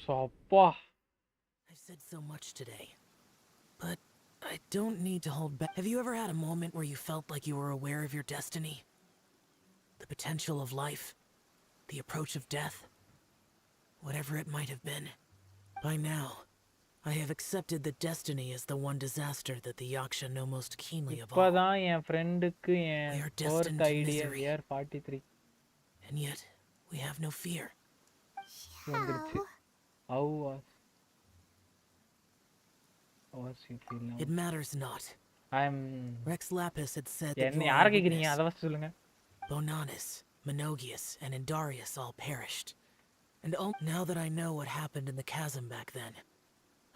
சப்பா I've said so much today, but I don't need to hold back. Have you ever had a moment where you felt like you were aware of your destiny? The potential of life? The approach of death? Whatever it might have been. By now, I have accepted that destiny is the one disaster that the Yaksha know most keenly of all. இப்பதான் என் ஃப்ரெண்டுக்கு என் fourth ஐடியா இயர் 43 And yet, we have no fear. வந்துருச்சு how was you feel now? It matters not. I'm Rex Lapis had said that என்ன யார கேக்குறீங்க அத ஃபர்ஸ்ட் சொல்லுங்க Bonanis, Menogius, and Indarius all perished. And now that I know what happened in the chasm back then,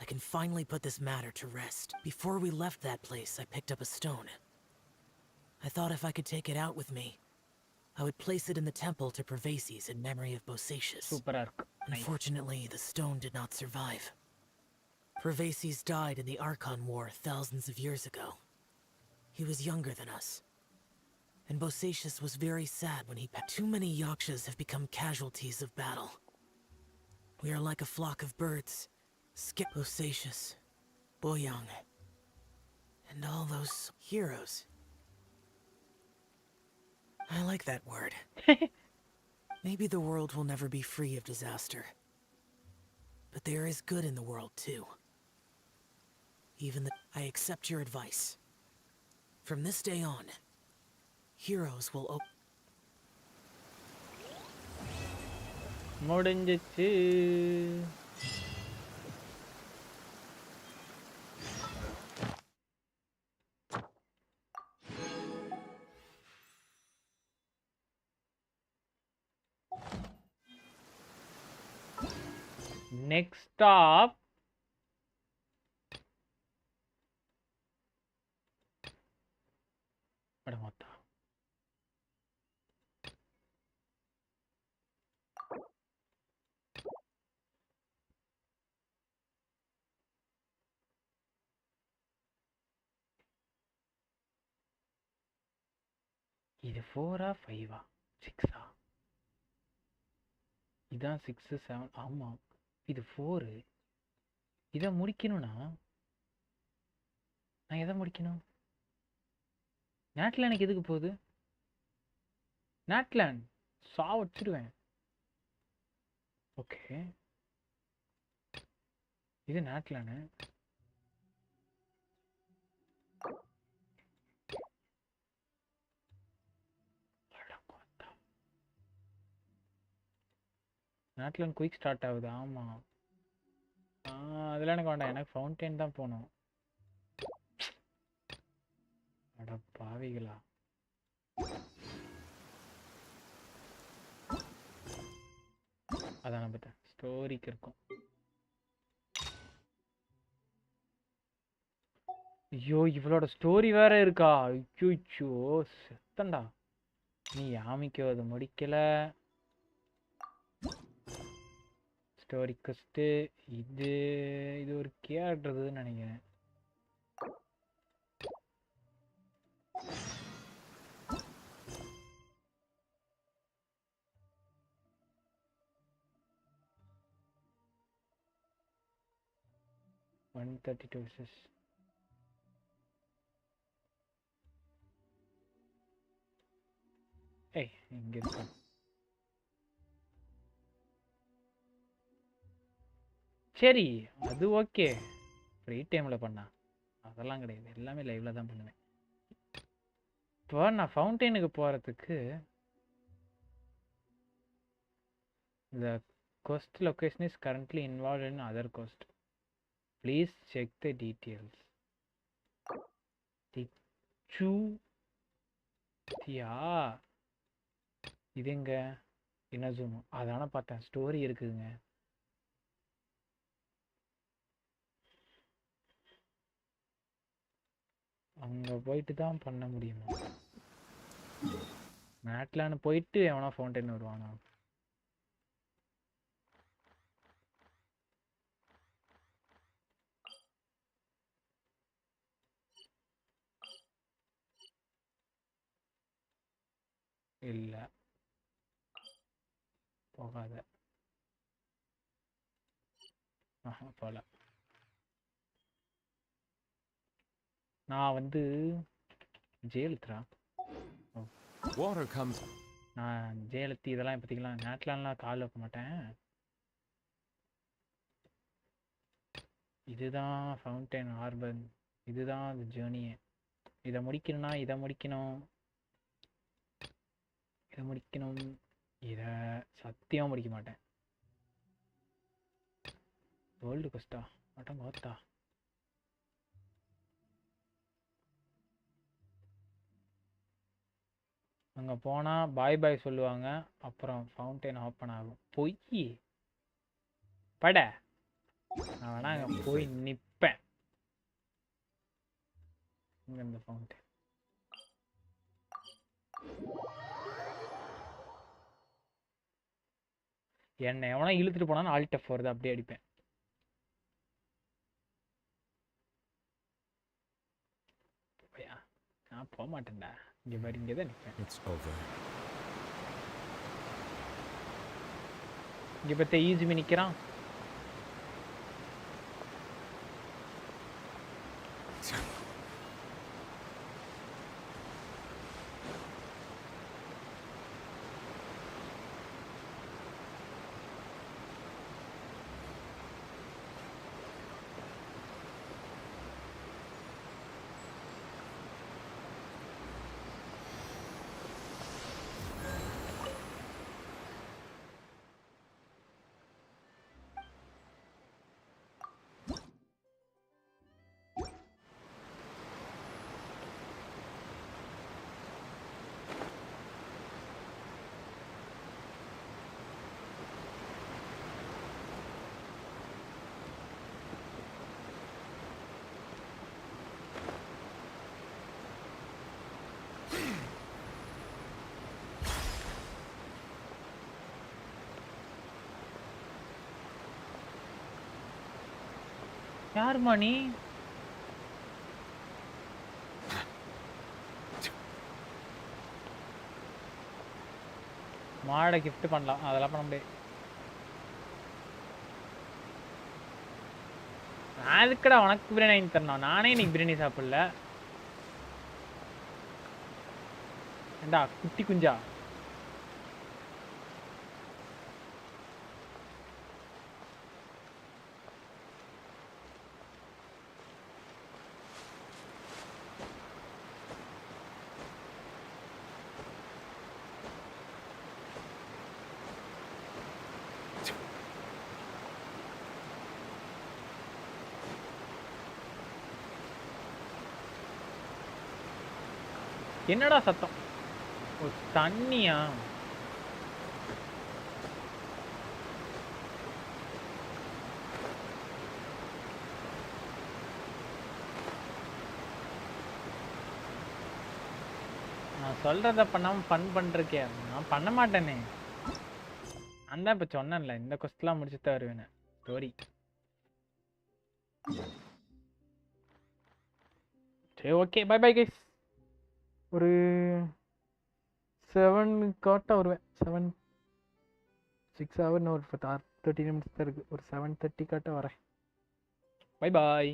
I can finally put this matter to rest. Before we left that place, I picked up a stone. I thought if I could take it out with me, I would place it in the temple to Profacies in memory of Bosacius. Super arc. Unfortunately, the stone did not survive. Profacies died in the Archon War thousands of years ago. He was younger than us. And Bosacius was very sad when he passed. Too many Yakshas have become casualties of battle. We are like a flock of birds. Skip Bosacius, Boyang, and all those heroes. I like that word. Maybe the world will never be free of disaster. But there is good in the world, too. I accept your advice. From this day on, heroes will முடிஞ்சிச்சு. Next stop. படமாத்தா. இது 4-ஆ 5-ஆ 6-ஆ? இதான் 6 7. ஆமா, இது 4. இதை முடிக்கணும்னா நான் எதை முடிக்கணும்? நாட்லேண்ட் எதுக்கு போகுது? நாட்லேண்ட் வச்சிடுவேன். ஓகே, இது நாட்லேண்ட். நாட்லேண்ட் குயிக் ஸ்டார்ட் ஆகுது. ஆமா, அதெல்லாம் எனக்கு வேண்டாம். எனக்கு ஃபவுண்டைன் தான் போகணும். அட பாவிகளா. அதான் பார்த்தேன், ஸ்டோரிக்கு இருக்கும். ஐயோ, இவளோட ஸ்டோரி வேற இருக்கா? ஐயோ செத்தண்டா. நீ யாமிக்கோ அது முடிக்கல. ஸ்டோரி கொஸ்ட் இது ஒரு கேட்றதுன்னு நினைக்கிறேன். ஏய், இங்க இருக்கா? சரி, அது ஓகே. ஃப்ரீ டைமில் பண்ணா அதெல்லாம் கிடையாது, எல்லாமே லைவில் தான் பண்ணுவேன். இப்போ நான் ஃபவுண்டைனுக்கு போகிறதுக்கு the quest location is currently involved in other quest. Please check the details. இது எங்க? இனசூம். அதான பார்த்தேன், ஸ்டோரி இருக்குதுங்க. அங்கே போயிட்டு தான் பண்ண முடியுமா? மேட்லான்னு போயிட்டு எவனா ஃபவுண்டைன் வருவானா? இல்லை, போகாத. போல. நான் வந்து ஜெயலலிதா. நான் ஜெயலலிதா இதெல்லாம் பற்றிக்கலாம். நேட்லாம் கால் வைக்க மாட்டேன். இதுதான் ஃபவுண்டைன் ஹார்பர். இதுதான் அது ஜேர்னியே. இதை முடிக்கணும்னா இதை முடிக்கணும், இதை முடிக்கணும். இதை சத்தியமாக முடிக்க மாட்டேன். வேர்ல்டு கொஸ்டா மாட்டோம் கோத்தா. அங்கே போனால் பாய் பாய் சொல்லுவாங்க, அப்புறம் ஃபவுண்டைன் ஓப்பன் ஆகும். பொய் பட. நான் வேணா அங்கே போய் நிற்பேன். இங்கே இந்த ஃபவுண்டைன் என்ன எவனா இழுத்துட்டு போனாலும் ஆல்ட் F வருது அப்படியே அடிப்பேன். நான் போக மாட்டேன்டா. இங்க பாரு இங்கே தான் நிற்பேன். இங்கே பார்த்த ஈஸிமி நிற்கிறான். யாருமா நீ? மாடை கிஃப்ட் பண்ணலாம், அதெல்லாம் பண்ண முடியாது. நான் எதுக்குடா உனக்கு பிரியாணி தரணும்? நானே இன்னைக்கு பிரியாணி சாப்பிடல. ஏண்டா குட்டி குஞ்சா? என்னடா சத்தம்? ஓ தண்ணியா? நான் சொல்றத பண்ணாம ஃபன் பண்றக்கே. நான் பண்ண மாட்டேனே. நான் தான் இப்ப சொன்னேன்ல இந்த கொஸ்ட்லாம் முடிச்சுட்டு தான் வருவேன். ஸ்டோரி. சரி ஓகே பை பை கைஸ். ஒரு 7 காட்டா வருவேன். 7 6 ஹவர் ஒரு 30 நிமிஷம் தான் இருக்கு. ஒரு 7:30 காட்ட வரேன். Bye bye.